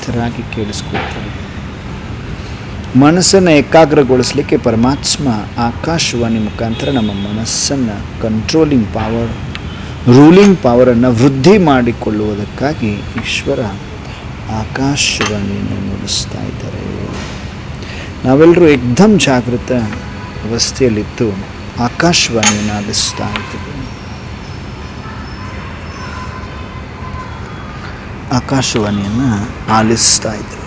ನಿಶ್ಚಿಂತರಾಗಿ ಕೇಳಿಸ್ಕೊಳ್ತಾರೆ. ಮನಸ್ಸನ್ನು ಏಕಾಗ್ರಗೊಳಿಸಲಿಕ್ಕೆ ಪರಮಾತ್ಮ ಆಕಾಶವಾಣಿ ಮುಖಾಂತರ ನಮ್ಮ ಮನಸ್ಸನ್ನು ಕಂಟ್ರೋಲಿಂಗ್ ಪವರ್, ರೂಲಿಂಗ್ ಪವರನ್ನು ವೃದ್ಧಿ ಮಾಡಿಕೊಳ್ಳುವುದಕ್ಕಾಗಿ ಈಶ್ವರ ಆಕಾಶವಾಣಿಯನ್ನು ನುಡಿಸ್ತಾ ಇದ್ದಾರೆ. ನಾವೆಲ್ಲರೂ ಏಕ್ದಮ್ ಜಾಗೃತ ಅವಸ್ಥೆಯಲ್ಲಿದ್ದು ಆಕಾಶವಾಣಿಯನ್ನು ಆಲಿಸ್ತಾ ಇದ್ದೇವೆ. ಆಕಾಶವಾಣಿಯನ್ನು ಆಲಿಸ್ತಾ ಇದ್ದೇವೆ.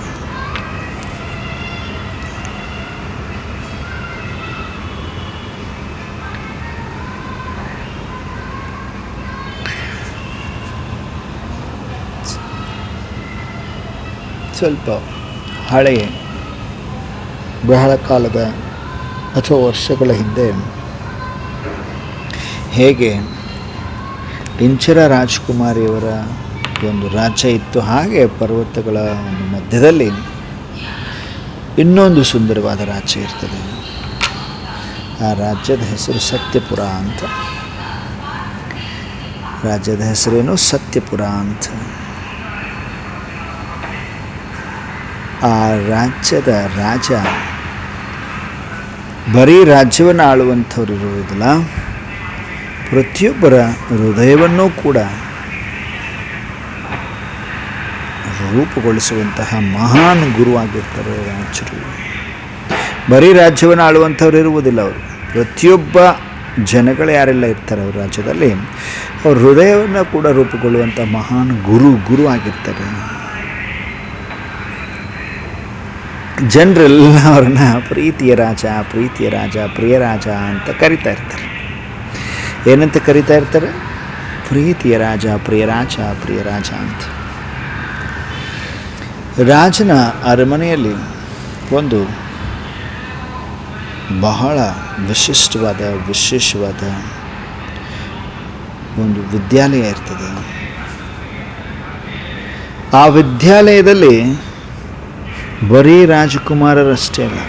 ಸ್ವಲ್ಪ ಹಳೆಯ ಬಹಳ ಕಾಲದ ಅಥವಾ ವರ್ಷಗಳ ಹಿಂದೆ ಹೇಗೆ ಇಂಚರ ರಾಜಕುಮಾರಿಯವರ ಒಂದು ರಾಜ್ಯ ಇತ್ತು, ಹಾಗೆ ಪರ್ವತಗಳ ಒಂದು ಮಧ್ಯದಲ್ಲಿ ಇನ್ನೊಂದು ಸುಂದರವಾದ ರಾಜ್ಯ ಇರ್ತದೆ. ಆ ರಾಜ್ಯದ ಹೆಸರು ಸತ್ಯಪುರ ಅಂತ. ರಾಜ್ಯದ ಹೆಸರೇನು? ಸತ್ಯಪುರ ಅಂತ. ಆ ರಾಜ್ಯದ ರಾಜ ಬರೀ ರಾಜ್ಯವನ್ನು ಆಳುವಂಥವ್ರು ಇರುವುದಿಲ್ಲ, ಪ್ರತಿಯೊಬ್ಬರ ಹೃದಯವನ್ನೂ ಕೂಡ ರೂಪುಗೊಳಿಸುವಂತಹ ಮಹಾನ್ ಗುರುವಾಗಿರ್ತಾರೆ ರಾಜರು. ಬರೀ ರಾಜ್ಯವನ್ನು ಆಳುವಂಥವ್ರು ಇರುವುದಿಲ್ಲ, ಅವರು ಪ್ರತಿಯೊಬ್ಬ ಜನಗಳು ಯಾರೆಲ್ಲ ಇರ್ತಾರೆ ಅವ್ರ ರಾಜ್ಯದಲ್ಲಿ, ಅವ್ರ ಹೃದಯವನ್ನು ಕೂಡ ರೂಪುಗೊಳ್ಳುವಂಥ ಮಹಾನ್ ಗುರು ಆಗಿರ್ತಾರೆ. ಜನರೆಲ್ಲ ಅವ್ರನ್ನ ಪ್ರೀತಿಯ ರಾಜ, ಪ್ರಿಯ ರಾಜ ಅಂತ ಕರಿತಾ ಇರ್ತಾರೆ. ಏನಂತ ಕರಿತಾ ಇರ್ತಾರೆ? ಪ್ರೀತಿಯ ರಾಜ, ಪ್ರಿಯ ರಾಜ ಅಂತ. ರಾಜನ ಅರಮನೆಯಲ್ಲಿ ಒಂದು ಬಹಳ ವಿಶೇಷವಾದ ಒಂದು ವಿದ್ಯಾಲಯ ಇರ್ತದೆ. ಆ ವಿದ್ಯಾಲಯದಲ್ಲಿ ಬರೀ ರಾಜಕುಮಾರರಷ್ಟೇ ಅಲ್ಲ,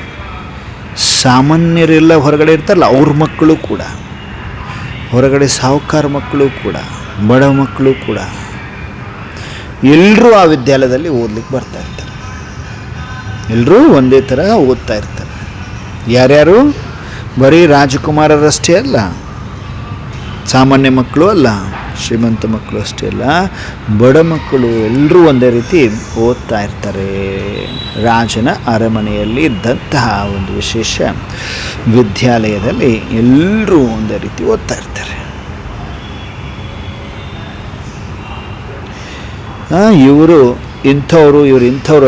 ಸಾಮಾನ್ಯರೆಲ್ಲ ಹೊರಗಡೆ ಇರ್ತಾರಲ್ಲ ಅವ್ರ ಮಕ್ಕಳು ಕೂಡ, ಹೊರಗಡೆ ಸಾಹುಕಾರ ಮಕ್ಕಳು ಕೂಡ, ಬಡ ಮಕ್ಕಳು ಕೂಡ, ಎಲ್ಲರೂ ಆ ವಿದ್ಯಾಲಯದಲ್ಲಿ ಓದ್ಲಿಕ್ಕೆ ಬರ್ತಾ ಇರ್ತಾರೆ. ಎಲ್ಲರೂ ಒಂದೇ ಥರ ಓದ್ತಾ ಇರ್ತಾರೆ. ಯಾರ್ಯಾರು? ಬರೀ ರಾಜಕುಮಾರರಷ್ಟೇ ಅಲ್ಲ, ಸಾಮಾನ್ಯ ಮಕ್ಕಳು ಅಲ್ಲ, ಶ್ರೀಮಂತ ಮಕ್ಕಳು ಅಷ್ಟೇ ಅಲ್ಲ, ಬಡ ಮಕ್ಕಳು ಎಲ್ಲರೂ ಒಂದೇ ರೀತಿ ಓದ್ತಾ ಇರ್ತಾರೆ. ರಾಜನ ಅರಮನೆಯಲ್ಲಿ ಇದ್ದಂತಹ ಒಂದು ವಿಶೇಷ ವಿದ್ಯಾಲಯದಲ್ಲಿ ಎಲ್ಲರೂ ಒಂದೇ ರೀತಿ ಓದ್ತಾ ಇರ್ತಾರೆ. ಇವರು ಇಂಥವ್ರು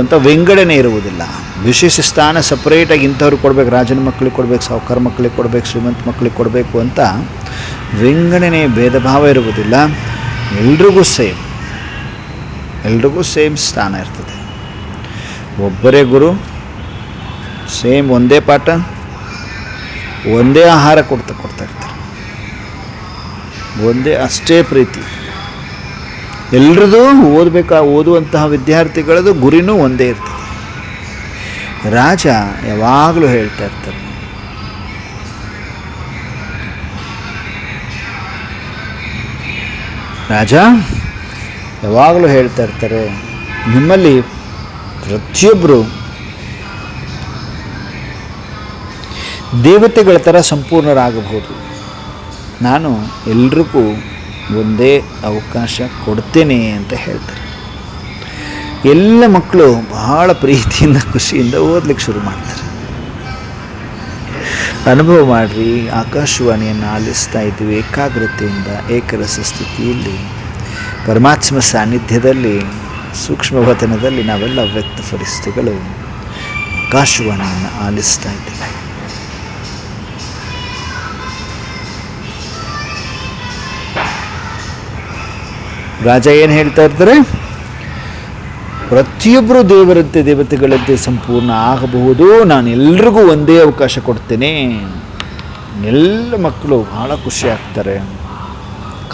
ಅಂತ ವಿಂಗಡಣೆ ಇರುವುದಿಲ್ಲ. ವಿಶೇಷ ಸ್ಥಾನ ಸಪ್ರೇಟಾಗಿ ಇಂಥವ್ರು ಕೊಡಬೇಕು, ರಾಜನ ಮಕ್ಕಳಿಗೆ ಕೊಡಬೇಕು, ಸಾಹುಕಾರ ಮಕ್ಕಳಿಗೆ ಕೊಡಬೇಕು, ಶ್ರೀಮಂತ ಮಕ್ಕಳಿಗೆ ಕೊಡಬೇಕು ಅಂತ ವಿಂಗಡಣೆ ಭೇದ ಭಾವ ಇರುವುದಿಲ್ಲ. ಎಲ್ರಿಗೂ ಸೇಮ್ ಸ್ಥಾನ ಇರ್ತದೆ. ಒಬ್ಬರೇ ಗುರು, ಸೇಮ್ ಒಂದೇ ಪಾಠ, ಒಂದೇ ಆಹಾರ ಕೊಡ್ತಾ ಇರ್ತಾರೆ, ಒಂದೇ ಅಷ್ಟೇ ಪ್ರೀತಿ. ಎಲ್ರದ್ದು ಓದುವಂತಹ ವಿದ್ಯಾರ್ಥಿಗಳದ್ದು ಗುರಿನೂ ಒಂದೇ ಇರ್ತದೆ. ರಾಜ ಯಾವಾಗಲೂ ಹೇಳ್ತಾ ಇರ್ತಾರೆ, ನಿಮ್ಮಲ್ಲಿ ಪ್ರತಿಯೊಬ್ಬರು ದೇವತೆಗಳ ಥರ ಸಂಪೂರ್ಣರಾಗಬಹುದು, ನಾನು ಎಲ್ರಿಗೂ ಒಂದೇ ಅವಕಾಶ ಕೊಡ್ತೇನೆ ಅಂತ ಹೇಳ್ತಾರೆ. ಎಲ್ಲ ಮಕ್ಕಳು ಬಹಳ ಪ್ರೀತಿಯಿಂದ ಖುಷಿಯಿಂದ ಓದಲಿಕ್ಕೆ ಶುರು ಮಾಡ್ತಾರೆ. ಅನುಭವ ಮಾಡಿರಿ, ಆಕಾಶವಾಣಿಯನ್ನು ಆಲಿಸ್ತಾ ಇದ್ದೀವಿ ಏಕಾಗ್ರತೆಯಿಂದ, ಏಕರಸ ಸ್ಥಿತಿಯಲ್ಲಿ, ಪರಮಾತ್ಮ ಸಾನ್ನಿಧ್ಯದಲ್ಲಿ, ಸೂಕ್ಷ್ಮವತನದಲ್ಲಿ ನಾವೆಲ್ಲ ವ್ಯಕ್ತಪಡಿಸ್ತಿಗಳು ಆಕಾಶವಾಣಿಯನ್ನು ಆಲಿಸ್ತಾ ಇದ್ದೀವಿ. ರಾಜ ಏನು ಹೇಳ್ತಾ ಇರ್ತಾರೆ? ಪ್ರತಿಯೊಬ್ಬರು ದೇವತೆಗಳಂತೆ ಸಂಪೂರ್ಣ ಆಗಬಹುದು, ನಾನು ಎಲ್ರಿಗೂ ಒಂದೇ ಅವಕಾಶ ಕೊಡ್ತೇನೆ. ಎಲ್ಲ ಮಕ್ಕಳು ಬಹಳ ಖುಷಿ ಆಗ್ತಾರೆ.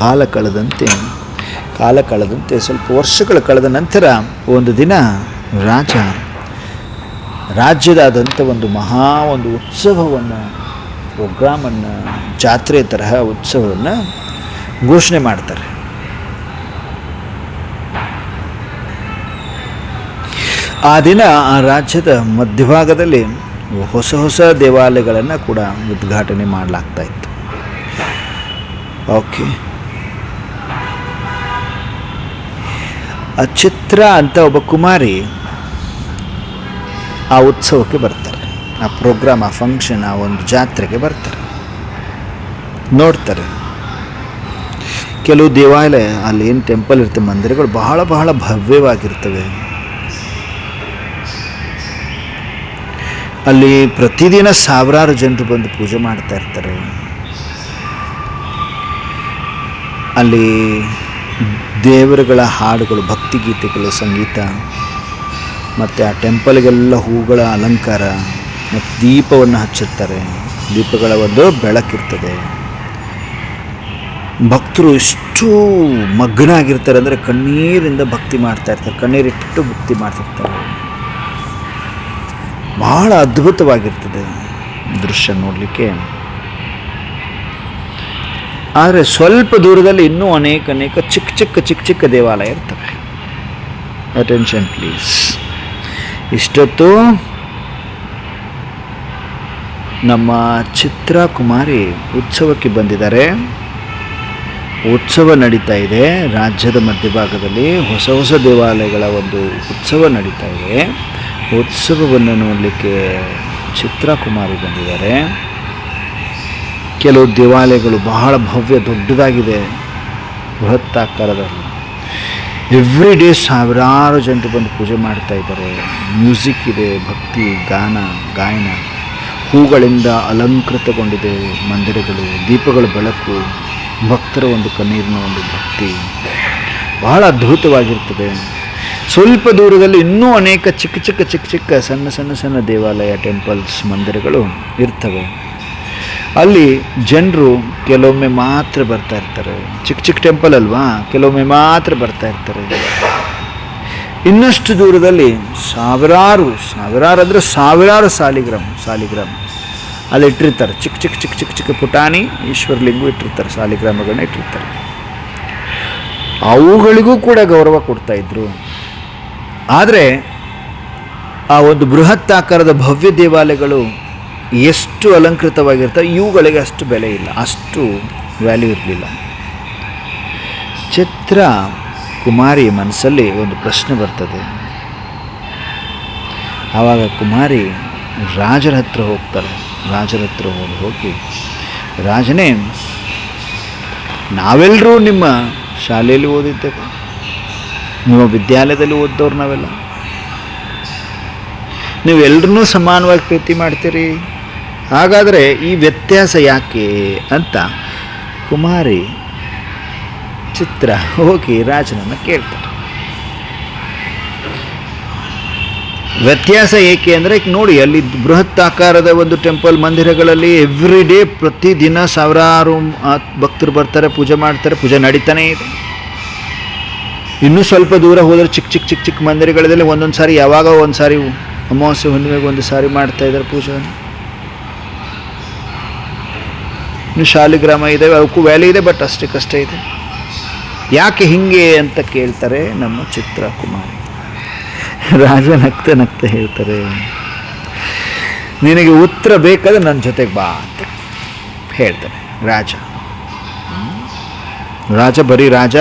ಕಾಲ ಕಳೆದಂತೆ ಸ್ವಲ್ಪ ವರ್ಷಗಳು ಕಳೆದ ನಂತರ ಒಂದು ದಿನ ರಾಜ್ಯದಾದಂಥ ಒಂದು ಉತ್ಸವವನ್ನು, ಪ್ರೋಗ್ರಾಮನ್ನು, ಜಾತ್ರೆ ತರಹ ಉತ್ಸವವನ್ನು ಘೋಷಣೆ ಮಾಡ್ತಾರೆ. ಆ ದಿನ ಆ ರಾಜ್ಯದ ಮಧ್ಯಭಾಗದಲ್ಲಿ ಹೊಸ ಹೊಸ ದೇವಾಲಯಗಳನ್ನು ಕೂಡ ಉದ್ಘಾಟನೆ ಮಾಡಲಾಗ್ತಾ ಇತ್ತು. ಓಕೆ, ಆ ಚಿತ್ರ ಅಂತ ಒಬ್ಬ ಕುಮಾರಿ ಆ ಉತ್ಸವಕ್ಕೆ ಬರ್ತಾರೆ, ಆ ಪ್ರೋಗ್ರಾಮ್, ಆ ಫಂಕ್ಷನ್, ಆ ಒಂದು ಜಾತ್ರೆಗೆ ಬರ್ತಾರೆ, ನೋಡ್ತಾರೆ. ಕೆಲವು ದೇವಾಲಯ, ಅಲ್ಲಿ ಏನು ಟೆಂಪಲ್ ಇರ್ತವೆ, ಮಂದಿರಗಳು ಬಹಳ ಬಹಳ ಭವ್ಯವಾಗಿರ್ತವೆ. ಅಲ್ಲಿ ಪ್ರತಿದಿನ ಸಾವಿರಾರು ಜನರು ಬಂದು ಪೂಜೆ ಮಾಡ್ತಾ ಇರ್ತಾರೆ. ಅಲ್ಲಿ ದೇವರುಗಳ ಹಾಡುಗಳು, ಭಕ್ತಿಗೀತೆಗಳು, ಸಂಗೀತ, ಮತ್ತು ಆ ಟೆಂಪಲ್ಗೆಲ್ಲ ಹೂಗಳ ಅಲಂಕಾರ, ಮತ್ತು ದೀಪವನ್ನು ಹಚ್ಚಿರ್ತಾರೆ. ದೀಪಗಳ ಒಂದು ಬೆಳಕಿರ್ತದೆ. ಭಕ್ತರು ಎಷ್ಟು ಮಗ್ನಾಗಿರ್ತಾರೆ ಅಂದರೆ ಕಣ್ಣೀರಿಂದ ಭಕ್ತಿ ಮಾಡ್ತಾ ಇರ್ತಾರೆ, ಕಣ್ಣೀರಿಟ್ಟು ಭಕ್ತಿ ಮಾಡ್ತಿರ್ತಾರೆ. ಬಹಳ ಅದ್ಭುತವಾಗಿರ್ತದೆ ದೃಶ್ಯ ನೋಡಲಿಕ್ಕೆ. ಆದರೆ ಸ್ವಲ್ಪ ದೂರದಲ್ಲಿ ಇನ್ನೂ ಅನೇಕ ಚಿಕ್ಕ ಚಿಕ್ಕ ದೇವಾಲಯ ಇರ್ತವೆ. Attention please. ಇಷ್ಟೊತ್ತು ನಮ್ಮ ಚಿತ್ರ ಕುಮಾರಿ ಉತ್ಸವಕ್ಕೆ ಬಂದಿದ್ದಾರೆ. ಉತ್ಸವ ನಡೀತಾ ಇದೆ ರಾಜ್ಯದ ಮಧ್ಯಭಾಗದಲ್ಲಿ. ಹೊಸ ಹೊಸ ದೇವಾಲಯಗಳ ಒಂದು ಉತ್ಸವ ನಡೀತಾ ಇದೆ. ಉತ್ಸವವನ್ನು ನೋಡಲಿಕ್ಕೆ ಚಿತ್ರ ಕುಮಾರಿ ಬಂದಿದ್ದಾರೆ. ಕೆಲವು ದೇವಾಲಯಗಳು ಬಹಳ ಭವ್ಯ, ದೊಡ್ಡದಾಗಿದೆ, ಬೃಹತ್ ಆಕಾರದಲ್ಲಿ. ಎವ್ರಿ ಡೇ ಸಾವಿರಾರು ಜನರು ಬಂದು ಪೂಜೆ ಮಾಡ್ತಾ ಇದ್ದಾರೆ. ಮ್ಯೂಸಿಕ್ ಇದೆ, ಭಕ್ತಿ, ಗಾಯನ, ಹೂಗಳಿಂದ ಅಲಂಕೃತಗೊಂಡಿದೆ ಮಂದಿರಗಳು, ದೀಪಗಳ ಬೆಳಕು, ಭಕ್ತರ ಒಂದು ಕಣ್ಣೀರಿನ ಒಂದು ಭಕ್ತಿ ಬಹಳ ಅದ್ಭುತವಾಗಿರ್ತದೆ. ಸ್ವಲ್ಪ ದೂರದಲ್ಲಿ ಇನ್ನೂ ಅನೇಕ ಚಿಕ್ಕ ಸಣ್ಣ ದೇವಾಲಯ, ಟೆಂಪಲ್ಸ್, ಮಂದಿರಗಳು ಇರ್ತವೆ. ಅಲ್ಲಿ ಜನರು ಕೆಲವೊಮ್ಮೆ ಮಾತ್ರ ಬರ್ತಾ ಇರ್ತಾರೆ. ಚಿಕ್ಕ ಟೆಂಪಲ್ ಅಲ್ವಾ, ಕೆಲವೊಮ್ಮೆ ಮಾತ್ರ ಬರ್ತಾ ಇರ್ತಾರೆ. ಇನ್ನಷ್ಟು ದೂರದಲ್ಲಿ ಸಾವಿರಾರು ಅಂದರೆ ಸಾವಿರಾರು ಸಾಲಿಗ್ರಾಮ ಅಲ್ಲಿ ಇಟ್ಟಿರ್ತಾರೆ. ಚಿಕ್ಕ ಪುಟಾಣಿ ಈಶ್ವರಲಿಂಗು ಇಟ್ಟಿರ್ತಾರೆ, ಸಾಲಿಗ್ರಾಮಗಳನ್ನ ಇಟ್ಟಿರ್ತಾರೆ. ಅವುಗಳಿಗೂ ಕೂಡ ಗೌರವ ಕೊಡ್ತಾ ಇದ್ರು. ಆದರೆ ಆ ಒಂದು ಬೃಹತ್ ಆಕಾರದ ಭವ್ಯ ದೇವಾಲಯಗಳು ಎಷ್ಟು ಅಲಂಕೃತವಾಗಿರ್ತವೆ, ಇವುಗಳಿಗೆ ಅಷ್ಟು ಬೆಲೆ ಇಲ್ಲ, ಅಷ್ಟು ವ್ಯಾಲ್ಯೂ ಇರಲಿಲ್ಲ. ಚಿತ್ರ ಕುಮಾರಿ ಮನಸ್ಸಲ್ಲಿ ಒಂದು ಪ್ರಶ್ನೆ ಬರ್ತದೆ. ಆವಾಗ ಕುಮಾರಿ ರಾಜರ ಹತ್ರ ಹೋಗ್ತಾರೆ. ರಾಜರ ಹತ್ರ ಹೋಗಿ, ರಾಜನೇ, ನಾವೆಲ್ಲರೂ ನಿಮ್ಮ ಶಾಲೆಯಲ್ಲಿ ಓದಿದ್ದೇವೆ, ನಿಮ್ಮ ವಿದ್ಯಾಲಯದಲ್ಲಿ ಓದ್ದವ್ರು ನಾವೆಲ್ಲ, ನೀವೆಲ್ಲರೂ ಸಮಾನವಾಗಿ ಪ್ರೀತಿ ಮಾಡ್ತೀರಿ, ಹಾಗಾದರೆ ಈ ವ್ಯತ್ಯಾಸ ಯಾಕೆ ಅಂತ ಕುಮಾರಿ ಚಿತ್ರ ಹೋಗಿ ರಾಜನನ್ನು ಕೇಳ್ತಾರೆ. ವ್ಯತ್ಯಾಸ ಏಕೆ ಅಂದರೆ, ನೋಡಿ, ಅಲ್ಲಿ ಬೃಹತ್ ಆಕಾರದ ಒಂದು ಟೆಂಪಲ್, ಮಂದಿರಗಳಲ್ಲಿ ಎವ್ರಿ ಡೇ ಪ್ರತಿದಿನ ಸಾವಿರಾರು ಭಕ್ತರು ಬರ್ತಾರೆ, ಪೂಜೆ ಮಾಡ್ತಾರೆ, ಪೂಜೆ ನಡೀತಾನೇ ಇದೆ. ಇನ್ನೂ ಸ್ವಲ್ಪ ದೂರ ಹೋದರೆ ಚಿಕ್ಕ ಮಂದಿರಗಳಲ್ಲಿ ಒಂದೊಂದು ಸಾರಿ, ಯಾವಾಗ ಒಂದು ಸಾರಿ ಅಮಾವಾಸ್ಯೆ ಹುಣ್ಣಿಮೆಗೆ ಒಂದು ಸಾರಿ ಮಾಡ್ತಾ ಇದ್ದಾರೆ ಪೂಜೆಯನ್ನು. ಇನ್ನು ಶಾಲಿಗ್ರಾಮ ಇದ್ದಾವೆ, ಅವಕ್ಕೂ ವ್ಯಾಲ್ಯೂ ಇದೆ, ಬಟ್ ಅಷ್ಟೇ ಇದೆ. ಯಾಕೆ ಹಿಂಗೆ ಅಂತ ಕೇಳ್ತಾರೆ ನಮ್ಮ ಚಿತ್ರ ಕುಮಾರಿ. ರಾಜ ನಗ್ತಾ ಹೇಳ್ತಾರೆ, ನಿನಗೆ ಉತ್ತರ ಬೇಕಾದ್ರೆ ನನ್ನ ಜೊತೆಗೆ ಬಾ ಅಂತ ಹೇಳ್ತಾನೆ ರಾಜ ಬರೀ ರಾಜ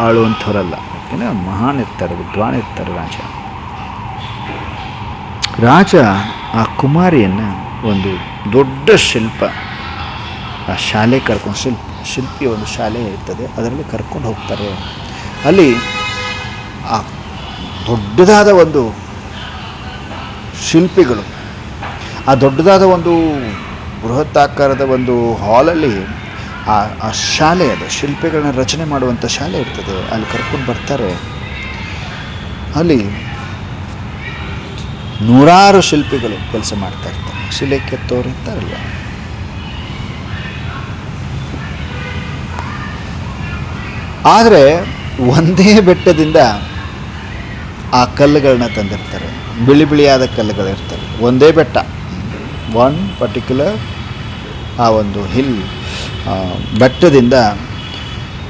ಆಳುವಂಥವ್ರಲ್ಲ, ಯಾಕೆಂದರೆ ಮಹಾನ್ ಇರ್ತಾರೆ, ವಿದ್ವಾನ್ ಇರ್ತಾರೆ ರಾಜ ಆ ಕುಮಾರಿಯನ್ನು ಒಂದು ದೊಡ್ಡ ಆ ಶಾಲೆ ಕರ್ಕೊಂಡು, ಶಿಲ್ಪಿ ಒಂದು ಶಾಲೆ ಇರ್ತದೆ, ಅದರಲ್ಲಿ ಕರ್ಕೊಂಡು ಹೋಗ್ತಾರೆ. ಅಲ್ಲಿ ಆ ದೊಡ್ಡದಾದ ಒಂದು ಶಿಲ್ಪಿಗಳು, ಆ ದೊಡ್ಡದಾದ ಒಂದು ಬೃಹತ್ ಆಕಾರದ ಒಂದು ಹಾಲಲ್ಲಿ ಆ ಶಾಲೆ, ಅದು ಶಿಲ್ಪಿಗಳನ್ನ ರಚನೆ ಮಾಡುವಂಥ ಶಾಲೆ ಇರ್ತದೆ, ಅಲ್ಲಿ ಕರ್ಕೊಂಡು ಬರ್ತಾರೆ. ಅಲ್ಲಿ ನೂರಾರು ಶಿಲ್ಪಿಗಳು ಕೆಲಸ ಮಾಡ್ತಾ ಇರ್ತಾರೆ, ಶಿಲೆ ಕೆತ್ತೋರು ಇರ್ತಾರಲ್ಲ. ಆದರೆ ಒಂದೇ ಬೆಟ್ಟದಿಂದ ಆ ಕಲ್ಲುಗಳನ್ನ ತಂದಿರ್ತಾರೆ, ಬಿಳಿಯಾದ ಕಲ್ಲುಗಳಿರ್ತವೆ. ಒಂದೇ ಬೆಟ್ಟ, ಒನ್ ಪರ್ಟಿಕ್ಯುಲರ್ ಆ ಒಂದು ಬೆಟ್ಟದಿಂದ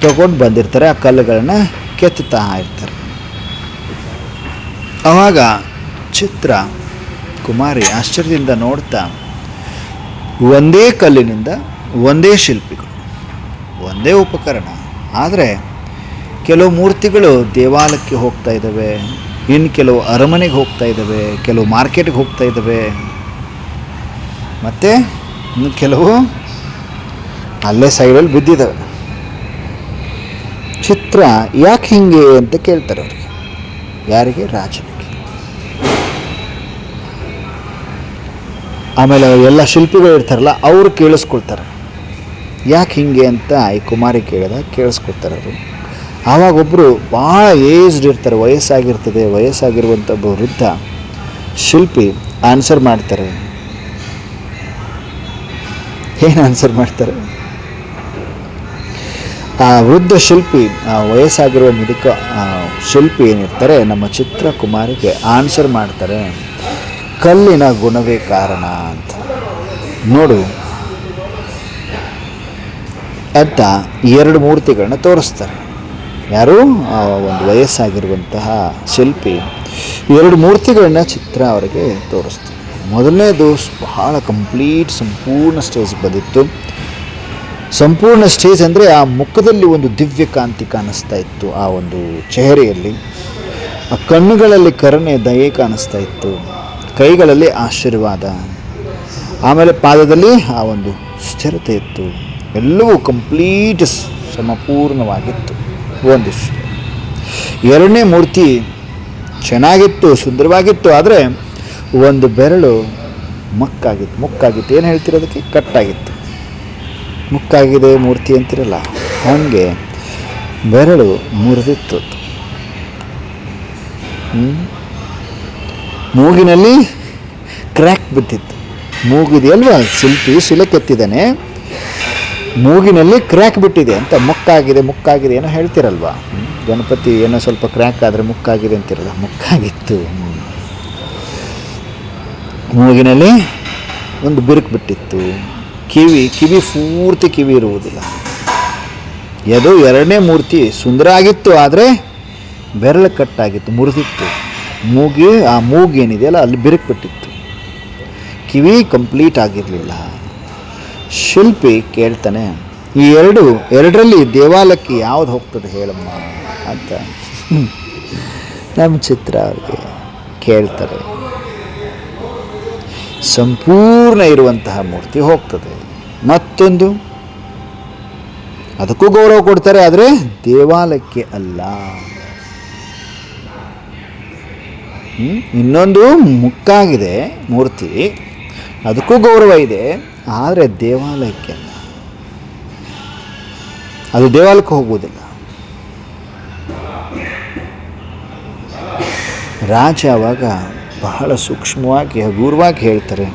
ತಗೊಂಡು ಬಂದಿರ್ತಾರೆ, ಆ ಕಲ್ಲುಗಳನ್ನ ಕೆತ್ತುತ್ತಾ ಇರ್ತಾರೆ. ಆವಾಗ ಚಿತ್ರ ಕುಮಾರಿ ಆಶ್ಚರ್ಯದಿಂದ ನೋಡ್ತಾ, ಒಂದೇ ಕಲ್ಲಿನಿಂದ ಒಂದೇ ಶಿಲ್ಪಿಗಳು, ಒಂದೇ ಉಪಕರಣ, ಆದರೆ ಕೆಲವು ಮೂರ್ತಿಗಳು ದೇವಾಲಯಕ್ಕೆ ಹೋಗ್ತಾ ಇದ್ದಾವೆ, ಇನ್ನು ಕೆಲವು ಅರಮನೆಗೆ ಹೋಗ್ತಾ ಇದ್ದಾವೆ, ಕೆಲವು ಮಾರ್ಕೆಟ್ಗೆ ಹೋಗ್ತಾ ಇದ್ದಾವೆ, ಮತ್ತು ಇನ್ನು ಕೆಲವು ಅಲ್ಲೇ ಸೈಡಲ್ಲಿ ಬಿದ್ದಿದ್ದಾವೆ. ಚಿತ್ರ ಯಾಕೆ ಹಿಂಗೆ ಅಂತ ಕೇಳ್ತಾರೆ ಅವರಿಗೆ. ಯಾರಿಗೆ? ರಾಜನಿಗೆ. ಆಮೇಲೆ ಎಲ್ಲ ಶಿಲ್ಪಿಗಳು ಇರ್ತಾರಲ್ಲ, ಅವರು ಕೇಳಿಸ್ಕೊಳ್ತಾರೆ ಯಾಕೆ ಹಿಂಗೆ ಅಂತ ಈ ಕುಮಾರಿ ಕೇಳಿಸ್ಕೊಳ್ತಾರೆ ಅವರು. ಆವಾಗ ಒಬ್ಬರು ಭಾಳ ಏಜ್ಡ್ ಇರ್ತಾರೆ, ವಯಸ್ಸಾಗಿರುವಂಥ ಒಬ್ಬ ವೃದ್ಧ ಶಿಲ್ಪಿ ಆನ್ಸರ್ ಮಾಡ್ತಾರೆ. ಏನು ಆನ್ಸರ್ ಮಾಡ್ತಾರೆ? ಆ ವೃದ್ಧ ಶಿಲ್ಪಿ, ಆ ವಯಸ್ಸಾಗಿರುವ ಮುದುಕ ಶಿಲ್ಪಿ ಏನಿರ್ತಾರೆ, ನಮ್ಮ ಚಿತ್ರ ಕುಮಾರಿಗೆ ಆನ್ಸರ್ ಮಾಡ್ತಾರೆ, ಕಲ್ಲಿನ ಗುಣವೇ ಕಾರಣ ಅಂತ. ನೋಡು ಅಂತ 2 ಮೂರ್ತಿಗಳನ್ನ ತೋರಿಸ್ತಾರೆ. ಯಾರು? ಒಂದು ವಯಸ್ಸಾಗಿರುವಂತಹ ಶಿಲ್ಪಿ 2 ಮೂರ್ತಿಗಳನ್ನ ಚಿತ್ರ ಅವರಿಗೆ ತೋರಿಸ್ತಾರೆ. ಮೊದಲನೇದು ಬಹಳ ಸಂಪೂರ್ಣ ಸ್ಟೇಜ್ ಬಂದಿತ್ತು. ಸಂಪೂರ್ಣ ಸ್ಟೇಜ್ ಅಂದರೆ ಆ ಮುಖದಲ್ಲಿ ಒಂದು ದಿವ್ಯ ಕಾಂತಿ ಕಾಣಿಸ್ತಾ ಇತ್ತು, ಆ ಒಂದು ಚೆಹರೆಯಲ್ಲಿ. ಆ ಕಣ್ಣುಗಳಲ್ಲಿ ಕರುಣೆ, ದಯೆ ಕಾಣಿಸ್ತಾ ಇತ್ತು, ಕೈಗಳಲ್ಲಿ ಆಶೀರ್ವಾದ, ಆಮೇಲೆ ಪಾದದಲ್ಲಿ ಆ ಒಂದು ಸ್ಥಿರತೆ ಇತ್ತು. ಎಲ್ಲವೂ ಕಂಪ್ಲೀಟ್ ಸಂಪೂರ್ಣವಾಗಿತ್ತು ಒಂದಿಷ್ಟು. 2ನೇ ಮೂರ್ತಿ ಚೆನ್ನಾಗಿತ್ತು, ಸುಂದರವಾಗಿತ್ತು, ಆದರೆ ಒಂದು ಬೆರಳು ಮುಕ್ಕಾಗಿತ್ತು. ಏನು ಹೇಳ್ತೀರ ಅದಕ್ಕೆ? ಕಟ್ಟಾಗಿತ್ತು. ಮುಕ್ಕಾಗಿದೆ ಮೂರ್ತಿ ಅಂತಿರಲ್ಲ, ಹಾಗೆ ಬೆರಳು ಮುರಿದಿತ್ತು. ಮೂಗಿನಲ್ಲಿ ಕ್ರ್ಯಾಕ್ ಬಿದ್ದಿತ್ತು. ಮೂಗಿದೆಯಲ್ವಾ, ಶಿಲಕ್ಕೆತ್ತಿದ್ದಾನೆ, ಮೂಗಿನಲ್ಲಿ ಕ್ರ್ಯಾಕ್ ಬಿಟ್ಟಿದೆ ಅಂತ. ಮುಕ್ಕಾಗಿದೆ ಏನೋ ಹೇಳ್ತಿರಲ್ವಾ, ಗಣಪತಿ ಏನೋ ಸ್ವಲ್ಪ ಕ್ರ್ಯಾಕ್ ಆದರೆ ಮುಕ್ಕಾಗಿದೆ ಅಂತಿರಲ್ಲ, ಮುಕ್ಕಾಗಿತ್ತು. ಮೂಗಿನಲ್ಲಿ ಒಂದು ಬಿರುಕು ಬಿಟ್ಟಿತ್ತು. ಕಿವಿ ಪೂರ್ತಿ ಕಿವಿ ಇರುವುದಿಲ್ಲ. ಅದು 2ನೇ ಮೂರ್ತಿ ಸುಂದರ ಆಗಿತ್ತು, ಆದರೆ ಬೆರಳು ಕಟ್ಟಾಗಿತ್ತು, ಮುರಿದಿತ್ತು. ಆ ಮೂಗೇನಿದೆಯಲ್ಲ ಅಲ್ಲಿ ಬಿರುಕು ಬಿಟ್ಟಿತ್ತು, ಕಿವಿ ಕಂಪ್ಲೀಟ್ ಆಗಿರಲಿಲ್ಲ. ಶಿಲ್ಪಿ ಕೇಳ್ತಾನೆ, ಈ ಎರಡರಲ್ಲಿ ದೇವಾಲಯಕ್ಕೆ ಯಾವುದು ಹೋಗ್ತದೆ ಹೇಳಮ್ಮ ಅಂತ ನಮ್ಮ ಚಿತ್ರ ಅವ್ರಿಗೆ ಕೇಳ್ತಾರೆ. ಸಂಪೂರ್ಣ ಇರುವಂತಹ ಮೂರ್ತಿ ಹೋಗ್ತದೆ. ಮತ್ತೊಂದು ಅದಕ್ಕೂ ಗೌರವ ಕೊಡ್ತಾರೆ, ಆದರೆ ದೇವಾಲಯಕ್ಕೆ ಅಲ್ಲ. ಇನ್ನೊಂದು ಮುಕ್ಕಾಗಿದೆ ಮೂರ್ತಿ, ಅದಕ್ಕೂ ಗೌರವ ಇದೆ, ಆದರೆ ದೇವಾಲಯಕ್ಕೆ ಅಲ್ಲ. ಅದು ದೇವಾಲಯಕ್ಕೆ ಹೋಗುವುದಿಲ್ಲ. ರಾಜ ಆವಾಗ ಬಹಳ ಸೂಕ್ಷ್ಮವಾಗಿ ಹಗುರವಾಗಿ ಹೇಳ್ತಾರೆ,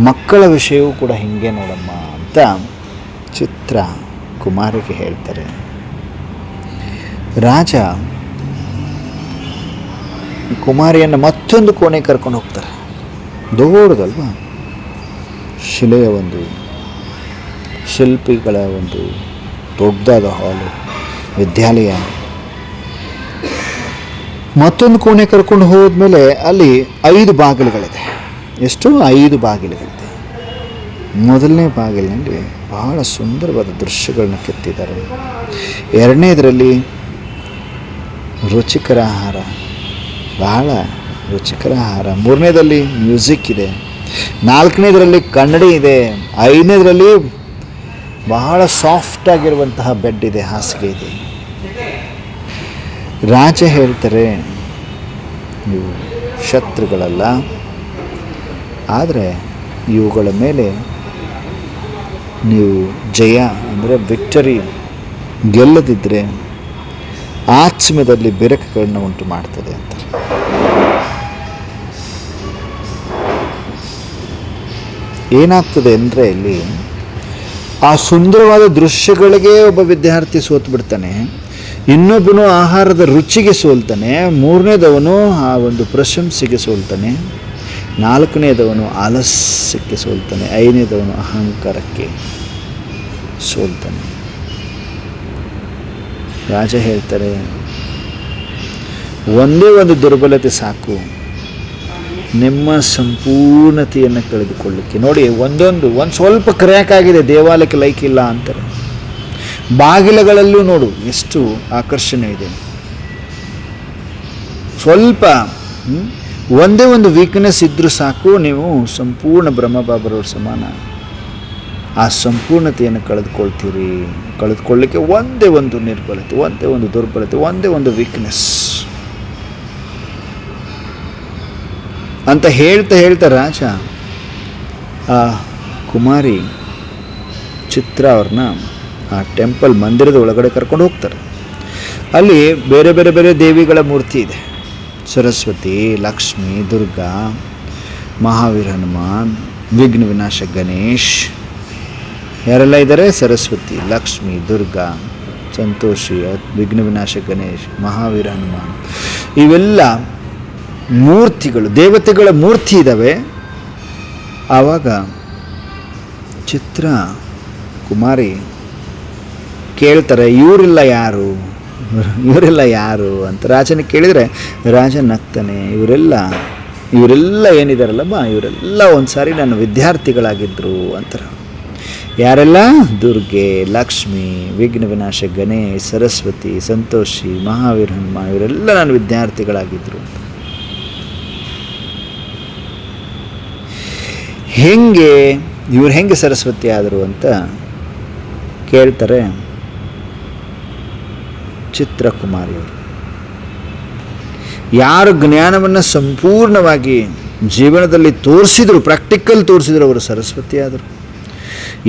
ಮಕ್ಕಳ ವಿಷಯವೂ ಕೂಡ ಹಿಂಗೆ ನೋಡಮ್ಮ ಅಂತ ಚಿತ್ರ ಕುಮಾರಿಗೆ ಹೇಳ್ತಾರೆ. ರಾಜ ಕುಮಾರಿಯನ್ನು ಮತ್ತೊಂದು ಕೋಣೆಗೆ ಕರ್ಕೊಂಡು ಹೋಗ್ತಾರೆ. ದೊಡ್ಡದಲ್ವಾ, ಶಿಲೆಯ ಒಂದು ಶಿಲ್ಪಿಗಳ ಒಂದು ದೊಡ್ಡದಾದ ಹಾಲು, ವಿದ್ಯಾಲಯ. ಮತ್ತೊಂದು ಕೋಣೆ ಕರ್ಕೊಂಡು ಹೋದ್ಮೇಲೆ ಅಲ್ಲಿ 5 ಬಾಗಿಲುಗಳಿದೆ. ಎಷ್ಟು? 5 ಬಾಗಿಲುಗಳಿದೆ. ಮೊದಲನೇ ಬಾಗಿಲಿನಲ್ಲಿ ಬಹಳ ಸುಂದರವಾದ ದೃಶ್ಯಗಳನ್ನ ಕೆತ್ತಿದ್ದಾರೆ. 2ನೇದರಲ್ಲಿ ರುಚಿಕರ ಆಹಾರ, ಬಹಳ ರುಚಿಕರ ಆಹಾರ. 3ನೇದಲ್ಲಿ ಮ್ಯೂಸಿಕ್ ಇದೆ. 4ನೇದರಲ್ಲಿ ಕನ್ನಡಿ ಇದೆ. 5ನೇದರಲ್ಲಿ ಬಹಳ ಸಾಫ್ಟ್ ಆಗಿರುವಂತಹ ಬೆಡ್ ಇದೆ, ಹಾಸಿಗೆ ಇದೆ. ರಾಜ ಹೇಳ್ತಾರೆ, ಇವು ಶತ್ರುಗಳಲ್ಲ, ಆದರೆ ಇವುಗಳ ಮೇಲೆ ನೀವು ಜಯ ಅಂದರೆ ವಿಕ್ಟರಿ ಗೆಲ್ಲದಿದ್ದರೆ ಆತ್ಮದಲ್ಲಿ ಬೆರಕುಗಳನ್ನ ಉಂಟು ಮಾಡ್ತದೆ ಅಂತ. ಏನಾಗ್ತದೆ ಅಂದರೆ ಇಲ್ಲಿ ಆ ಸುಂದರವಾದ ದೃಶ್ಯಗಳಿಗೆ ಒಬ್ಬ ವಿದ್ಯಾರ್ಥಿ ಸೋತು ಬಿಡ್ತಾನೆ, ಇನ್ನೊಬ್ಬನು ಆಹಾರದ ರುಚಿಗೆ ಸೋಲ್ತಾನೆ, 3ನೇದವನು ಆ ಒಂದು ಪ್ರಶಂಸೆಗೆ ಸೋಲ್ತಾನೆ, 4ನೇದವನು ಆಲಸ್ಯಕ್ಕೆ ಸೋಲ್ತಾನೆ, 5ನೇದವನು ಅಹಂಕಾರಕ್ಕೆ ಸೋಲ್ತಾನೆ. ರಾಜ ಹೇಳ್ತಾರೆ, ಒಂದೇ ಒಂದು ದುರ್ಬಲತೆ ಸಾಕು ನಿಮ್ಮ ಸಂಪೂರ್ಣತೆಯನ್ನು ಕಳೆದುಕೊಳ್ಳಿಕ್ಕೆ. ನೋಡಿ, ಒಂದು ಸ್ವಲ್ಪ ಕ್ರ್ಯಾಕ್ ಆಗಿದೆ, ದೇವಾಲಯಕ್ಕೆ ಲೈಕ್ ಇಲ್ಲ ಅಂತಾರೆ. ಬಾಗಿಲುಗಳಲ್ಲೂ ನೋಡು ಎಷ್ಟು ಆಕರ್ಷಣೆ ಇದೆ. ಸ್ವಲ್ಪ ಒಂದೇ ಒಂದು ವೀಕ್ನೆಸ್ ಇದ್ದರೂ ಸಾಕು, ನೀವು ಸಂಪೂರ್ಣ ಬ್ರಹ್ಮಬಾಬರವ್ರ ಸಮಾನ. ಆ ಸಂಪೂರ್ಣತೆಯನ್ನು ಕಳೆದುಕೊಳ್ಳಿಕ್ಕೆ ಒಂದೇ ಒಂದು ನಿರ್ಬಲತೆ, ಒಂದೇ ಒಂದು ದುರ್ಬಲತೆ, ಒಂದೇ ಒಂದು ವೀಕ್ನೆಸ್ ಅಂತ ಹೇಳ್ತಾ ರಾಜ ಆ ಕುಮಾರಿ ಚಿತ್ರ ಅವ್ರನ್ನ ಆ ಟೆಂಪಲ್ ಮಂದಿರದ ಒಳಗಡೆ ಕರ್ಕೊಂಡು ಹೋಗ್ತಾರೆ. ಅಲ್ಲಿ ಬೇರೆ ಬೇರೆ ಬೇರೆ ದೇವಿಗಳ ಮೂರ್ತಿ ಇದೆ. ಸರಸ್ವತಿ, ಲಕ್ಷ್ಮಿ, ದುರ್ಗಾ, ಮಹಾವೀರ ಹನುಮಾನ್, ವಿಘ್ನ ವಿನಾಶ ಗಣೇಶ್, ಯಾರೆಲ್ಲ ಇದ್ದಾರೆ? ಸರಸ್ವತಿ, ಲಕ್ಷ್ಮಿ, ದುರ್ಗಾ, ಸಂತೋಷಿ, ವಿಘ್ನ ವಿನಾಶ ಗಣೇಶ್, ಮಹಾವೀರ ಹನುಮಾನ್, ಇವೆಲ್ಲ ಮೂರ್ತಿಗಳು, ದೇವತೆಗಳ ಮೂರ್ತಿ ಇದ್ದಾವೆ. ಆವಾಗ ಚಿತ್ರ ಕುಮಾರಿ ಕೇಳ್ತಾರೆ, ಇವರೆಲ್ಲ ಯಾರು ಅಂತ ರಾಜನಿಗೆ ಕೇಳಿದರೆ ರಾಜ ನಗ್ತಾನೆ. ಇವರೆಲ್ಲ ಏನಿದಾರಲ್ಲಮ್ಮ, ಇವರೆಲ್ಲ ಒಂದು ಸಾರಿ ನನ್ನ ವಿದ್ಯಾರ್ಥಿಗಳಾಗಿದ್ದರು ಅಂತಾರೆ. ಯಾರೆಲ್ಲ? ದುರ್ಗೆ, ಲಕ್ಷ್ಮಿ, ವಿಘ್ನ ವಿನಾಶ ಗಣೇಶ್, ಸರಸ್ವತಿ, ಸಂತೋಷಿ, ಮಹಾವೀರ ಹನುಮ, ಇವರೆಲ್ಲ ನನ್ನ ವಿದ್ಯಾರ್ಥಿಗಳಾಗಿದ್ದರು ಅಂತ. ಇವ್ರು ಹೆಂಗೆ ಸರಸ್ವತಿ ಆದರು ಅಂತ ಕೇಳ್ತಾರೆ ಚಿತ್ರಕುಮಾರಿಯವರು. ಯಾರು ಜ್ಞಾನವನ್ನು ಸಂಪೂರ್ಣವಾಗಿ ಜೀವನದಲ್ಲಿ ತೋರಿಸಿದ್ರು, ಪ್ರಾಕ್ಟಿಕಲ್ ತೋರಿಸಿದ್ರು, ಅವರು ಸರಸ್ವತಿ ಆದರು.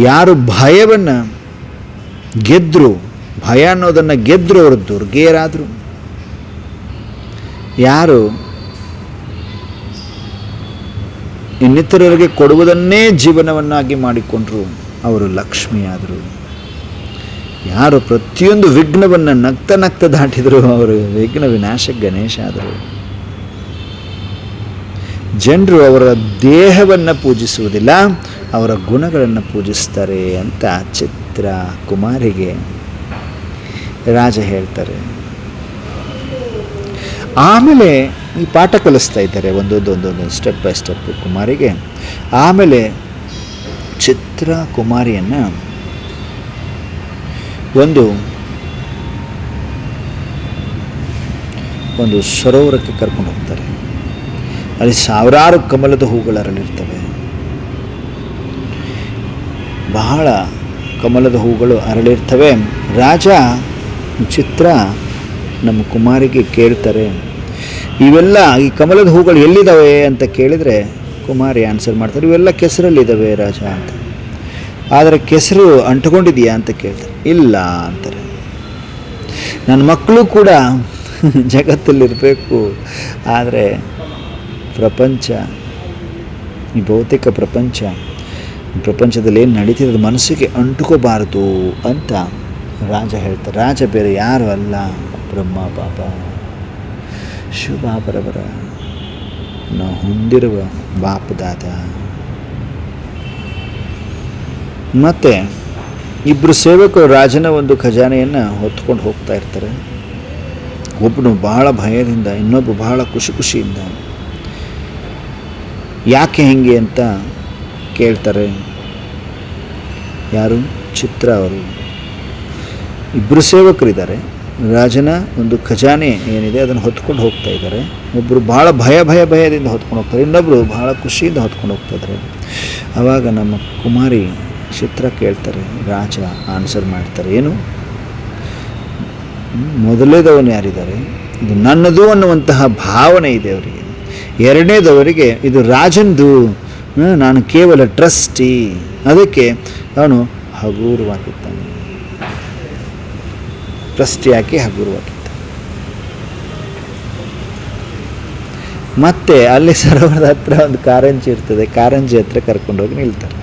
ಯಾರು ಭಯವನ್ನು ಗೆದ್ದರು, ಭಯ ಅನ್ನೋದನ್ನು ಗೆದ್ದರು, ಅವರು ದುರ್ಗೆಯರಾದರು. ಯಾರು ಇನ್ನಿತರರಿಗೆ ಕೊಡುವುದನ್ನೇ ಜೀವನವನ್ನಾಗಿ ಮಾಡಿಕೊಂಡ್ರು, ಅವರು ಲಕ್ಷ್ಮಿಯಾದರು. ಯಾರು ಪ್ರತಿಯೊಂದು ವಿಘ್ನವನ್ನು ನಗ್ತಾ ದಾಟಿದರು, ಅವರು ವಿಘ್ನ ವಿನಾಶ ಗಣೇಶ ಆದರು. ಜನರು ಅವರ ದೇಹವನ್ನು ಪೂಜಿಸುವುದಿಲ್ಲ, ಅವರ ಗುಣಗಳನ್ನು ಪೂಜಿಸ್ತಾರೆ ಅಂತ ಚಿತ್ರ ಕುಮಾರಿಗೆ ರಾಜ ಹೇಳ್ತಾರೆ. ಆಮೇಲೆ ಈ ಪಾಠ ಕಲಿಸ್ತಾ ಇದ್ದಾರೆ ಒಂದೊಂದು ಸ್ಟೆಪ್ ಬೈ ಸ್ಟೆಪ್ ಕುಮಾರಿಗೆ. ಆಮೇಲೆ ಚಿತ್ರ ಕುಮಾರಿಯನ್ನು ಒಂದು ಸರೋವರಕ್ಕೆ ಕರ್ಕೊಂಡು ಹೋಗ್ತಾರೆ. ಅಲ್ಲಿ ಸಾವಿರಾರು ಕಮಲದ ಹೂಗಳು ಅರಳಿರ್ತವೆ. ಬಹಳ ಕಮಲದ ಹೂಗಳು ಅರಳಿರ್ತವೆ. ರಾಜ ಚಿತ್ರ ನಮ್ಮ ಕುಮಾರಿಗೆ ಕೇಳ್ತಾರೆ, ಇವೆಲ್ಲ ಈ ಕಮಲದ ಹೂಗಳು ಎಲ್ಲಿದ್ದಾವೆ ಅಂತ ಕೇಳಿದರೆ ಕುಮಾರಿ ಆನ್ಸರ್ ಮಾಡ್ತಾರೆ, ಇವೆಲ್ಲ ಕೆಸರಲ್ಲಿದ್ದಾವೆ ರಾಜ ಅಂತ. ಆದರೆ ಕೆಸರು ಅಂಟ್ಕೊಂಡಿದೆಯಾ ಅಂತ ಕೇಳ್ತಾರೆ. ಇಲ್ಲ ಅಂತಾರೆ. ನನ್ನ ಮಕ್ಕಳು ಕೂಡ ಜಗತ್ತಲ್ಲಿರಬೇಕು, ಆದರೆ ಪ್ರಪಂಚ, ಈ ಭೌತಿಕ ಪ್ರಪಂಚದಲ್ಲಿ ಏನು ನಡೀತಿದೆ ಅದು ಮನಸ್ಸಿಗೆ ಅಂಟುಕೋಬಾರದು ಅಂತ ರಾಜ ಹೇಳ್ತಾರೆ. ರಾಜ ಬೇರೆ ಯಾರು ಅಲ್ಲ, ಬ್ರಹ್ಮ ಬಾಬಾ ಶಿವಬಾಬರವರ ನಾವು ಹೊಂದಿರುವ ಬಾಪದಾದ. ಮತ್ತು ಇಬ್ಬರು ಸೇವಕರು ರಾಜನ ಒಂದು ಖಜಾನೆಯನ್ನು ಹೊತ್ಕೊಂಡು ಹೋಗ್ತಾ ಇರ್ತಾರೆ. ಒಬ್ಬನು ಬಹಳ ಭಯದಿಂದ, ಇನ್ನೊಬ್ಬ ಬಹಳ ಖುಷಿಯಿಂದ. ಯಾಕೆ ಹೆಂಗೆ ಅಂತ ಕೇಳ್ತಾರೆ. ಯಾರು? ಚಿತ್ರ ಅವರು. ಇಬ್ಬರು ಸೇವಕರಿದ್ದಾರೆ. ರಾಜನ ಒಂದು ಖಜಾನೆ ಏನಿದೆ ಅದನ್ನು ಹೊತ್ಕೊಂಡು ಹೋಗ್ತಾ ಇದ್ದಾರೆ. ಒಬ್ಬರು ಭಾಳ ಭಯದಿಂದ ಹೊತ್ಕೊಂಡು ಹೋಗ್ತಾರೆ, ಇನ್ನೊಬ್ಬರು ಬಹಳ ಖುಷಿಯಿಂದ ಹೊತ್ಕೊಂಡು ಹೋಗ್ತಾ ಇದ್ದಾರೆ. ಆವಾಗ ನಮ್ಮ ಕುಮಾರಿ ಚಿತ್ರ ಕೇಳ್ತಾರೆ, ರಾಜ ಆನ್ಸರ್ ಮಾಡ್ತಾರೆ, ಏನು? ಮೊದಲನೇದವನು ಯಾರಿದ್ದಾರೆ, ಇದು ನನ್ನದು ಅನ್ನುವಂತಹ ಭಾವನೆ ಇದೆ ಅವರಿಗೆ. ಎರಡನೇದವರಿಗೆ ಇದು ರಾಜಂದು, ನಾನು ಕೇವಲ ಟ್ರಸ್ಟಿ. ಅದಕ್ಕೆ ಅವನು ಹಗುರವಾಗಿದ್ದಾನೆ. ಟ್ರಸ್ಟಿ ಹಾಕಿ ಹಗುರವಾಗಿದ್ದ. ಮತ್ತೆ ಅಲ್ಲಿ ಸರೋವರದ ಹತ್ರ ಒಂದು ಕಾರಂಜಿ ಇರ್ತದೆ. ಕಾರಂಜಿ ಹತ್ರ ಕರ್ಕೊಂಡೋಗಿ ನಿಲ್ತಾರೆ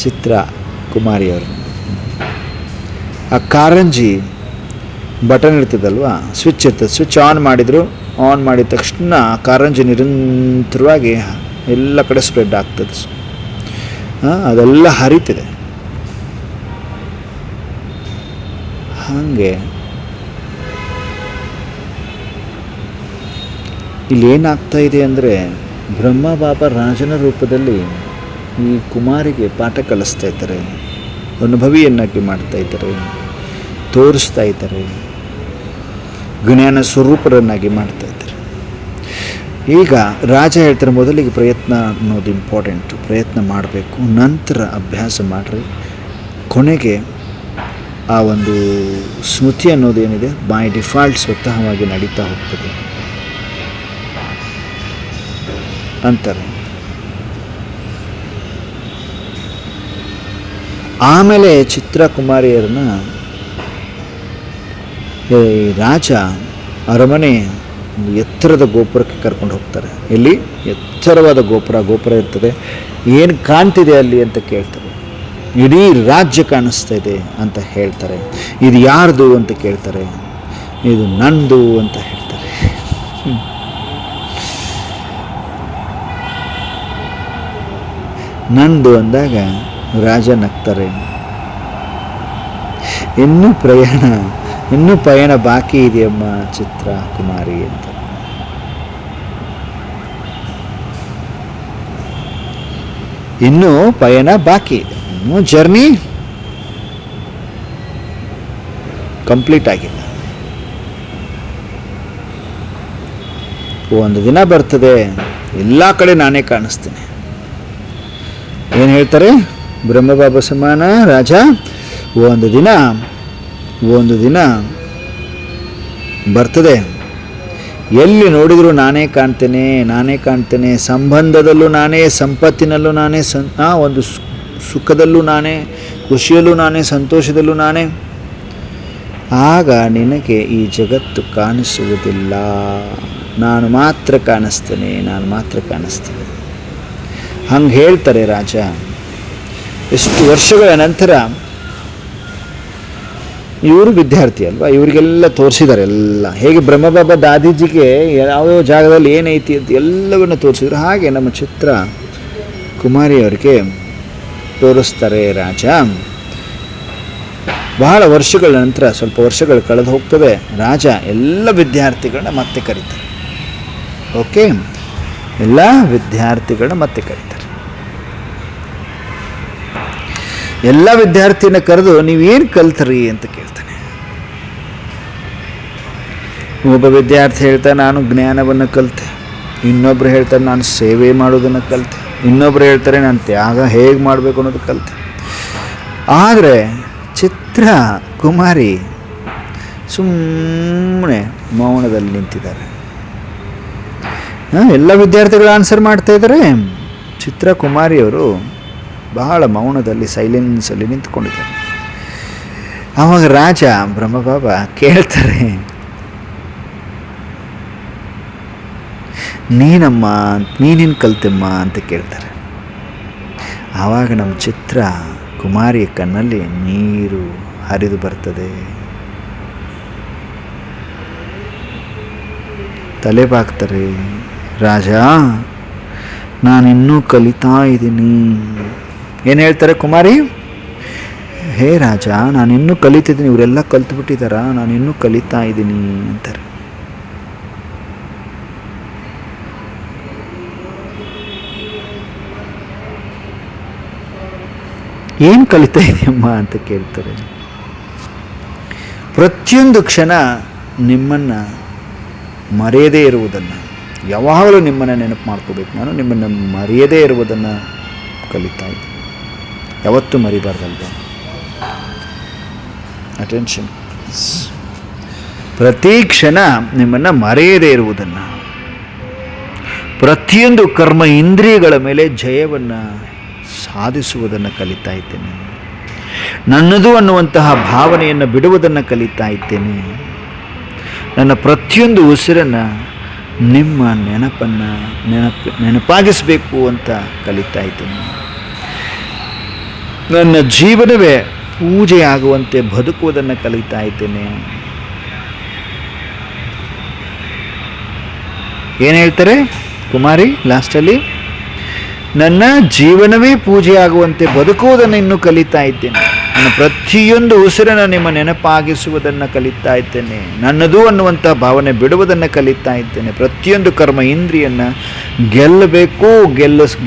ಚಿತ್ರ ಕುಮಾರಿಯವರು. ಆ ಕಾರಂಜಿ ಬಟನ್ ಇರ್ತದಲ್ವಾ, ಸ್ವಿಚ್ ಇರ್ತದೆ. ಸ್ವಿಚ್ ಆನ್ ಮಾಡಿದ ತಕ್ಷಣ ಕಾರಂಜಿ ನಿರಂತರವಾಗಿ ಎಲ್ಲ ಕಡೆ ಸ್ಪ್ರೆಡ್ ಆಗ್ತದೆ. ಅದೆಲ್ಲ ಹರಿತಿದೆ. ಹಾಗೆ ಇಲ್ಲಿ ಏನಾಗ್ತಾ ಇದೆ ಅಂದರೆ, ಬ್ರಹ್ಮ ಬಾಬಾ ರಾಜನ ರೂಪದಲ್ಲಿ ಈ ಕುಮಾರಿಗೆ ಪಾಠ ಕಲಿಸ್ತಾ ಇದ್ದಾರೆ, ಅನುಭವಿಯನ್ನಾಗಿ ಮಾಡ್ತಾ ಇದ್ದಾರೆ, ತೋರಿಸ್ತಾ ಇದ್ದಾರೆ, ಜ್ಞಾನ ಸ್ವರೂಪರನ್ನಾಗಿ ಮಾಡ್ತಾ ಇದ್ದಾರೆ. ಈಗ ರಾಜ ಹೇಳ್ತಾರೆ, ಮೊದಲಿಗೆ ಪ್ರಯತ್ನ ಅನ್ನೋದು ಇಂಪಾರ್ಟೆಂಟು, ಪ್ರಯತ್ನ ಮಾಡಬೇಕು, ನಂತರ ಅಭ್ಯಾಸ ಮಾಡಿರಿ, ಕೊನೆಗೆ ಆ ಒಂದು ಸ್ಮೃತಿ ಅನ್ನೋದೇನಿದೆ ಬೈ ಡಿಫಾಲ್ಟ್ ಸ್ವತಃವಾಗಿ ನಡೀತಾ ಹೋಗ್ತದೆ ಅಂತಾರೆ. ಆಮೇಲೆ ಚಿತ್ರಕುಮಾರಿಯರನ್ನ ರಾಜ ಅರಮನೆ ಎತ್ತರದ ಗೋಪುರಕ್ಕೆ ಕರ್ಕೊಂಡು ಹೋಗ್ತಾರೆ. ಎಲ್ಲಿ ಎತ್ತರವಾದ ಗೋಪುರ ಇರ್ತದೆ. ಏನು ಕಾಣ್ತಿದೆ ಅಲ್ಲಿ ಅಂತ ಕೇಳ್ತಾರೆ. ಇಡೀ ರಾಜ್ಯ ಕಾಣಿಸ್ತಾ ಇದೆ ಅಂತ ಹೇಳ್ತಾರೆ. ಇದು ಯಾರ್ದು ಅಂತ ಕೇಳ್ತಾರೆ. ಇದು ನಂದು ಅಂತ ಹೇಳ್ತಾರೆ. ನಂದು ಅಂದಾಗ ರಾಜ ನಗ್ತಾರೆ. ಇನ್ನೂ ಪಯಣ ಬಾಕಿ ಇದೆಯಮ್ಮ ಚಿತ್ರ ಕುಮಾರಿ ಅಂತ. ಇನ್ನೂ ಪಯಣ ಬಾಕಿ ಇದೆ, ಇನ್ನೂ ಜರ್ನಿ ಕಂಪ್ಲೀಟ್ ಆಗಿಲ್ಲ. ಒಂದು ದಿನ ಬರ್ತದೆ, ಎಲ್ಲ ಕಡೆ ನಾನೇ ಕಾಣಿಸ್ತೇನೆ. ಏನು ಹೇಳ್ತಾರೆ ಬ್ರಹ್ಮಬಾಬಾ ಸಮಾನ ರಾಜ, ಒಂದು ದಿನ ಬರ್ತದೆ, ಎಲ್ಲಿ ನೋಡಿದರೂ ನಾನೇ ಕಾಣ್ತೇನೆ. ಸಂಬಂಧದಲ್ಲೂ ನಾನೇ, ಸಂಪತ್ತಿನಲ್ಲೂ ನಾನೇ, ಒಂದು ಸುಖದಲ್ಲೂ ನಾನೇ, ಖುಷಿಯಲ್ಲೂ ನಾನೇ, ಸಂತೋಷದಲ್ಲೂ ನಾನೇ. ಆಗ ನಿನಗೆ ಈ ಜಗತ್ತು ಕಾಣಿಸುವುದಿಲ್ಲ. ನಾನು ಮಾತ್ರ ಕಾಣಿಸ್ತೇನೆ. ಹಂಗೆ ಹೇಳ್ತಾರೆ ರಾಜ. ಎಷ್ಟು ವರ್ಷಗಳ ನಂತರ ಇವರು ವಿದ್ಯಾರ್ಥಿ ಅಲ್ವಾ, ಇವರಿಗೆಲ್ಲ ತೋರಿಸಿದ್ದಾರೆ. ಎಲ್ಲ ಹೇಗೆ ಬ್ರಹ್ಮಬಾಬಾ ದಾದೀಜಿಗೆ ಯಾವ್ಯಾವ ಜಾಗದಲ್ಲಿ ಏನೈತಿ ಅಂತ ಎಲ್ಲವನ್ನು ತೋರಿಸಿದ್ರು, ಹಾಗೆ ನಮ್ಮ ಚಿತ್ರ ಕುಮಾರಿಯವರಿಗೆ ತೋರಿಸ್ತಾರೆ ರಾಜ. ಬಹಳ ವರ್ಷಗಳ ನಂತರ, ಸ್ವಲ್ಪ ವರ್ಷಗಳು ಕಳೆದು ಹೋಗ್ತದೆ, ರಾಜ ಎಲ್ಲ ವಿದ್ಯಾರ್ಥಿಗಳನ್ನ ಮತ್ತೆ ಕರೀತಾರೆ. ಓಕೆ, ಎಲ್ಲ ವಿದ್ಯಾರ್ಥಿಗಳನ್ನ ಮತ್ತೆ ಕರೀತಾರೆ. ಎಲ್ಲ ವಿದ್ಯಾರ್ಥಿನ ಕರೆದು ನೀವೇನು ಕಲ್ತ್ರಿ ಅಂತ ಕೇಳ್ತಾನೆ. ಒಬ್ಬ ವಿದ್ಯಾರ್ಥಿ ಹೇಳ್ತಾನೆ, ನಾನು ಜ್ಞಾನವನ್ನು ಕಲಿತೆ. ಇನ್ನೊಬ್ರು ಹೇಳ್ತಾರೆ, ನಾನು ಸೇವೆ ಮಾಡೋದನ್ನು ಕಲಿತೆ. ಇನ್ನೊಬ್ರು ಹೇಳ್ತಾರೆ, ನಾನು ತ್ಯಾಗ ಹೇಗೆ ಮಾಡಬೇಕು ಅನ್ನೋದು ಕಲಿತೆ. ಆದರೆ ಚಿತ್ರ ಕುಮಾರಿ ಸುಮ್ಮನೆ ಮೌನದಲ್ಲಿ ನಿಂತಿದ್ದಾರೆ. ಎಲ್ಲ ವಿದ್ಯಾರ್ಥಿಗಳು ಆನ್ಸರ್ ಮಾಡ್ತಾ ಇದ್ದಾರೆ. ಚಿತ್ರ ಕುಮಾರಿಯವರು ಬಹಳ ಮೌನದಲ್ಲಿ, ಸೈಲೆನ್ಸಲ್ಲಿ ನಿಂತ್ಕೊಂಡಿದ್ದಾರೆ. ಆವಾಗ ರಾಜ ಬ್ರಹ್ಮಬಾಬಾ ಕೇಳ್ತಾರೆ, ನೀನೇನು ಕಲ್ತಮ್ಮ ಅಂತ ಕೇಳ್ತಾರೆ. ಆವಾಗ ನಮ್ಮ ಚಿತ್ರ ಕುಮಾರಿಯ ಕಣ್ಣಲ್ಲಿ ನೀರು ಹರಿದು ಬರ್ತದೆ. ತಲೆ ಬಾಗ್ತಾರೆ. ರಾಜ, ನಾನಿನ್ನೂ ಕಲಿತಾ ಇದ್ದೀನಿ. ಏನು ಹೇಳ್ತಾರೆ ಕುಮಾರಿ? ಹೇ ರಾಜ, ನಾನಿನ್ನೂ ಕಲಿತಿದ್ದೀನಿ. ಇವರೆಲ್ಲ ಕಲ್ತ್ಬಿಟ್ಟಿದ್ದಾರ, ನಾನಿನ್ನೂ ಕಲಿತಾ ಇದ್ದೀನಿ ಅಂತಾರೆ. ಏನು ಕಲಿತಾ ಇದೆಯಮ್ಮ ಅಂತ ಕೇಳ್ತಾರೆ. ಪ್ರತಿಯೊಂದು ಕ್ಷಣ ನಿಮ್ಮನ್ನು ಮರೆಯದೇ ಇರುವುದನ್ನು, ಯಾವಾಗಲೂ ನಿಮ್ಮನ್ನು ನೆನಪು ಮಾಡ್ಕೋಬೇಕು. ನಾನು ನಿಮ್ಮನ್ನು ಮರೆಯದೇ ಇರುವುದನ್ನು ಕಲಿತಾ ಇದ್ದೀನಿ. ಯಾವತ್ತೂ ಮರಿಬಾರ್ದಲ್ವ? ಅಟೆನ್ಷನ್. ಪ್ರತಿ ಕ್ಷಣ ನಿಮ್ಮನ್ನು ಮರೆಯದೇ ಇರುವುದನ್ನು, ಪ್ರತಿಯೊಂದು ಕರ್ಮ ಇಂದ್ರಿಯಗಳ ಮೇಲೆ ಜಯವನ್ನು ಸಾಧಿಸುವುದನ್ನು ಕಲಿತಾ ಇದ್ದೇನೆ. ನನ್ನದು ಅನ್ನುವಂತಹ ಭಾವನೆಯನ್ನು ಬಿಡುವುದನ್ನು ಕಲಿತಾ ಇದ್ದೇನೆ. ನನ್ನ ಪ್ರತಿಯೊಂದು ಉಸಿರನ್ನು ನಿಮ್ಮ ನೆನಪಾಗಿಸಬೇಕು ಅಂತ ಕಲಿತಾ ಇದ್ದೇನೆ. ನನ್ನ ಜೀವನವೇ ಪೂಜೆಯಾಗುವಂತೆ ಬದುಕುವುದನ್ನು ಕಲಿತಾ ಇದ್ದೇನೆ. ಏನು ಹೇಳ್ತಾರೆ ಕುಮಾರಿ ಲಾಸ್ಟಲ್ಲಿ? ನನ್ನ ಜೀವನವೇ ಪೂಜೆಯಾಗುವಂತೆ ಬದುಕುವುದನ್ನು ಇನ್ನೂ ಕಲಿತಾ ಇದ್ದೇನೆ. ನಾನು ಪ್ರತಿಯೊಂದು ಉಸಿರನ್ನು ನಿಮ್ಮ ನೆನಪಾಗಿಸುವುದನ್ನು ಕಲಿತಾ ಇದ್ದೇನೆ. ನನ್ನದು ಅನ್ನುವಂಥ ಭಾವನೆ ಬಿಡುವುದನ್ನು ಕಲಿತಾ ಇದ್ದೇನೆ. ಪ್ರತಿಯೊಂದು ಕರ್ಮ ಇಂದ್ರಿಯನ್ನು ಗೆಲ್ಲಬೇಕು,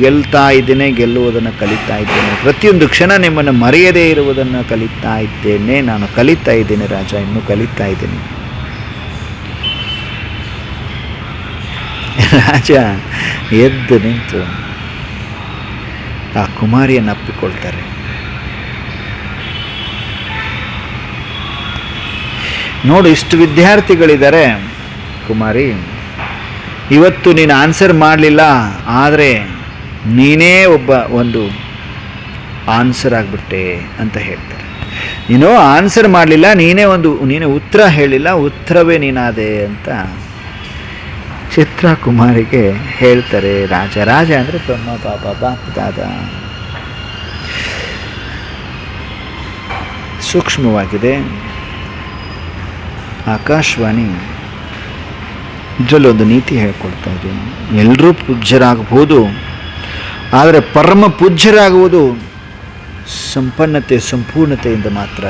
ಗೆಲ್ತಾ ಇದ್ದೇನೆ, ಗೆಲ್ಲುವುದನ್ನು ಕಲಿತಾ ಇದ್ದೇನೆ. ಪ್ರತಿಯೊಂದು ಕ್ಷಣ ನಿಮ್ಮನ್ನು ಮರೆಯದೇ ಇರುವುದನ್ನು ಕಲಿತಾ ಇದ್ದೇನೆ. ನಾನು ಕಲಿತಾ ಇದ್ದೇನೆ ರಾಜ, ಇನ್ನೂ ಕಲಿತಾ ಇದ್ದೇನೆ. ರಾಜ ಎದ್ದು ನಿಂತು ಆ ಕುಮಾರಿಯನ್ನು ಅಪ್ಪಿಕೊಳ್ತಾರೆ. ನೋಡು, ಇಷ್ಟು ವಿದ್ಯಾರ್ಥಿಗಳಿದ್ದಾರೆ ಕುಮಾರಿ, ಇವತ್ತು ನೀನು ಆನ್ಸರ್ ಮಾಡಲಿಲ್ಲ, ಆದರೆ ನೀನೇ ಒಂದು ಆನ್ಸರ್ ಆಗಿಬಿಟ್ಟೆ ಅಂತ ಹೇಳ್ತಾರೆ. ನೀನು ಆನ್ಸರ್ ಮಾಡಲಿಲ್ಲ, ನೀನೇ ಉತ್ತರ ಹೇಳಿಲ್ಲ, ಉತ್ತರವೇ ನೀನಾದೆ ಅಂತ ಚಿತ್ರ ಕುಮಾರಿಗೆ ಹೇಳ್ತಾರೆ ರಾಜ. ರಾಜ ಅಂದರೆ ಬ್ರಹ್ಮ ಬಾಪ್ದಾದ. ಸೂಕ್ಷ್ಮವಾಗಿದೆ. ಆಕಾಶವಾಣಿ ಇದರಲ್ಲೊಂದು ನೀತಿ ಹೇಳ್ಕೊಡ್ತಾ ಇದೆ. ಎಲ್ಲರೂ ಪೂಜ್ಯರಾಗಬಹುದು, ಆದರೆ ಪರಮ ಪೂಜ್ಯರಾಗುವುದು ಸಂಪೂರ್ಣತೆಯಿಂದ ಮಾತ್ರ.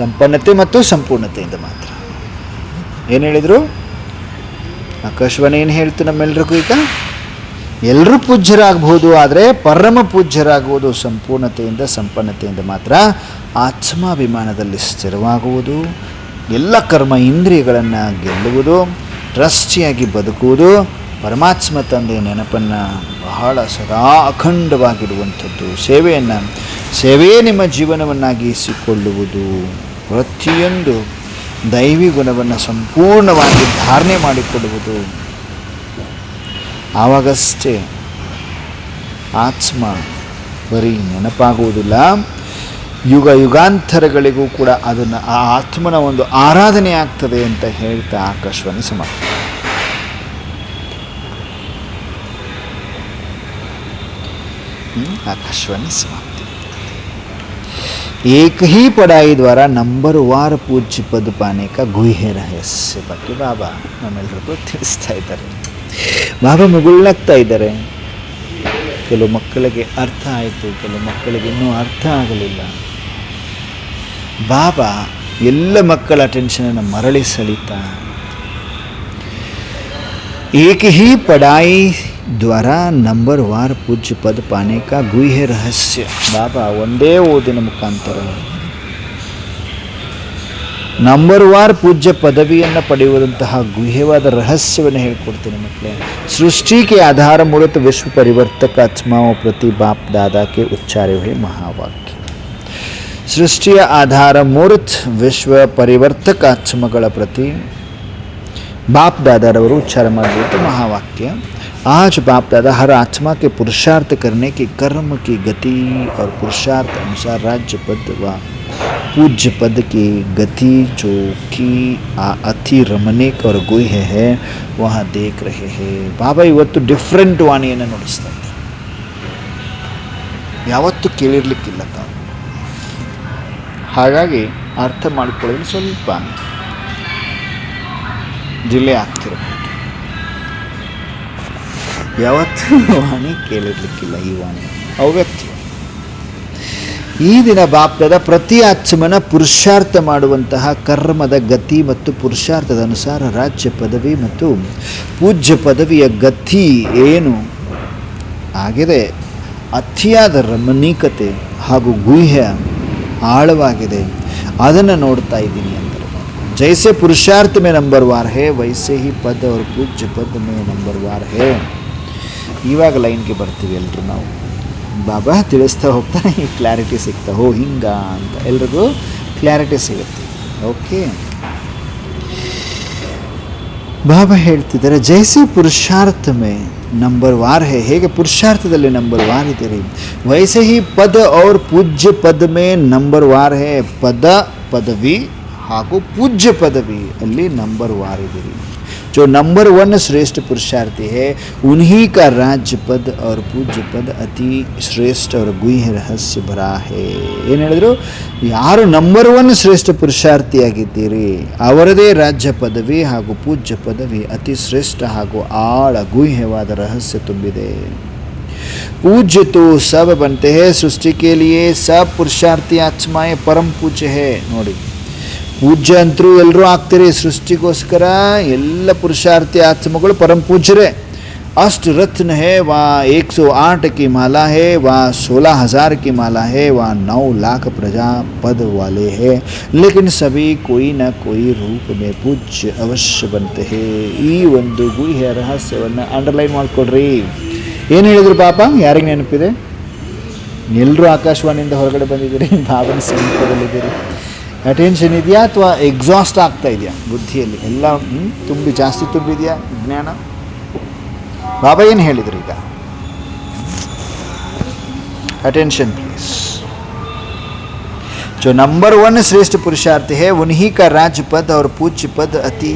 ಸಂಪನ್ನತೆ ಮತ್ತು ಸಂಪೂರ್ಣತೆಯಿಂದ ಮಾತ್ರ. ಏನು ಹೇಳಿದರು ಆಕಾಶವಾಣಿ? ಏನು ಹೇಳ್ತು ನಮ್ಮೆಲ್ರಿಗೂ? ಈಗ ಎಲ್ಲರೂ ಪೂಜ್ಯರಾಗಬಹುದು, ಆದರೆ ಪರಮ ಪೂಜ್ಯರಾಗುವುದು ಸಂಪನ್ನತೆಯಿಂದ ಮಾತ್ರ. ಆತ್ಮಾಭಿಮಾನದಲ್ಲಿ ಸ್ಥಿರವಾಗುವುದು, ಎಲ್ಲ ಕರ್ಮ ಇಂದ್ರಿಯಗಳನ್ನು ಗೆಲ್ಲುವುದು, ಟ್ರಸ್ಟಿಯಾಗಿ ಬದುಕುವುದು, ಪರಮಾತ್ಮ ತಂದೆಯ ನೆನಪನ್ನು ಬಹಳ ಸದಾ ಅಖಂಡವಾಗಿರುವಂಥದ್ದು, ಸೇವೆಯೇ ನಿಮ್ಮ ಜೀವನವನ್ನಾಗಿಸಿಕೊಳ್ಳುವುದು, ಪ್ರತಿಯೊಂದು ದೈವಿ ಗುಣವನ್ನು ಸಂಪೂರ್ಣವಾಗಿ ಧಾರಣೆ ಮಾಡಿಕೊಳ್ಳುವುದು. ಆವಾಗಷ್ಟೇ ಆತ್ಮ ಬರೀ ನೆನಪಾಗುವುದಿಲ್ಲ, ಯುಗಾಂತರಗಳಿಗೂ ಕೂಡ ಅದನ್ನು ಆ ಆತ್ಮನ ಒಂದು ಆರಾಧನೆ ಆಗ್ತದೆ ಅಂತ ಹೇಳ್ತಾ ಆಕಾಶವಾಣಿ ಸಮಾಪ್ತಿ. आकाशवाणी समाप्ति। एक ही पढ़ाई द्वारा नंबर पूज्य पद पाने का गुह्य रहस्य ಬಗ್ಗೆ ಬಾಬಾ ನಮ್ಮೆಲ್ಲರಿಗೂ ತಿಳಿಸ್ತಾ ಇದ್ದಾರೆ. ಬಾಬಾ ಮುಗುಳ್ನಾಗ್ತಾ ಇದ್ದಾರೆ. ಕೆಲವು ಮಕ್ಕಳಿಗೆ ಅರ್ಥ ಆಯಿತು, ಕೆಲವು ಮಕ್ಕಳಿಗೆ ಇನ್ನೂ ಅರ್ಥ ಆಗಲಿಲ್ಲ. ಬಾಬಾ ಎಲ್ಲ ಮಕ್ಕಳ ಅಟೆನ್ಷನನ್ನು ಮರಳಿ ಸೆಳೀತಾ, एक ही पढ़ाई द्वारा नंबरवार पूज्य पद पाने का गुह्य रहस्य. ಬಾಬಾ ಒಂದೇ ಓದಿನ ಮುಖಾಂತರ ನಂಬರ್ವಾರ್ ಪೂಜ್ಯ ಪದವಿಯನ್ನು ಪಡೆಯುವಂತಹ ಗುಹ್ಯವಾದ ರಹಸ್ಯವನ್ನು ಹೇಳ್ಕೊಡ್ತೀನಿ ಮಕ್ಕಳೇ. सृष्टि के आधार मूर्त विश्व परिवर्तक आत्माओं प्रति बाप दादा के उच्चारे हुए महावाक्य. सृष्टिಯ ಆಧಾರ ಮೂರ್ತ ವಿಶ್ವ ಪರಿವರ್ತಕ ಆತ್ಮಗಳ ಪ್ರತಿ बाप दादारವರು उच्चार ಮಾಡಿದ महावाक्य. आज बाप दादा हर आत्मा के पुरुषार्थ करने की कर्म की गति और पुरुषार्थ अनुसार राज्य पद व पूज्य पद की गति जो कि अति रमणीक और गुह्य है वहाँ देख रहे हैं. बाबा ಇವತ್ತು ಡಿಫ್ರೆಂಟ್ ವಾಣಿಯನ್ನು ನುಡಿಸ್ತಾ ಇದ್ದಾರೆ. ಯಾವತ್ತೂ ಕೇಳಿರ್ಲಿಕ್ಕಿಲ್ಲ ತಾವು. ಹಾಗಾಗಿ ಅರ್ಥ ಮಾಡಿಕೊಳ್ಳಲು ಸ್ವಲ್ಪ ಡಿಲೇ ಆಗ್ತಿರಬಹುದು. ಯಾವತ್ತೂ ವಾಣಿ ಕೇಳಿರ್ಲಿಕ್ಕಿಲ್ಲ. ಈ ವಾಣಿ ಅವ್ಯಕ್ತ. ಈ ದಿನ ಬಾಪ್ದಾದ ಪ್ರತಿ ಆತ್ಮನ ಪುರುಷಾರ್ಥ ಮಾಡುವಂತಹ ಕರ್ಮದ ಗತಿ ಮತ್ತು ಪುರುಷಾರ್ಥದ ಅನುಸಾರ ರಾಜ್ಯ ಪದವಿ ಮತ್ತು ಪೂಜ್ಯ ಪದವಿಯ ಗತಿ ಏನು ಆಗಿದೆ, ಅತಿಯಾದ ರಮಣೀಕತೆ ಹಾಗೂ ಗುಹ್ಯ ಆಳವಾಗಿದೆ, ಅದನ್ನು ನೋಡ್ತಾ ಇದ್ದೀನಿ ಅಂದರೆ. जैसे पुरुषार्थ में नंबरवार है वैसे ही पद और पूज्य पद में नंबरवार है. ಇವಾಗ ಲೈನ್ಗೆ ಬರ್ತೀವಿ ಎಲ್ಲರೂ ನಾವು. ಬಾಬಾ ತಿಳಿಸ್ತಾ ಹೋಗ್ತಾನೆ, ಈ ಕ್ಲಾರಿಟಿ ಸಿಗ್ತಾ ಹೋ ಹಿಂಗ ಅಂತ ಎಲ್ರಿಗೂ ಕ್ಲಾರಿಟಿ ಸಿಗುತ್ತೆ. ಓಕೆ, ಬಾಬಾ ಹೇಳ್ತಿದ್ದಾರೆ ಜೈಸೆ ಪುರುಷಾರ್ಥ ಮೇ ನಂಬರ್ವಾರ್ ಹೇ, ಹೇಗೆ ಪುರುಷಾರ್ಥದಲ್ಲಿ ನಂಬರ್ವಾರ್ ಇದ್ದೀರಿ, ವೈಸೆ ಹಿ ಪದ ಔರ್ ಪೂಜ್ಯ ಪದ ಮೇ ನಂಬರ್ವಾರ್ ಹೇ. ಪದ ಪದವಿ ಹಾಗೂ ಪೂಜ್ಯ ಪದವಿ ಅಲ್ಲಿ ನಂಬರ್ವಾರ್ ಇದ್ದೀರಿ. जो नंबर 1 श्रेष्ठ पुरुषार्थी है उन्हीं का राज्य पद और पूज्य पद अति श्रेष्ठ और गुह्य रहस्य भरा है. ಏನು ಹೇಳಿದ್ರು, ಯಾರು ನಂಬರ್ 1 ಶ್ರೇಷ್ಠ ಪುರುಷಾರ್ಥಿಯಾಗಿದ್ದೀರಿ ಅವರದೇ ರಾಜ್ಯ ಪದವಿ ಹಾಗೂ ಪೂಜ್ಯ ಪದವಿ ಅತಿ ಶ್ರೇಷ್ಠ ಹಾಗೂ ಆಳ ಗುಹ್ಯವಾದ ರಹಸ್ಯ ತುಂಬಿದೆ. पूज्य तो सब बनते हैं, सृष्टि के लिए सब पुरुषार्थी आत्माएं परम पूज्य है ನೋಡಿ. ಪೂಜ್ಯ ಅಂತರೂ ಎಲ್ಲರೂ ಆಗ್ತೀರಿ ಸೃಷ್ಟಿಗೋಸ್ಕರ. ಎಲ್ಲ ಪುರುಷಾರ್ಥಿ ಆತ್ಮಗಳು ಪರಮ पूज्य अष्ट रत्न है, वहाँ 108 की माला है, वहाँ 16,000 की माला है, वहाँ 9 लाख प्रजा पद वाले हैं, लेकिन सभी कोई न कोई रूप में पूज्य अवश्य बनते हैं. ಈ ಒಂದು ಗುಹ್ಯ ರಹಸ್ಯವನ್ನು ಅಂಡರ್ಲೈನ್ ಮಾಡಿಕೊಡ್ರಿ. ಏನು ಹೇಳಿದ್ರು ಪಾಪ? ಯಾರಿಗೆ ನೆನಪಿದೆ? ಎಲ್ಲರೂ ಆಕಾಶವಾಣಿಯಿಂದ ಹೊರಗಡೆ ಬಂದಿದ್ದೀರಿ, ಭಾವನ ಸಮೀಪದಲ್ಲಿದ್ದೀರಿ. ಅಟೆನ್ಷನ್ ಇದೆಯಾ ಅಥವಾ ಎಕ್ಸಾಸ್ಟ್ ಆಗ್ತಾ ಇದೆಯಾ ಬುದ್ಧಿಯಲ್ಲಿ? ಎಲ್ಲ ಜಾಸ್ತಿ ತುಂಬಿದೆಯಾ ಜ್ಞಾನ? बाबा ಏನು ಹೇಳಿದ್ರು ಈಗ? Attention please. जो नंबर 1 श्रेष्ठ पुरुषार्थ है उन्हीं का राज्य पद और पूज्य पद अति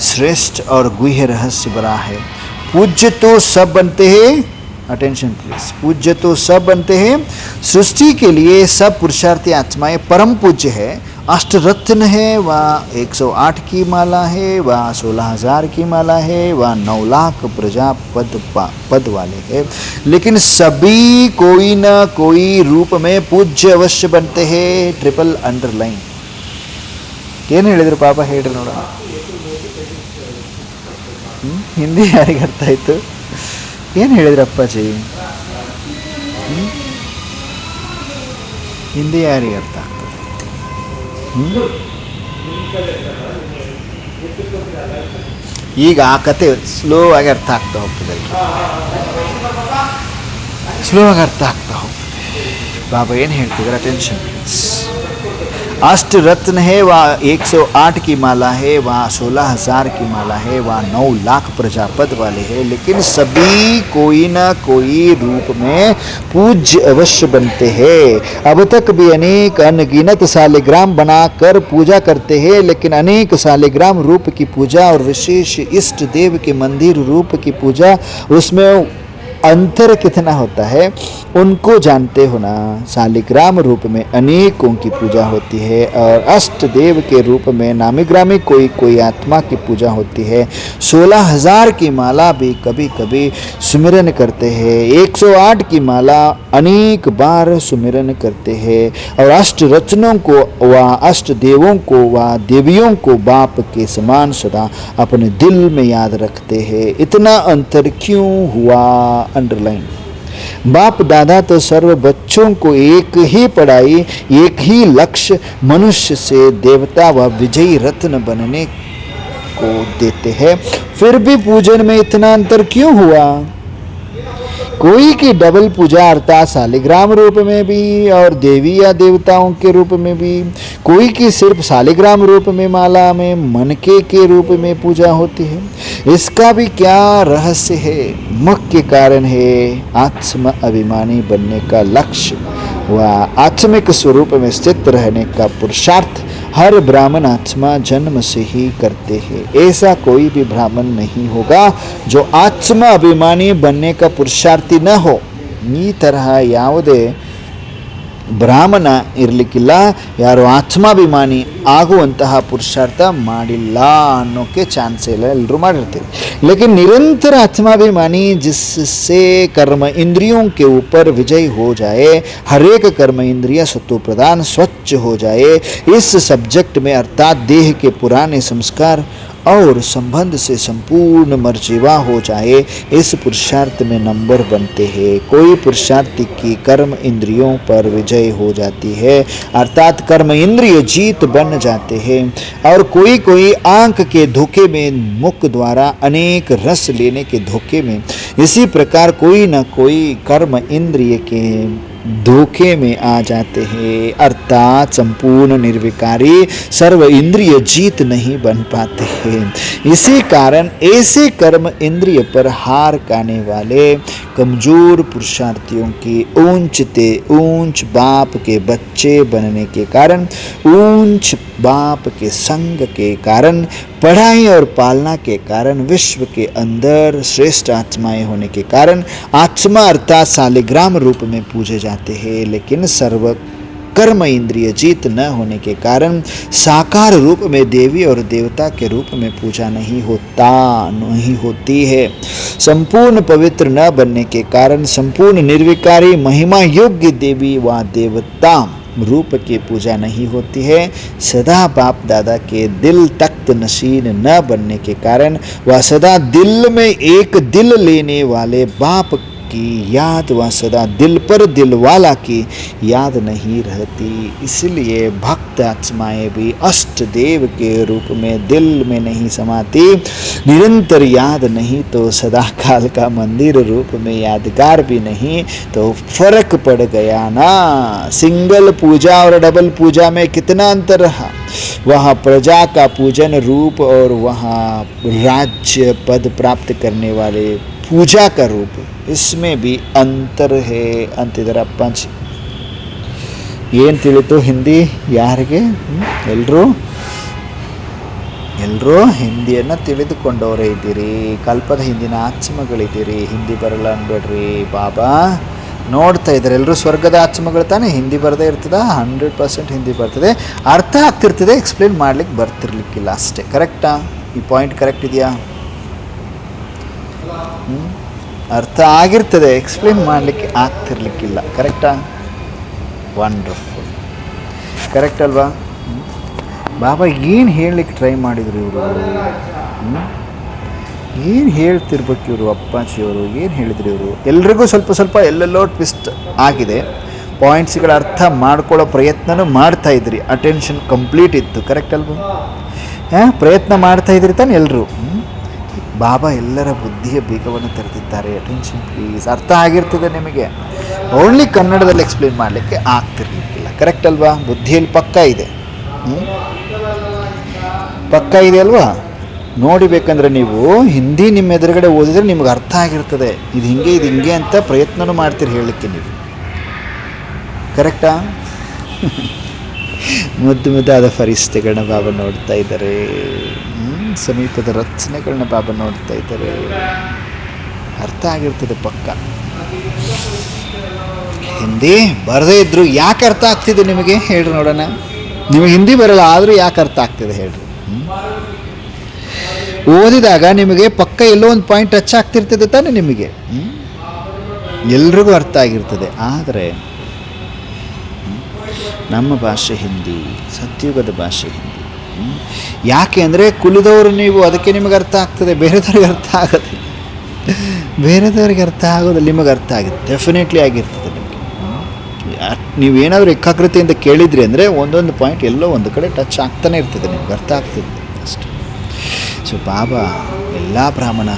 श्रेष्ठ और गुह्य रहस्य बड़ा है. पूज्य तो सब बनते हैं. Attention please. पूज्य तो सब बनते हैं, सृष्टि के लिए सब पुरुषार्थी आत्माएं परम पूज्य है. अष्ट रत्न है, वहाँ 108 की माला है, वहाँ 16,000 की माला है, वहाँ 9 लाख प्रजा पद वाले हैं, लेकिन सभी कोई न कोई रूप में पूज्य अवश्य बनते हैं. Triple underline. ಏನು ಹೇಳಿದ್ರು ಪಾಪ? ಹೇಳ್ರಿ ನೋಡೋಣ. ಹಿಂದಿ ಯಾರಿಗೆ ಅರ್ಥ ಆಯಿತು? ಏನು ಹೇಳಿದ್ರು ಅಪ್ಪಾಜಿ? ಹಿಂದಿ ಯಾರಿಗೆ ಅರ್ಥ ಆಗ್ತದೆ? ಈಗ ಆ ಕತೆ ಸ್ಲೋ ಆಗಿ ಅರ್ಥ ಆಗ್ತಾ ಹೋಗ್ತದೆ. ಸ್ಲೋ ಆಗಿ ಅರ್ಥ ಆಗ್ತಾ ಹೋಗ್ತದೆ. ಬಾಬಾ ಏನು ಹೇಳ್ತಿದ್ದಾರೆ? Attention please. अष्ट रत्न है, वहाँ 108 की माला है, वहाँ 16,000 की माला है, वहाँ 9 लाख प्रजापद वाले हैं, लेकिन सभी कोई न कोई रूप में पूज्य अवश्य बनते हैं. अब तक भी अनेक अनगिनत सालिग्राम बनाकर पूजा करते हैं, लेकिन अनेक सालिग्राम रूप की पूजा और विशेष इष्ट देव के मंदिर रूप की पूजा, उसमें अंतर कितना होता है उनको जानते हो ना. सालिग्राम रूप में अनेकों की पूजा होती है और अष्ट देव के रूप में नामीग्रामी कोई कोई आत्मा की पूजा होती है. 16,000 की माला भी कभी कभी सुमिरन करते हैं. 108 की माला अनेक बार सुमिरन करते हैं. और अष्ट रत्नों को व अष्ट देवों को व देवियों को बाप के समान सदा अपने दिल में याद रखते हैं. इतना अंतर क्यों हुआ? अंडरलाइन. बाप दादा तो सर्व बच्चों को एक ही पढ़ाई, एक ही लक्ष्य, मनुष्य से देवता व विजयी रत्न बनने को देते हैं, फिर भी पूजन में इतना अंतर क्यों हुआ? कोई की डबल पूजा अर्थात सालिग्राम रूप में भी और देवी या देवताओं के रूप में भी, कोई की सिर्फ सालिग्राम रूप में माला में मनके के रूप में पूजा होती है. इसका भी क्या रहस्य है? मुख्य कारण है आत्म अभिमानी बनने का लक्ष्य व आत्मिक स्वरूप में स्थित रहने का पुरुषार्थ हर ब्राह्मण आत्मा जन्म से ही करते हैं. ऐसा कोई भी ब्राह्मण नहीं होगा जो आत्म अभिमानी बनने का पुरुषार्थी न हो. ಈ ತರಹ ಯಾವುದೇ ಬ್ರಾಹ್ಮಣ ಇರಲಿಕ್ಕಿಲ್ಲ ಯಾರು ಆತ್ಮಾಭಿಮಾನಿ ಆಗುವಂತಹ ಪುರುಷಾರ್ಥ ಮಾಡಿಲ್ಲ ಅನ್ನೋಕ್ಕೆ ಚಾನ್ಸೇ ಇಲ್ಲ. ಎಲ್ಲರೂ ಮಾಡಿರ್ತೀವಿ. लेकिन निरंतर आत्माभिमानी जिससे कर्म इंद्रियों के ऊपर विजय हो जाए, हर एक कर्म इंद्रिय सत्व प्रदान स्वच्छ हो जाए, इस सब्जेक्ट में अर्थात देह के पुराने संस्कार और संबंध से संपूर्ण मर्जीवा हो जाए, इस पुरुषार्थ में नंबर बनते हैं. कोई पुरुषार्थी की कर्म इंद्रियों पर विजय हो जाती है अर्थात कर्म इंद्रिय जीत बन जाते हैं, और कोई कोई आंख के धोखे में मुख द्वारा अनेक रस लेने के धोखे में, इसी प्रकार कोई न कोई कर्म इंद्रिय के धोखे में आ जाते हैं अर्थात संपूर्ण निर्विकारी सर्व इंद्रिय जीत नहीं बन पाते हैं. इसी कारण ऐसे कर्म इंद्रिय पर हार खाने वाले कमजोर पुरुषार्थियों की ऊंचते ऊंच बाप के बच्चे बनने के कारण, ऊंच बाप के संग के कारण, पढ़ाई और पालना के कारण, विश्व के अंदर श्रेष्ठ आत्माएं होने के कारण आत्मा अर्थात सालिग्राम रूप में पूजे जाते हैं, लेकिन सर्व कर्म इंद्रिय जीत न होने के कारण साकार रूप में देवी और देवता के रूप में पूजा नहीं होती है. संपूर्ण पवित्र न बनने के कारण संपूर्ण निर्विकारी महिमा योग्य देवी व देवता रूप की पूजा नहीं होती है। सदा बाप दादा के दिल तख्त नशीन न बनने के कारण वह सदा दिल में एक दिल लेने वाले बाप की याद व सदा दिल पर दिल वाला की याद नहीं रहती। इसलिए भक्त आत्माएं भी अष्ट देव के रूप में दिल में नहीं समाती। निरंतर याद नहीं तो सदा काल का मंदिर रूप में यादगार भी नहीं तो फर्क पड़ गया ना। सिंगल पूजा और डबल पूजा में कितना अंतर रहा। वहाँ प्रजा का पूजन रूप और वहाँ राज्य पद प्राप्त करने वाले पूजा का रूप, इसमें भी अंतर है ಅಂತಿದ್ದಾರೆ ಅಪ್ಪಾಜಿ. ಏನು ತಿಳಿತು ಹಿಂದಿ ಯಾರಿಗೆ? ಎಲ್ಲರೂ ಹಿಂದಿಯನ್ನು ತಿಳಿದುಕೊಂಡವರೇ ಇದ್ದೀರಿ. ಕಲ್ಪದ ಹಿಂದಿನ ಆತ್ಮಗಳಿದ್ದೀರಿ. ಹಿಂದಿ ಬರಲ್ಲ ಅನ್ಬೇಡ್ರಿ. ಬಾಬಾ ನೋಡ್ತಾ ಇದ್ದಾರೆ. ಎಲ್ಲರೂ ಸ್ವರ್ಗದ ಆತ್ಮಗಳು ತಾನೇ. ಹಿಂದಿ ಬರದೇ ಇರ್ತದ? 100% ಹಿಂದಿ ಬರ್ತದೆ, ಅರ್ಥ ಆಗ್ತಿರ್ತದೆ, ಎಕ್ಸ್ಪ್ಲೇನ್ ಮಾಡ್ಲಿಕ್ಕೆ ಬರ್ತಿರ್ಲಿಕ್ಕಿಲ್ಲ ಅಷ್ಟೇ. ಕರೆಕ್ಟಾ? ಈ ಪಾಯಿಂಟ್ ಕರೆಕ್ಟ್ ಇದೆಯಾ? ಅರ್ಥ ಆಗಿರ್ತದೆ, ಎಕ್ಸ್ಪ್ಲೇನ್ ಮಾಡಲಿಕ್ಕೆ ಆಗ್ತಿರ್ಲಿಕ್ಕಿಲ್ಲ. ಕರೆಕ್ಟಾ? ವಂಡರ್ಫುಲ್. ಕರೆಕ್ಟ್ ಅಲ್ವಾ? ಬಾಬಾ ಏನು ಹೇಳಲಿಕ್ಕೆ ಟ್ರೈ ಮಾಡಿದ್ರು ಇವರು? ಏನು ಹೇಳ್ತಿರ್ಬೇಕು ಇವರು ಅಪ್ಪಾಜಿಯವರು? ಏನು ಹೇಳಿದ್ರು ಇವರು? ಎಲ್ರಿಗೂ ಸ್ವಲ್ಪ ಸ್ವಲ್ಪ ಎಲ್ಲೆಲ್ಲೋ ಟ್ವಿಸ್ಟ್ ಆಗಿದೆ. ಪಾಯಿಂಟ್ಸ್ಗಳ ಅರ್ಥ ಮಾಡ್ಕೊಳ್ಳೋ ಪ್ರಯತ್ನನೂ ಮಾಡ್ತಾ ಇದ್ರಿ. ಅಟೆನ್ಷನ್ ಕಂಪ್ಲೀಟ್ ಇತ್ತು. ಕರೆಕ್ಟ್ ಅಲ್ವಾ? ಪ್ರಯತ್ನ ಮಾಡ್ತಾ ಇದ್ರಿ ತಾನೆ ಎಲ್ಲರೂ. ಬಾಬಾ ಎಲ್ಲರ ಬುದ್ಧಿಯ ಬೀಗವನ್ನು ತೆರೆದಿದ್ದಾರೆ. Attention please. ಅರ್ಥ ಆಗಿರ್ತದೆ ನಿಮಗೆ, ಓನ್ಲಿ ಕನ್ನಡದಲ್ಲಿ ಎಕ್ಸ್ಪ್ಲೇನ್ ಮಾಡಲಿಕ್ಕೆ ಆಗ್ತಿರ್ಲಿಕ್ಕಿಲ್ಲ. ಕರೆಕ್ಟ್ ಅಲ್ವಾ? ಬುದ್ಧಿಯಲ್ಲಿ ಪಕ್ಕ ಇದೆ. ಪಕ್ಕ ಇದೆ ಅಲ್ವಾ? ನೋಡಿಬೇಕಂದ್ರೆ ನೀವು ಹಿಂದಿ ನಿಮ್ಮ ಎದುರುಗಡೆ ಓದಿದ್ರೆ ನಿಮ್ಗೆ ಅರ್ಥ ಆಗಿರ್ತದೆ. ಇದು ಹಿಂಗೆ ಅಂತ ಪ್ರಯತ್ನನೂ ಮಾಡ್ತೀರಿ ಹೇಳಲಿಕ್ಕೆ ನೀವು. ಕರೆಕ್ಟಾ? ಮುದ್ದಾದ ಫರಿಸ್ತೆಗಳನ್ನ ಬಾಬಾ ನೋಡ್ತಾ ಇದ್ದಾರೆ. ಸಮೀಪದ ರಚನೆಗಳನ್ನ ಬಾಬಾ ನೋಡ್ತಾ ಇದ್ದಾರೆ. ಅರ್ಥ ಆಗಿರ್ತದೆ ಪಕ್ಕ. ಹಿಂದಿ ಬರದೇ ಇದ್ರು ಯಾಕೆ ಅರ್ಥ ಆಗ್ತಿದೆ ನಿಮಗೆ ಹೇಳ್ರಿ ನೋಡೋಣ. ನಿಮಗೆ ಹಿಂದಿ ಬರಲ್ಲ ಆದರೂ ಯಾಕೆ ಅರ್ಥ ಆಗ್ತಿದೆ ಹೇಳ್ರಿ. ಓದಿದಾಗ ನಿಮಗೆ ಪಕ್ಕ ಎಲ್ಲೋ ಒಂದು ಪಾಯಿಂಟ್ ಟಚ್ ಆಗ್ತಿರ್ತದೆ ತಾನೆ ನಿಮಗೆ. ಎಲ್ರಿಗೂ ಅರ್ಥ ಆಗಿರ್ತದೆ. ಆದರೆ ನಮ್ಮ ಭಾಷೆ ಹಿಂದಿ, ಸತ್ಯುಗದ ಭಾಷೆ ಹಿಂದಿ. ಯಾಕೆ ಅಂದರೆ ಕುಲಿದವರು ನೀವು, ಅದಕ್ಕೆ ನಿಮಗೆ ಅರ್ಥ ಆಗ್ತದೆ. ಬೇರೆದವ್ರಿಗೆ ಅರ್ಥ ಆಗೋದಿಲ್ಲ. ಬೇರೆದವ್ರಿಗೆ ಅರ್ಥ ಆಗೋದಿಲ್ಲ, ನಿಮಗೆ ಅರ್ಥ ಆಗುತ್ತೆ. ಡೆಫಿನೆಟ್ಲಿ ಆಗಿರ್ತದೆ ನಿಮಗೆ. ನೀವೇನಾದರೂ ಏಕಾಗ್ರತೆಯಿಂದ ಕೇಳಿದ್ರಿ ಅಂದರೆ ಒಂದೊಂದು ಪಾಯಿಂಟ್ ಎಲ್ಲೋ ಒಂದು ಕಡೆ ಟಚ್ ಆಗ್ತಾನೆ ಇರ್ತದೆ, ನಿಮ್ಗೆ ಅರ್ಥ ಆಗ್ತದೆ ಅಷ್ಟೆ. ಸೊ ಬಾಬಾ ಎಲ್ಲ ಬ್ರಾಹ್ಮಣ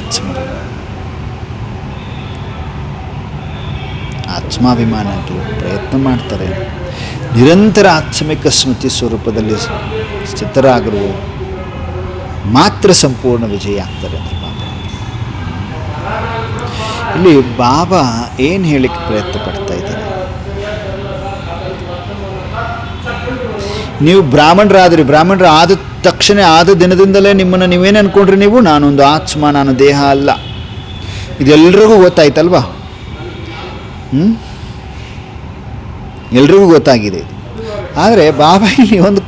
ಆತ್ಮಾಭಿಮಾನಗಳು ಪ್ರಯತ್ನ ಮಾಡ್ತಾರೆ. ನಿರಂತರ ಆತ್ಮಿಕ ಸ್ಮೃತಿ ಸ್ವರೂಪದಲ್ಲಿ ಸ್ಥಿತರಾಗರು ಮಾತ್ರ ಸಂಪೂರ್ಣ ವಿಜಯ ಆಗ್ತಾರೆ ಅಂತ ಬಾಬಾ. ಇಲ್ಲಿ ಬಾಬಾ ಏನು ಹೇಳಿಕ್ಕೆ ಪ್ರಯತ್ನ ಪಡ್ತಾ ಇದ್ದಾರೆ? ನೀವು ಬ್ರಾಹ್ಮಣರ ಆದ ತಕ್ಷಣ, ಆದ ದಿನದಿಂದಲೇ ನಿಮ್ಮನ್ನು ನೀವೇನು ಅಂದ್ಕೊಂಡ್ರಿ ನೀವು? ನಾನೊಂದು ಆತ್ಮ, ನಾನು ದೇಹ ಅಲ್ಲ. ಇದೆಲ್ಲರಿಗೂ ಗೊತ್ತಾಯ್ತಲ್ವಾ? ಎಲ್ರಿಗೂ ಗೊತ್ತಾಗಿದೆ ಇದು. ಆದರೆ ಬಾಬಾ ಇಲ್ಲಿ ಒಂದು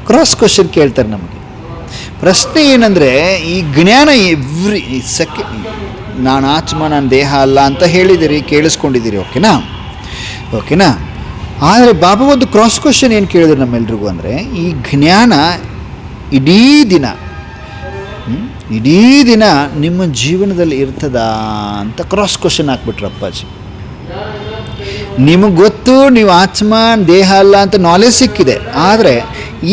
ಕ್ರಾಸ್ ಕ್ವಶನ್ ಕೇಳ್ತಾರೆ ನಮಗೆ. ಪ್ರಶ್ನೆ ಏನಂದರೆ, ಈ ಜ್ಞಾನ ನಾನು ಆತ್ಮ, ನಾನು ದೇಹ ಅಲ್ಲ ಅಂತ ಹೇಳಿದಿರಿ, ಕೇಳಿಸ್ಕೊಂಡಿದ್ದೀರಿ. ಓಕೆನಾ? ಆದರೆ ಬಾಬಾ ಒಂದು ಕ್ರಾಸ್ ಕ್ವಶನ್ ಏನು ಕೇಳಿದ್ರು ನಮ್ಮೆಲ್ರಿಗೂ ಅಂದರೆ, ಈ ಜ್ಞಾನ ಇಡೀ ದಿನ ನಿಮ್ಮ ಜೀವನದಲ್ಲಿ ಇರ್ತದಾ ಅಂತ ಕ್ರಾಸ್ ಕ್ವಶನ್ ಹಾಕ್ಬಿಟ್ರು ಅಪ್ಪಾಜಿ. ನಿಮಗೆ ಗೊತ್ತು ನೀವು ಆತ್ಮ ದೇಹ ಅಲ್ಲ ಅಂತ ನಾಲೆಜ್ ಸಿಕ್ಕಿದೆ. ಆದರೆ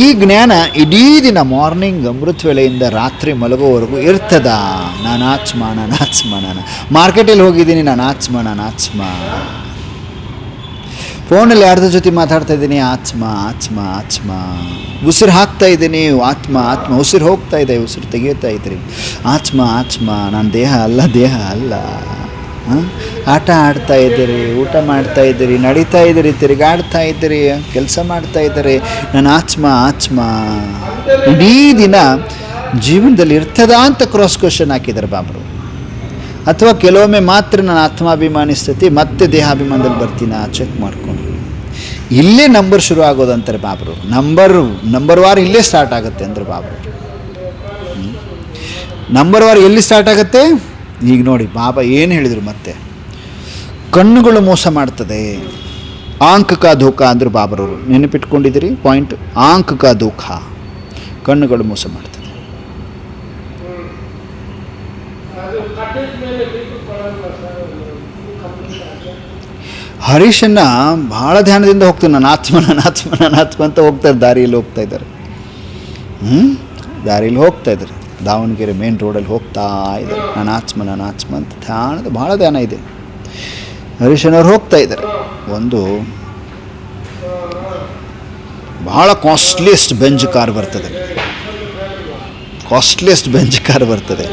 ಈ ಜ್ಞಾನ ಇಡೀ ದಿನ ಮಾರ್ನಿಂಗ್ ಅಮೃತ ವೇಳೆಯಿಂದ ರಾತ್ರಿ ಮಲಗೋವರೆಗೂ ಇರ್ತದಾ? ನಾನು ಆತ್ಮ. ಮಾರ್ಕೆಟಲ್ಲಿ ಹೋಗಿದ್ದೀನಿ, ನಾನು ಆತ್ಮ. ಫೋನಲ್ಲಿ ಯಾರ್ದ್ರ ಜೊತೆ ಮಾತಾಡ್ತಾ ಇದ್ದೀನಿ, ಆತ್ಮ. ಉಸಿರು ಹಾಕ್ತಾ ಇದ್ದೀನಿ, ಆತ್ಮ. ಉಸಿರು ಹೋಗ್ತಾ ಇದೆ, ಉಸಿರು ತೆಗೆಯುತ್ತಾ ಇದ್ರಿ, ಆತ್ಮ. ನಾನು ದೇಹ ಅಲ್ಲ. ಆಟ ಆಡ್ತಾ ಇದ್ದೀರಿ, ಊಟ ಮಾಡ್ತಾ ಇದ್ದೀರಿ, ನಡೀತಾ ಇದ್ದೀರಿ, ತಿರುಗಾಡ್ತಾ ಇದ್ದೀರಿ, ಕೆಲಸ ಮಾಡ್ತಾ ಇದ್ದೀರಿ. ನಾನು ಆತ್ಮ. ಇಡೀ ದಿನ ಜೀವನದಲ್ಲಿ ಇರ್ತದಾ ಅಂತ ಕ್ರಾಸ್ ಕ್ವಶನ್ ಹಾಕಿದ್ದಾರೆ ಬಾಬರು. ಅಥವಾ ಕೆಲವೊಮ್ಮೆ ಮಾತ್ರ ನಾನು ಆತ್ಮಾಭಿಮಾನಿ ಸ್ಥಿತಿ, ಮತ್ತೆ ದೇಹಾಭಿಮಾನದಲ್ಲಿ ಬರ್ತೀನ ಚೆಕ್ ಮಾಡಿಕೊಂಡು. ಇಲ್ಲೇ ನಂಬರ್ ಶುರು ಆಗೋದಂತಾರೆ ಬಾಬರು. ನಂಬರ್ ವಾರ್ ಇಲ್ಲೇ ಸ್ಟಾರ್ಟ್ ಆಗುತ್ತೆ ಅಂದ್ರೆ ಬಾಬರು. ನಂಬರ್ ವಾರ್ ಎಲ್ಲಿ ಸ್ಟಾರ್ಟ್ ಆಗುತ್ತೆ? ಈಗ ನೋಡಿ ಬಾಬಾ ಏನು ಹೇಳಿದರು ಮತ್ತೆ, ಕಣ್ಣುಗಳು ಮೋಸ ಮಾಡ್ತದೆ. ಆಂಕ್ ಕಾ ಧೋಖಾ ಅಂದರು ಬಾಬರವರು. ನೆನಪಿಟ್ಕೊಂಡಿದ್ದೀರಿ ಪಾಯಿಂಟ್? ಆಂಕ್ ಕಾ ಧೋಖಾ, ಕಣ್ಣುಗಳು ಮೋಸ ಮಾಡ್ತದೆ. ಹರೀಶನ್ನ ಭಾಳ ಧ್ಯಾನದಿಂದ ಹೋಗ್ತಾರೆ. ನನ್ನ ಆತ್ಮ ಅಂತ ಹೋಗ್ತಾರೆ, ದಾರಿಯಲ್ಲಿ ಹೋಗ್ತಾ ಇದ್ದಾರೆ. ದಾರಿಯಲ್ಲಿ ಹೋಗ್ತಾ ಇದ್ದಾರೆ, ದಾವಣಗೆರೆ ಮೇನ್ ರೋಡಲ್ಲಿ ಹೋಗ್ತಾ ಇದ್ದಾರೆ. ನನ್ನ ಆತ್ಮ ಅಂತ ಭಾಳ ಧ್ಯಾನ ಇದೆ. ಹರೀಶನವ್ರು ಹೋಗ್ತಾ ಇದ್ದಾರೆ. ಒಂದು ಭಾಳ ಕಾಸ್ಟ್ಲಿಯೆಸ್ಟ್ ಬೆಂಜ್ ಕಾರ್ ಬರ್ತದೆ.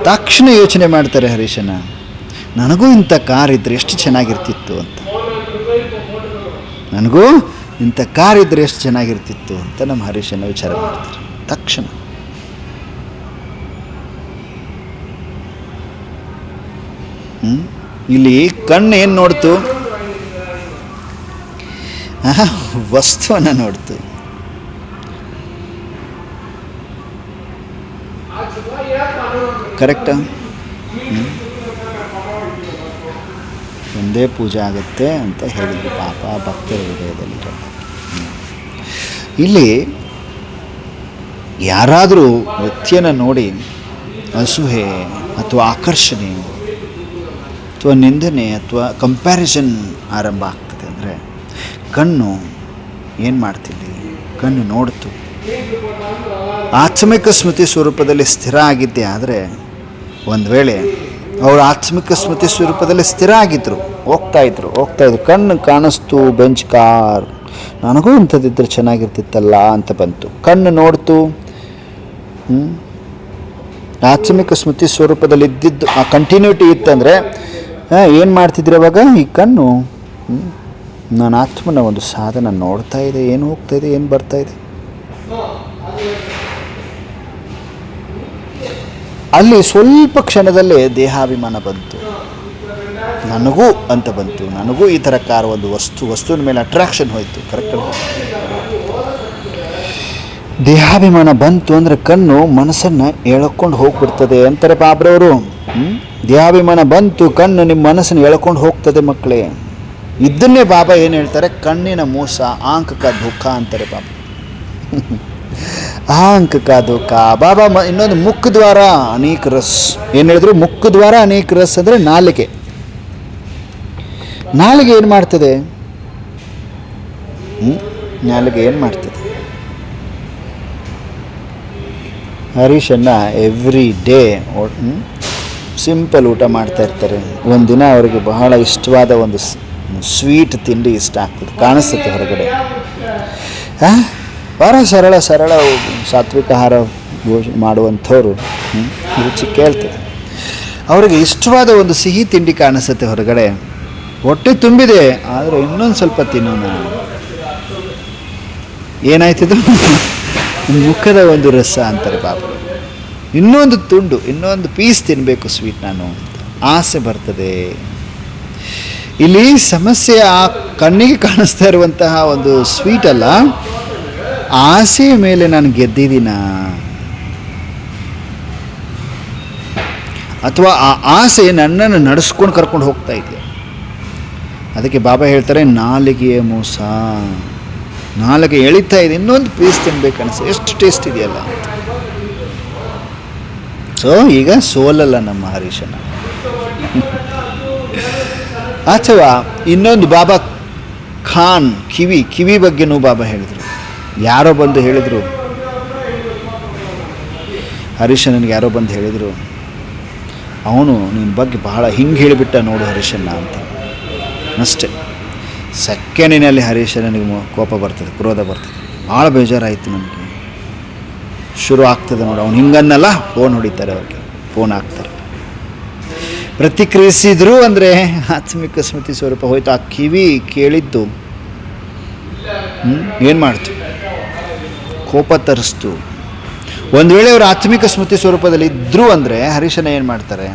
ತಕ್ಷಣ ಯೋಚನೆ ಮಾಡ್ತಾರೆ ಹರೀಶನ, ನನಗೂ ಇಂಥ ಕಾರ್ ಇದ್ದರೆ ಎಷ್ಟು ಚೆನ್ನಾಗಿರ್ತಿತ್ತು ಅಂತ. ನಮ್ಮ ಹರೀಶನ ವಿಚಾರ ಮಾಡ್ತಾರೆ ತಕ್ಷಣ. ಇಲ್ಲಿ ಕಣ್ಣು ಏನು ನೋಡ್ತು? ವಸ್ತುವನ್ನು ನೋಡ್ತು. ಕರೆಕ್ಟಾ? ಒಂದೇ ಪೂಜೆ ಆಗುತ್ತೆ ಅಂತ ಹೇಳಿದ್ರು ಪಾಪ ಭಕ್ತರ ಹೃದಯದಲ್ಲಿ. ಇಲ್ಲಿ ಯಾರಾದರೂ ವ್ಯಕ್ತಿಯನ್ನು ನೋಡಿ ಅಸೂಹೆ ಅಥವಾ ಆಕರ್ಷಣೆ ಅಥವಾ ನಿಂದನೆ ಅಥವಾ ಕಂಪ್ಯಾರಿಸನ್ ಆರಂಭ ಆಗ್ತದೆ ಅಂದರೆ ಕಣ್ಣು ಏನು ಮಾಡ್ತಿಲ್ಲಿ? ಕಣ್ಣು ನೋಡ್ತು. ಆತ್ಮಿಕ ಸ್ಮೃತಿ ಸ್ವರೂಪದಲ್ಲಿ ಸ್ಥಿರ ಆಗಿದ್ದೆ ಆದರೆ, ಒಂದು ವೇಳೆ ಅವರು ಆತ್ಮಿಕ ಸ್ಮೃತಿ ಸ್ವರೂಪದಲ್ಲಿ ಸ್ಥಿರ ಆಗಿದ್ದರು, ಹೋಗ್ತಾ ಇದ್ರು, ಕಣ್ಣು ಕಾಣಿಸ್ತು, ಬೆಂಚ್ ಕಾರ್, ನನಗೂ ಇಂಥದ್ದಿದ್ರೆ ಚೆನ್ನಾಗಿರ್ತಿತ್ತಲ್ಲ ಅಂತ ಬಂತು. ಕಣ್ಣು ನೋಡ್ತು. ಆತ್ಮಿಕ ಸ್ಮೃತಿ ಸ್ವರೂಪದಲ್ಲಿ ಇದ್ದಿದ್ದು ಆ ಕಂಟಿನ್ಯೂಟಿ ಇತ್ತಂದರೆ ಏನು ಮಾಡ್ತಿದ್ರು ಅವಾಗ? ಈ ಕಣ್ಣು ನನ್ನ ಆತ್ಮನ ಒಂದು ಸಾಧನ ನೋಡ್ತಾ ಇದೆ, ಏನು ಹೋಗ್ತಾ ಇದೆ, ಏನು ಬರ್ತಾ ಇದೆ. ಅಲ್ಲಿ ಸ್ವಲ್ಪ ಕ್ಷಣದಲ್ಲೇ ದೇಹಾಭಿಮಾನ ಬಂತು. ನನಗೂ ಅಂತ ಬಂತು. ನನಗೂ ಈ ಥರ ಕಾರ್, ಒಂದು ವಸ್ತುವಿನ ಮೇಲೆ ಅಟ್ರಾಕ್ಷನ್ ಹೋಯಿತು. ಕರೆಕ್ಟ್? ದೇಹಾಭಿಮಾನ ಬಂತು ಅಂದರೆ ಕಣ್ಣು ಮನಸ್ಸನ್ನು ಎಳ್ಕೊಂಡು ಹೋಗ್ಬಿಡ್ತದೆ ಅಂತಾರೆ ಬಾಬ್ರವರು. ದೇಹಾಭಿಮಾನ ಬಂತು, ಕಣ್ಣು ನಿಮ್ಮ ಮನಸ್ಸನ್ನು ಎಳ್ಕೊಂಡು ಹೋಗ್ತದೆ ಮಕ್ಕಳೇ. ಇದನ್ನೇ ಬಾಬಾ ಏನು ಹೇಳ್ತಾರೆ? ಕಣ್ಣಿನ ಮೋಸ, ಆಂಕ್ ಕಾ ಧೋಖಾ ಅಂತಾರೆ ಬಾಬಾ. ಆಂಕ್ ಕಾ ಧೋಖಾ. ಬಾಬಾ ಇನ್ನೊಂದು ಮುಖದ್ವಾರ ಅನೇಕ ರಸ್ ಏನು ಹೇಳಿದ್ರು? ಮುಖದ್ವಾರ ಅನೇಕ ರಸ್ ಅಂದರೆ ನಾಲಿಗೆ. ನಾಲಿಗೆ ಏನು ಮಾಡ್ತದೆ? ನಾಲಿಗೆ ಏನು ಮಾಡ್ತದೆ? ಹರೀಶನ್ನ ಎವ್ರಿ ಡೇ ಸಿಂಪಲ್ ಊಟ ಮಾಡ್ತಾ ಇರ್ತಾರೆ. ಒಂದಿನ ಅವರಿಗೆ ಬಹಳ ಇಷ್ಟವಾದ ಒಂದು ಸ್ವೀಟ್ ತಿಂಡಿ ಇಷ್ಟ ಆಗ್ತದೆ, ಕಾಣಿಸ್ತದೆ ಹೊರಗಡೆ. ಬಹಳ ಸರಳ ಸಾತ್ವಿಕ ಆಹಾರ ಮಾಡುವಂಥವ್ರು ರುಚಿ ಕೇಳ್ತದೆ. ಅವರಿಗೆ ಇಷ್ಟವಾದ ಒಂದು ಸಿಹಿ ತಿಂಡಿ ಕಾಣಿಸುತ್ತೆ ಹೊರಗಡೆ. ಹೊಟ್ಟೆ ತುಂಬಿದೆ, ಆದರೆ ಇನ್ನೊಂದು ಸ್ವಲ್ಪ ತಿನ್ನೋಣ. ಏನಾಯ್ತಿದು? ಮುಖದ ಒಂದು ರಸ ಅಂತಾರೆ ಬಾಬು. ಇನ್ನೊಂದು ತುಂಡು, ಇನ್ನೊಂದು ಪೀಸ್ ತಿನ್ನಬೇಕು ಸ್ವೀಟ್ ನಾನು, ಆಸೆ ಬರ್ತದೆ. ಇಲ್ಲಿ ಸಮಸ್ಯೆ ಆ ಕಣ್ಣಿಗೆ ಕಾಣಿಸ್ತಾ ಇರುವಂತಹ ಒಂದು ಸ್ವೀಟ್ ಅಲ್ಲ, ಆಸೆಯ ಮೇಲೆ ನಾನು ಗೆದ್ದಿದ್ದೀನ, ಅಥವಾ ಆ ಆಸೆ ನನ್ನನ್ನು ನಡೆಸ್ಕೊಂಡು ಕರ್ಕೊಂಡು ಹೋಗ್ತಾ ಇದೆಯಾ. ಅದಕ್ಕೆ ಬಾಬಾ ಹೇಳ್ತಾರೆ, ನಾಲಿಗೆಯ ಮೋಸ. ನಾಲಿಗೆ ಎಳಿತಾ ಇದೆ, ಇನ್ನೊಂದು ಪೀಸ್ ತಿನ್ಬೇಕು ಅನಿಸ್ತದೆ, ಎಷ್ಟು ಟೇಸ್ಟ್ ಇದೆಯಲ್ಲ. ಸೊ ಈಗ ಸೋಲಲ್ಲ ನಮ್ಮ ಹರೀಶನ. ಅಥವಾ ಇನ್ನೊಂದು ಬಾಬಾ ಖಾನ್, ಕಿವಿ ಬಗ್ಗೆನೂ ಬಾಬಾ ಹೇಳಿದರು. ಯಾರೋ ಬಂದು ಹೇಳಿದರು ಹರೀಶನಿಗೆ, ಯಾರೋ ಬಂದು ಹೇಳಿದರು, ಅವನು ನಿನ್ನ ಬಗ್ಗೆ ಬಹಳ ಹಿಂಗೆ ಹೇಳಿಬಿಟ್ಟ ನೋಡು ಹರೀಶನ್ನ ಅಂತ. ಅಷ್ಟೇ, ಸೆಕೆಂಡಿನಲ್ಲಿ ಹರೀಶನಿಗೆ ಕೋಪ ಬರ್ತದೆ, ಕ್ರೋಧ ಬರ್ತದೆ, ಭಾಳ ಬೇಜಾರಾಯಿತು ನನಗೆ. ಶುರು ಆಗ್ತದೆ ನೋಡಿ, ಅವ್ನು ಹಿಂಗನ್ನಲ್ಲ, ಫೋನ್ ಹೊಡಿತಾರೆ, ಅವ್ರಿಗೆ ಫೋನ್ ಹಾಕ್ತಾರೆ. ಪ್ರತಿಕ್ರಿಯಿಸಿದ್ರು ಅಂದರೆ ಆತ್ಮಿಕ ಸ್ಮೃತಿ ಸ್ವರೂಪ ಹೋಯ್ತು. ಆ ಕಿವಿ ಕೇಳಿದ್ದು ಏನು ಮಾಡ್ತು? ಕೋಪ ತರಿಸ್ತು. ಒಂದು ವೇಳೆ ಅವರು ಆತ್ಮಿಕ ಸ್ಮೃತಿ ಸ್ವರೂಪದಲ್ಲಿ ಇದ್ದರು ಅಂದರೆ ಹರೀಶನ ಏನು ಮಾಡ್ತಾರೆ?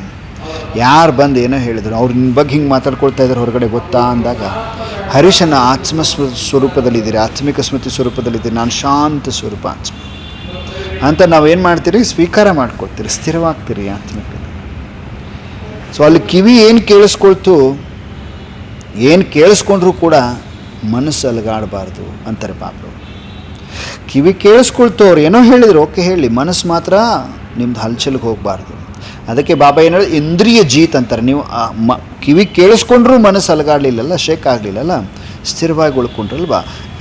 ಯಾರು ಬಂದು ಏನೋ ಹೇಳಿದರು, ಅವ್ರು ನಿನ್ನ ಬಗ್ಗೆ ಹಿಂಗೆ ಮಾತಾಡ್ಕೊಳ್ತಾ ಇದ್ದಾರೆ ಹೊರಗಡೆ ಗೊತ್ತಾ ಅಂದಾಗ, ಹರೀಶನ ಸ್ವರೂಪದಲ್ಲಿದ್ದೀರಿ, ಆತ್ಮಿಕ ಸ್ಮೃತಿ ಸ್ವರೂಪದಲ್ಲಿದ್ದೀರಿ, ನಾನು ಶಾಂತ ಸ್ವರೂಪ ಆತ್ಮ ಅಂತ ನಾವೇನು ಮಾಡ್ತೀರಿ? ಸ್ವೀಕಾರ ಮಾಡ್ಕೊಳ್ತೀರಿ, ಸ್ಥಿರವಾಗ್ತೀರಿ ಆತ್ಮಿಕ. ಸೊ ಅಲ್ಲಿ ಕಿವಿ ಏನು ಕೇಳಿಸ್ಕೊಳ್ತು, ಏನು ಕೇಳಿಸ್ಕೊಂಡ್ರೂ ಕೂಡ ಮನಸ್ಸು ಅಲಗಾಡಬಾರ್ದು ಅಂತಾರೆ ಪಾಪರು. ಕಿವಿ ಕೇಳಿಸ್ಕೊಳ್ತು, ಅವ್ರು ಏನೋ ಹೇಳಿದ್ರು, ಓಕೆ ಹೇಳಿ, ಮನಸ್ಸು ಮಾತ್ರ ನಿಮ್ದು ಹಲ್ಚಲ್ಗೆ ಹೋಗಬಾರ್ದು. ಅದಕ್ಕೆ ಬಾಬಾ ಏನು ಹೇಳಿ, ಇಂದ್ರಿಯ ಜೀತ್ ಅಂತಾರೆ. ನೀವು ಕಿವಿ ಕೇಳಿಸ್ಕೊಂಡ್ರೂ ಮನಸ್ಸು ಅಲಗಾಡಲಿಲ್ಲಲ್ಲ, ಶೇಕ್ ಆಗಲಿಲ್ಲಲ್ಲ, ಸ್ಥಿರವಾಗಿ ಉಳ್ಕೊಂಡ್ರಲ್ವಾ,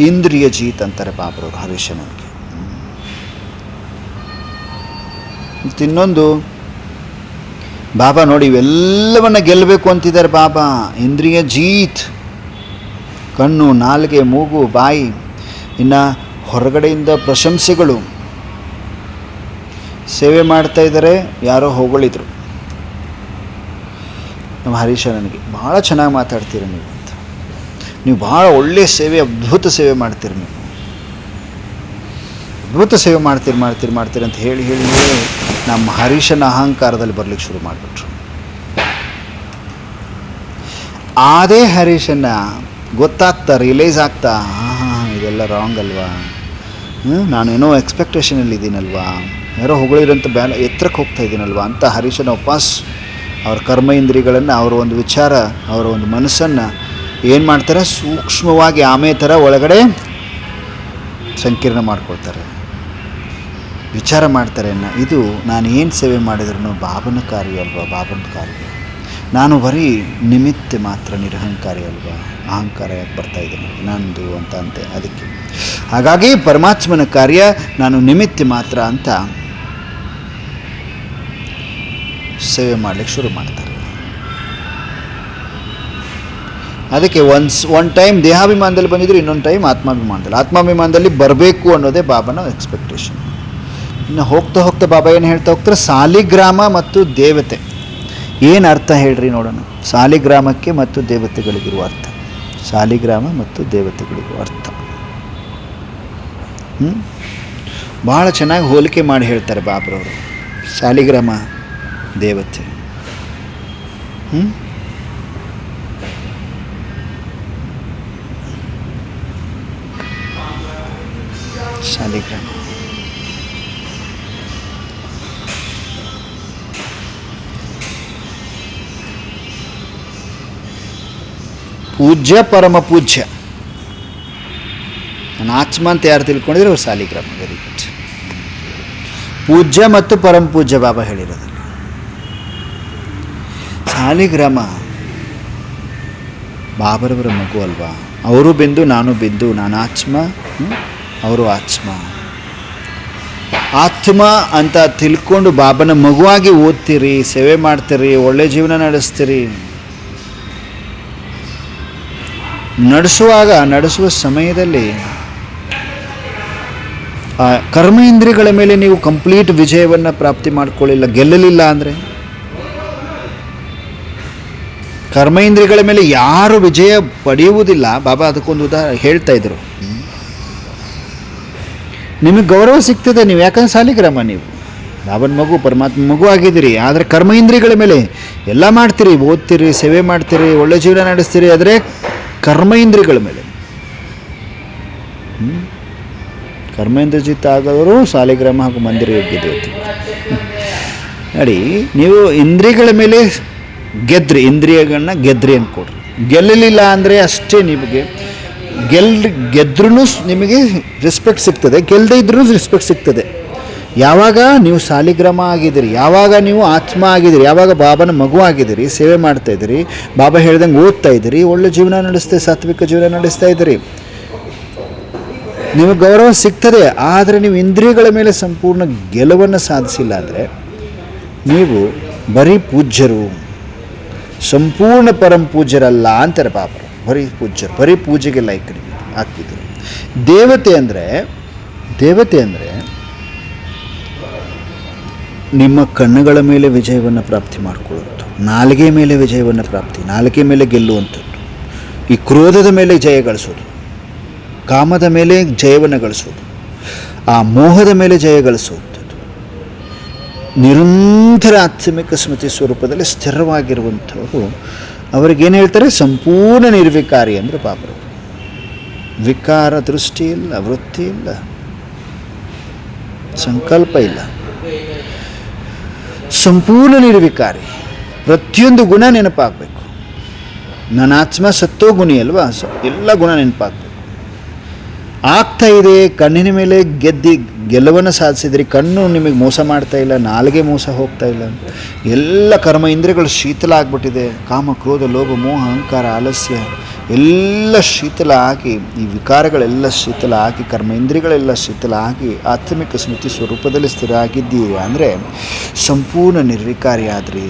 ಇಂದ್ರಿಯ ಜೀತ್ ಅಂತಾರೆ ಬಾಬರವರು ಹರೀಶನಿಗೆ. ಮತ್ತು ಇನ್ನೊಂದು, ಬಾಬಾ ನೋಡಿ ಇವೆಲ್ಲವನ್ನ ಗೆಲ್ಲಬೇಕು ಅಂತಿದ್ದಾರೆ ಬಾಬಾ. ಇಂದ್ರಿಯ ಜೀತ್, ಕಣ್ಣು, ನಾಲಿಗೆ, ಮೂಗು, ಬಾಯಿ, ಇನ್ನು ಹೊರಗಡೆಯಿಂದ ಪ್ರಶಂಸೆಗಳು. ಸೇವೆ ಮಾಡ್ತಾ ಇದ್ದಾರೆ, ಯಾರೋ ಹೊಗಳಿದ್ರು ನಮ್ಮ ಹರೀಶ ನನಗೆ, ಭಾಳ ಚೆನ್ನಾಗಿ ಮಾತಾಡ್ತೀರ ನೀವು ಅಂತ, ನೀವು ಭಾಳ ಒಳ್ಳೆಯ ಸೇವೆ, ಅದ್ಭುತ ಸೇವೆ ಮಾಡ್ತೀರಿ, ನೀವು ಅದ್ಭುತ ಸೇವೆ ಮಾಡ್ತೀರಿ ಅಂತ ಹೇಳಿ ಹೇಳಿ ಹೇಳಿ ನಮ್ಮ ಹರೀಶನ ಅಹಂಕಾರದಲ್ಲಿ ಬರಲಿಕ್ಕೆ ಶುರು ಮಾಡಿಬಿಟ್ರು. ಅದೇ ಹರೀಶನ ಗೊತ್ತಾಗ್ತಾ, ರಿಯಲೈಸ್ ಆಗ್ತಾ, ಹಾಂ ಇದೆಲ್ಲ ರಾಂಗ್ ಅಲ್ವಾ, ನಾನೇನೋ ಎಕ್ಸ್ಪೆಕ್ಟೇಷನಲ್ಲಿ ಇದ್ದೀನಲ್ವಾ, ಯಾರೋ ಹೊಗಳಿರಂತ ಎತ್ತರಕ್ಕೆ ಹೋಗ್ತಾ ಇದ್ದೀನಲ್ವಾ ಅಂತ ಹರೀಶನ ವಾಪಸ್ ಅವ್ರ ಕರ್ಮ ಇಂದ್ರಿಯಗಳನ್ನು, ಅವರ ಒಂದು ವಿಚಾರ, ಅವರ ಒಂದು ಮನಸ್ಸನ್ನು ಏನು ಮಾಡ್ತಾರೆ, ಸೂಕ್ಷ್ಮವಾಗಿ ಆಮೆ ಥರ ಒಳಗಡೆ ಸಂಕೀರ್ಣ ಮಾಡ್ಕೊಳ್ತಾರೆ, ವಿಚಾರ ಮಾಡ್ತಾರೆ. ಇದು ನಾನು ಏನು ಸೇವೆ ಮಾಡಿದ್ರು ಬಾಬನ ಕಾರ್ಯ ಅಲ್ವಾ, ಬಾಬನ ಕಾರ್ಯ, ನಾನು ಬರೀ ನಿಮಿತ್ತ ಮಾತ್ರ, ನಿರಹಂಕಾರಿ ಅಲ್ವಾ, ಅಹಂಕಾರ ಯಾಕೆ ಬರ್ತಾ ಇದ್ದೀನಿ ನಂದು ಅಂತ ಅಂತೆ. ಅದಕ್ಕೆ ಹಾಗಾಗಿ ಪರಮಾತ್ಮನ ಕಾರ್ಯ ನಾನು ನಿಮಿತ್ತ ಮಾತ್ರ ಅಂತ ಸೇವೆ ಮಾಡಲಿಕ್ಕೆ ಶುರು ಮಾಡ್ತಾರೆ. ಅದಕ್ಕೆ ಒನ್ ಟೈಮ್ ದೇಹಾಭಿಮಾನದಲ್ಲಿ ಬಂದಿದ್ರು, ಇನ್ನೊಂದು ಟೈಮ್ ಆತ್ಮಾಭಿಮಾನದಲ್ಲಿ ಬರಬೇಕು ಅನ್ನೋದೇ ಬಾಬನ ಎಕ್ಸ್ಪೆಕ್ಟೇಷನ್. ಇನ್ನು ಹೋಗ್ತಾ ಹೋಗ್ತಾ ಬಾಬಾ ಏನು ಹೇಳ್ತಾ ಹೋಗ್ತಾರೆ, ಸಾಲಿಗ್ರಾಮ ಮತ್ತು ದೇವತೆ ಏನು ಅರ್ಥ ಹೇಳ್ರಿ ನೋಡೋಣ. ಸಾಲಿಗ್ರಾಮಕ್ಕೆ ಮತ್ತು ದೇವತೆಗಳಿಗಿರುವ ಅರ್ಥ, ಸಾಲಿಗ್ರಾಮ ಮತ್ತು ದೇವತೆಗಳಿಗಿರುವ ಅರ್ಥ ಭಾಳ ಚೆನ್ನಾಗಿ ಹೋಲಿಕೆ ಮಾಡಿ ಹೇಳ್ತಾರೆ ಬಾಬ್ರವರು. ಸಾಲಿಗ್ರಾಮ ದೇವತೆ, ಸಾಲಿಗ್ರಾಮ ಪೂಜ್ಯ, ಪರಮ ಪೂಜ್ಯ. ನಾನು ಆತ್ಮ ಅಂತ ಯಾರು ತಿಳ್ಕೊಂಡಿದ್ರೆ ಅವ್ರು ಸಾಲಿಗ್ರಾಮ. Very good. ಪೂಜ್ಯ ಮತ್ತು ಪರಮ ಪೂಜ್ಯ ಬಾಬಾ ಹೇಳಿರೋದು. ಸಾಲಿಗ್ರಾಮ ಬಾಬರವರ ಮಗು ಅಲ್ವಾ, ಅವರು ಬಿಂದು, ನಾನು ಬಿಂದು, ನಾನು ಆತ್ಮ, ಅವರು ಆತ್ಮ. ಆತ್ಮ ಅಂತ ತಿಳ್ಕೊಂಡು ಬಾಬನ ಮಗುವಾಗಿ ಓದ್ತೀರಿ, ಸೇವೆ ಮಾಡ್ತೀರಿ, ಒಳ್ಳೆ ಜೀವನ ನಡೆಸ್ತೀರಿ. ನಡೆಸುವ ಸಮಯದಲ್ಲಿ ಕರ್ಮ ಇಂದ್ರಿಯಗಳ ಮೇಲೆ ನೀವು ಕಂಪ್ಲೀಟ್ ವಿಜಯವನ್ನು ಪ್ರಾಪ್ತಿ ಮಾಡ್ಕೊಳ್ಳಿಲ್ಲ, ಗೆಲ್ಲಲಿಲ್ಲ ಅಂದರೆ, ಕರ್ಮ ಇಂದ್ರಿಯಗಳ ಮೇಲೆ ಯಾರು ವಿಜಯ ಪಡೆಯುವುದಿಲ್ಲ. ಬಾಬಾ ಅದಕ್ಕೊಂದು ಹೇಳ್ತಾ ಇದ್ರು, ನಿಮಗೆ ಗೌರವ ಸಿಗ್ತದೆ ನೀವು, ಯಾಕಂದ್ರೆ ಸಾಲಿಗ್ರಾಮ ನೀವು, ಬಾಬನ ಮಗು, ಪರಮಾತ್ಮ ಮಗು ಆಗಿದ್ದೀರಿ. ಆದರೆ ಕರ್ಮ ಇಂದ್ರಿಯಗಳ ಮೇಲೆ ಎಲ್ಲ ಮಾಡ್ತೀರಿ, ಓದ್ತೀರಿ, ಸೇವೆ ಮಾಡ್ತೀರಿ, ಒಳ್ಳೆ ಜೀವನ ನಡೆಸ್ತೀರಿ, ಆದರೆ ಕರ್ಮ ಇಂದ್ರಿಯಗಳ ಮೇಲೆ ಕರ್ಮೇಂದ್ರಜಿತ್ ಆಗೋರು ಸಾಲಿಗ್ರಾಮ ಹಾಗೂ ಮಂದಿರ ಯೋಗ್ಯ ದೇವತೆ. ನೋಡಿ, ನೀವು ಇಂದ್ರಿಯಗಳ ಮೇಲೆ ಗೆದ್ರಿ, ಇಂದ್ರಿಯಗಳನ್ನ ಗೆದ್ರಿ ಅಂದ್ಕೊಡ್ರಿ. ಗೆಲ್ಲಲಿಲ್ಲ ಅಂದರೆ ಅಷ್ಟೇ, ನಿಮಗೆ ಗೆದ್ರೂ ನಿಮಗೆ ರೆಸ್ಪೆಕ್ಟ್ ಸಿಗ್ತದೆ, ಗೆಲ್ಲದೇ ಇದ್ರೂ ರೆಸ್ಪೆಕ್ಟ್ ಸಿಗ್ತದೆ. ಯಾವಾಗ ನೀವು ಸಾಲಿಗ್ರಾಮ ಆಗಿದ್ದೀರಿ, ಯಾವಾಗ ನೀವು ಆತ್ಮ ಆಗಿದ್ದೀರಿ, ಯಾವಾಗ ಬಾಬನ ಮಗು ಆಗಿದ್ದೀರಿ, ಸೇವೆ ಮಾಡ್ತಾ ಇದ್ದೀರಿ, ಬಾಬಾ ಹೇಳ್ದಂಗೆ ಓದ್ತಾ ಇದ್ದೀರಿ, ಒಳ್ಳೆ ಜೀವನ ನಡೆಸ್ತಾ, ಸಾತ್ವಿಕ ಜೀವನ ನಡೆಸ್ತಾ ಇದ್ದೀರಿ, ನಿಮಗೆ ಗೌರವ ಸಿಗ್ತದೆ. ಆದರೆ ನೀವು ಇಂದ್ರಿಯಗಳ ಮೇಲೆ ಸಂಪೂರ್ಣ ಗೆಲುವನ್ನು ಸಾಧಿಸಿಲ್ಲ ಅಂದರೆ ನೀವು ಬರೀ ಪೂಜ್ಯರು, ಸಂಪೂರ್ಣ ಪರಂ ಪೂಜ್ಯರಲ್ಲ ಅಂತಾರೆ ಬಾಬರು. ಬರೀ ಪೂಜ್ಯರು, ಬರೀ ಪೂಜೆಗೆ ಲೈಕರಿಗೆ ಆಗ್ತಿದ್ರು. ದೇವತೆ ಅಂದರೆ ನಿಮ್ಮ ಕಣ್ಣುಗಳ ಮೇಲೆ ವಿಜಯವನ್ನು ಪ್ರಾಪ್ತಿ ಮಾಡಿಕೊಳ್ಳುವುದು, ನಾಲಿಗೆ ಮೇಲೆ ವಿಜಯವನ್ನು ಪ್ರಾಪ್ತಿ, ನಾಲಿಗೆ ಮೇಲೆ ಗೆಲ್ಲುವಂಥದ್ದು, ಈ ಕ್ರೋಧದ ಮೇಲೆ ಜಯ ಗಳಿಸೋದು, ಕಾಮದ ಮೇಲೆ ಜಯವನ್ನು ಗಳಿಸೋದು, ಆ ಮೋಹದ ಮೇಲೆ ಜಯ ಗಳಿಸುವಂಥದ್ದು, ನಿರಂತರ ಆತ್ಮಿಕ ಸ್ಮೃತಿ ಸ್ವರೂಪದಲ್ಲಿ ಸ್ಥಿರವಾಗಿರುವಂಥವರು ಅವ್ರಿಗೇನು ಹೇಳ್ತಾರೆ, ಸಂಪೂರ್ಣ ನಿರ್ವಿಕಾರಿ ಅಂದರೆ ಬಾಬರು. ವಿಕಾರ ದೃಷ್ಟಿ ಇಲ್ಲ, ವೃತ್ತಿ ಇಲ್ಲ, ಸಂಕಲ್ಪ ಇಲ್ಲ, ಸಂಪೂರ್ಣ ನಿರ್ವಿಕಾರಿ. ಪ್ರತಿಯೊಂದು ಗುಣ ನೆನಪಾಗಬೇಕು. ನನ್ನ ಆತ್ಮ ಸತ್ತೋ ಗುಣಿ ಅಲ್ವಾ, ಎಲ್ಲ ಗುಣ ನೆನಪಾಗಬೇಕು. ಆಗ್ತಾ ಇದೆ, ಕಣ್ಣಿನ ಮೇಲೆ ಗೆಲುವನ್ನು ಸಾಧಿಸಿದ್ರಿ, ಕಣ್ಣು ನಿಮಗೆ ಮೋಸ ಮಾಡ್ತಾ ಇಲ್ಲ, ನಾಲಿಗೆ ಮೋಸ ಹೋಗ್ತಾ ಇಲ್ಲ, ಎಲ್ಲ ಕರ್ಮ ಇಂದ್ರಿಯಗಳು ಶೀತಲ ಆಗಿಬಿಟ್ಟಿದೆ, ಕಾಮ ಕ್ರೋಧ ಲೋಭ ಮೋಹ ಅಹಂಕಾರ ಆಲಸ್ಯ ಎಲ್ಲ ಶೀತಲ ಆಗಿ, ಈ ವಿಕಾರಗಳೆಲ್ಲ ಶೀತಲ ಆಗಿ, ಕರ್ಮ ಇಂದ್ರಿಯಗಳೆಲ್ಲ ಶೀತಲ ಆಗಿ ಆತ್ಮಿಕ ಸ್ಮೃತಿ ಸ್ವರೂಪದಲ್ಲಿ ಸ್ಥಿರ ಆಗಿದ್ದೀರಿ ಅಂದರೆ ಸಂಪೂರ್ಣ ನಿರ್ವಿಕಾರಿಯಾದ್ರಿ.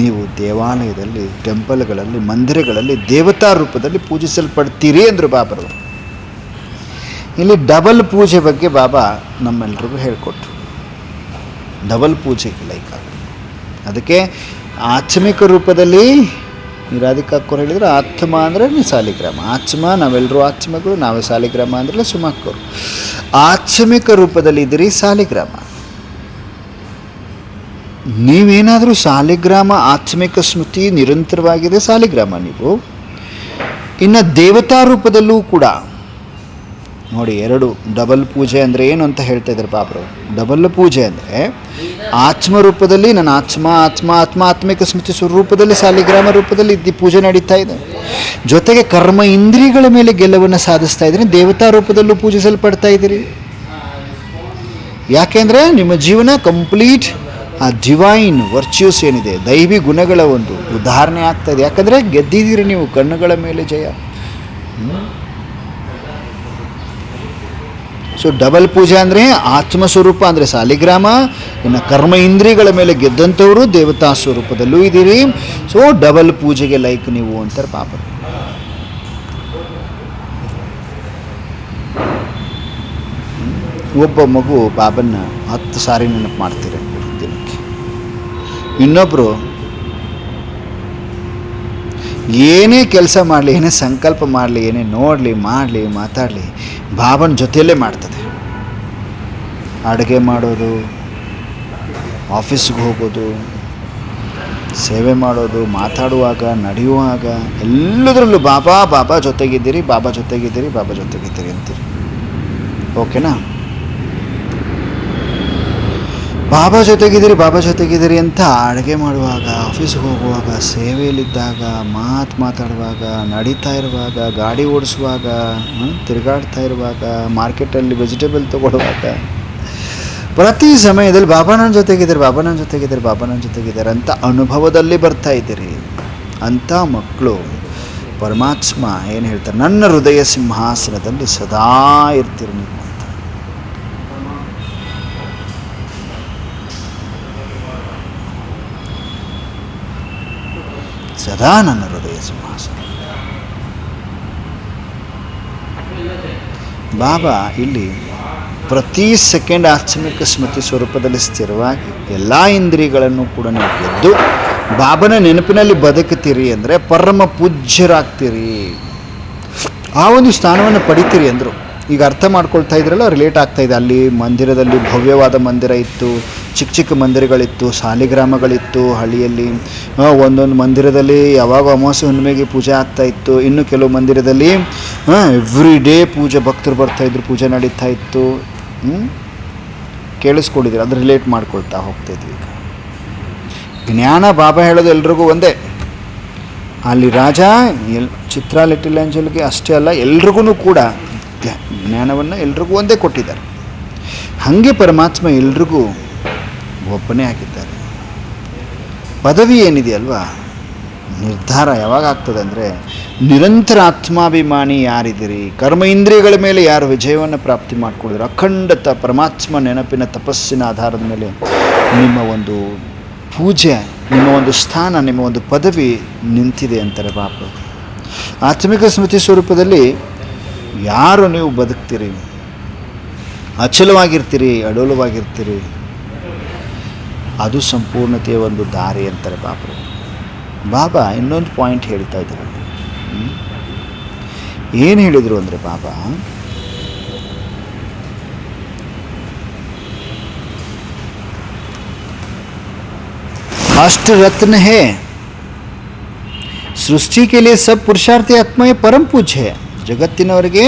ನೀವು ದೇವಾಲಯದಲ್ಲಿ, ಟೆಂಪಲ್ಗಳಲ್ಲಿ, ಮಂದಿರಗಳಲ್ಲಿ ದೇವತಾ ರೂಪದಲ್ಲಿ ಪೂಜಿಸಲ್ಪಡ್ತೀರಿ ಅಂದರು ಬಾಬರು. ಇಲ್ಲಿ ಡಬಲ್ ಪೂಜೆ ಬಗ್ಗೆ ಬಾಬಾ ನಮ್ಮೆಲ್ರಿಗೂ ಹೇಳಿಕೊಟ್ರು. ಡಬಲ್ ಪೂಜೆಗೆ ಲೈಕ್ ಆಗ, ಅದಕ್ಕೆ ಆತ್ಮಿಕ ರೂಪದಲ್ಲಿ ರಾಧಿಕಾಕ್ಕವ್ರು ಹೇಳಿದ್ರು, ಆತ್ಮ ಅಂದರೆ ಸಾಲಿಗ್ರಾಮ, ಆತ್ಮ ನಾವೆಲ್ಲರೂ ಆತ್ಮಗಳು, ನಾವೇ ಸಾಲಿಗ್ರಾಮ ಅಂದರೆ ಸುಮಕ್ಕರು. ಆತ್ಮಿಕ ರೂಪದಲ್ಲಿ ಇದ್ದೀರಿ ಸಾಲಿಗ್ರಾಮ. ನೀವೇನಾದರೂ ಸಾಲಿಗ್ರಾಮ, ಆತ್ಮಿಕ ಸ್ಮೃತಿ ನಿರಂತರವಾಗಿದೆ ಸಾಲಿಗ್ರಾಮ ನೀವು. ಇನ್ನು ದೇವತಾ ರೂಪದಲ್ಲೂ ಕೂಡ ನೋಡಿ, ಎರಡು ಡಬಲ್ ಪೂಜೆ ಅಂದರೆ ಏನು ಅಂತ ಹೇಳ್ತಾ ಇದ್ದಾರೆ ಬಾಬರು. ಡಬಲ್ ಪೂಜೆ ಅಂದರೆ ಆತ್ಮರೂಪದಲ್ಲಿ ನನ್ನ ಆತ್ಮ ಆತ್ಮ ಆತ್ಮ ಆತ್ಮಿಕ ಸ್ಮೃತಿ ಸ್ವರೂಪದಲ್ಲಿ ಸಾಲಿಗ್ರಾಮ ರೂಪದಲ್ಲಿ ಪೂಜೆ ನಡೀತಾ ಇದೆ, ಜೊತೆಗೆ ಕರ್ಮ ಇಂದ್ರಿಯಗಳ ಮೇಲೆ ಗೆಲುವನ್ನು ಸಾಧಿಸ್ತಾ ಇದ್ದೀರಿ, ದೇವತಾ ರೂಪದಲ್ಲೂ ಪೂಜಿಸಲ್ಪಡ್ತಾ ಇದ್ದೀರಿ. ಯಾಕೆಂದರೆ ನಿಮ್ಮ ಜೀವನ ಕಂಪ್ಲೀಟ್ ಆ ಡಿವೈನ್ ವರ್ಚ್ಯೂಸ್ ಏನಿದೆ, ದೈವಿ ಗುಣಗಳ ಒಂದು ಉದಾಹರಣೆ ಆಗ್ತಾ ಇದೆ. ಯಾಕಂದರೆ ಗೆದ್ದಿದ್ದೀರಿ ನೀವು, ಕಣ್ಣುಗಳ ಮೇಲೆ ಜಯ. ಸೊ ಡಬಲ್ ಪೂಜೆ ಅಂದರೆ ಆತ್ಮಸ್ವರೂಪ ಅಂದರೆ ಸಾಲಿಗ್ರಾಮ, ಇನ್ನು ಕರ್ಮ ಇಂದ್ರಿಯಗಳ ಮೇಲೆ ಗೆದ್ದಂಥವರು ದೇವತಾ ಸ್ವರೂಪದಲ್ಲೂ ಇದ್ದೀರಿ. ಸೊ ಡಬಲ್ ಪೂಜೆಗೆ ಲೈಕ್ ನೀವು ಅಂತಾರೆ ಪಾಪ. ಒಬ್ಬ ಮಗು ಬಾಬನ್ನ 10 ಸಾರಿ ನೆನಪು ಮಾಡ್ತೀರ ದಿನಕ್ಕೆ. ಇನ್ನೊಬ್ಬರು ಏನೇ ಕೆಲಸ ಮಾಡಲಿ, ಏನೇ ಸಂಕಲ್ಪ ಮಾಡಲಿ, ಏನೇ ನೋಡಲಿ, ಮಾಡಲಿ, ಮಾತಾಡಲಿ, ಬಾಬನ ಜೊತೆಯಲ್ಲೇ ಮಾಡ್ತದೆ. ಅಡುಗೆ ಮಾಡೋದು, ಆಫೀಸ್ಗೆ ಹೋಗೋದು, ಸೇವೆ ಮಾಡೋದು, ಮಾತಾಡುವಾಗ, ನಡೆಯುವಾಗ ಎಲ್ಲದರಲ್ಲೂ ಬಾಬಾ ಬಾಬಾ ಜೊತೆಗಿದ್ದೀರಿ, ಬಾಬಾ ಜೊತೆಗಿದ್ದೀರಿ, ಬಾಬಾ ಜೊತೆಗಿದ್ದೀರಿ ಅಂತೀರಿ. ಓಕೆನಾ? ಬಾಬಾ ಜೊತೆಗಿದ್ದೀರಿ, ಬಾಬಾ ಜೊತೆಗಿದ್ದೀರಿ ಅಂತ ಅಡುಗೆ ಮಾಡುವಾಗ, ಆಫೀಸ್ಗೆ ಹೋಗುವಾಗ, ಸೇವೆಯಲ್ಲಿದ್ದಾಗ, ಮಾತಾಡುವಾಗ, ನಡೀತಾ ಇರುವಾಗ, ಗಾಡಿ ಓಡಿಸುವಾಗ, ತಿರುಗಾಡ್ತಾ ಇರುವಾಗ, ಮಾರ್ಕೆಟಲ್ಲಿ ವೆಜಿಟೇಬಲ್ ತೊಗೊಳ್ಳುವಾಗ, ಪ್ರತಿ ಸಮಯದಲ್ಲಿ ಬಾಬಾ ನನ್ನ ಜೊತೆಗಿದ್ದಾರೆ, ಬಾಬಾ ನನ್ನ ಜೊತೆಗಿದ್ದಾರೆ, ಬಾಬಾ ನನ್ನ ಜೊತೆಗಿದ್ದಾರೆ ಅಂತ ಅನುಭವದಲ್ಲಿ ಬರ್ತಾ ಇದ್ದೀರಿ. ಅಂಥ ಮಕ್ಕಳು ಪರಮಾತ್ಮ ಏನು ಹೇಳ್ತಾರೆ, ನನ್ನ ಹೃದಯ ಸಿಂಹಾಸನದಲ್ಲಿ ಸದಾ ಇರ್ತೀರಿ ನೀವು. ಸದಾ ನನ್ನ ಹೃದಯ ಸಿಂಹಾಸನ. ಬಾಬಾ ಇಲ್ಲಿ ಪ್ರತಿ ಸೆಕೆಂಡ್ ಆತ್ಮಿಕ ಸ್ಮೃತಿ ಸ್ವರೂಪದಲ್ಲಿ ಸ್ಥಿರವಾಗಿ ಎಲ್ಲ ಇಂದ್ರಿಯಗಳನ್ನು ಕೂಡ ನೀವು ಗೆದ್ದು ಬಾಬನ ನೆನಪಿನಲ್ಲಿ ಬದುಕುತ್ತೀರಿ ಅಂದರೆ ಪರಮ ಪೂಜ್ಯರಾಗ್ತೀರಿ, ಆ ಒಂದು ಸ್ಥಾನವನ್ನು ಪಡಿತೀರಿ ಅಂದರು. ಈಗ ಅರ್ಥ ಮಾಡ್ಕೊಳ್ತಾ ಇದ್ರಲ್ಲ, ರಿಲೇಟ್ ಆಗ್ತಾ ಇದೆ. ಅಲ್ಲಿ ಮಂದಿರದಲ್ಲಿ ಭವ್ಯವಾದ ಮಂದಿರ ಇತ್ತು, ಚಿಕ್ಕ ಚಿಕ್ಕ ಮಂದಿರಗಳಿತ್ತು, ಸಾಲಿಗ್ರಾಮಗಳಿತ್ತು ಹಳ್ಳಿಯಲ್ಲಿ. ಒಂದೊಂದು ಮಂದಿರದಲ್ಲಿ ಯಾವಾಗ ಅಮಾವಾಸ್ಯೆ ಹುಣ್ಣಿಮೆಗೆ ಪೂಜೆ ಆಗ್ತಾ ಇತ್ತು. ಇನ್ನು ಕೆಲವು ಮಂದಿರದಲ್ಲಿ ಎವ್ರಿ ಡೇ ಪೂಜೆ, ಭಕ್ತರು ಬರ್ತಾಯಿದ್ರು, ಪೂಜೆ ನಡೀತಾ ಇತ್ತು. ಕೇಳಿಸ್ಕೊಂಡಿದ್ರು, ಅದು ರಿಲೇಟ್ ಮಾಡ್ಕೊಳ್ತಾ ಹೋಗ್ತಾಯಿದ್ವಿ. ಈಗ ಜ್ಞಾನ ಬಾಬಾ ಹೇಳೋದು ಎಲ್ರಿಗೂ ಒಂದೇ. ಅಲ್ಲಿ ರಾಜ ಚಿತ್ರ ಲಿಟಲ್ ಏಂಜಲ್ಗೆ ಅಷ್ಟೇ ಅಲ್ಲ, ಎಲ್ರಿಗೂ ಕೂಡ ಜ್ಞಾನವನ್ನು ಎಲ್ರಿಗೂ ಒಂದೇ ಕೊಟ್ಟಿದ್ದಾರೆ. ಹಾಗೆ ಪರಮಾತ್ಮ ಎಲ್ರಿಗೂ ಒಬ್ಬನೇ ಆಗಿದ್ದಾರೆ. ಪದವಿ ಏನಿದೆಯಲ್ವಾ, ನಿರ್ಧಾರ ಯಾವಾಗ ಆಗ್ತದೆ ಅಂದರೆ, ನಿರಂತರ ಆತ್ಮಾಭಿಮಾನಿ ಯಾರಿದ್ದೀರಿ, ಕರ್ಮ ಇಂದ್ರಿಯಗಳ ಮೇಲೆ ಯಾರು ವಿಜಯವನ್ನು ಪ್ರಾಪ್ತಿ ಮಾಡಿಕೊಂಡಿದ್ರು, ಅಖಂಡತ ಪರಮಾತ್ಮ ನೆನಪಿನ ತಪಸ್ಸಿನ ಆಧಾರದ ಮೇಲೆ ನಿಮ್ಮ ಒಂದು ಪೂಜೆ, ನಿಮ್ಮ ಒಂದು ಸ್ಥಾನ, ನಿಮ್ಮ ಒಂದು ಪದವಿ ನಿಂತಿದೆ ಅಂತಾರೆ ಬಾಪು. ಆತ್ಮಿಕ ಸ್ಮೃತಿ ಸ್ವರೂಪದಲ್ಲಿ ಯಾರು ನೀವು ಬದುಕ್ತೀರಿ, ಅಚಲವಾಗಿರ್ತೀರಿ, ಅಡೋಲವಾಗಿರ್ತೀರಿ, ಅದು ಸಂಪೂರ್ಣತೆಯ ಒಂದು ದಾರಿ ಅಂತಾರೆ ಬಾಬರು. ಬಾಬಾ ಇನ್ನೊಂದು ಪಾಯಿಂಟ್ ಹೇಳ್ತಾ ಇದ್ದಾರೆ. ಏನು ಹೇಳಿದರು ಅಂದರೆ, ಬಾಬಾ अष्ट रत्न है सृष्टि के लिए सब पुरुषार्थी आत्मा परम पूज्य है. ಜಗತ್ತಿನವರಿಗೆ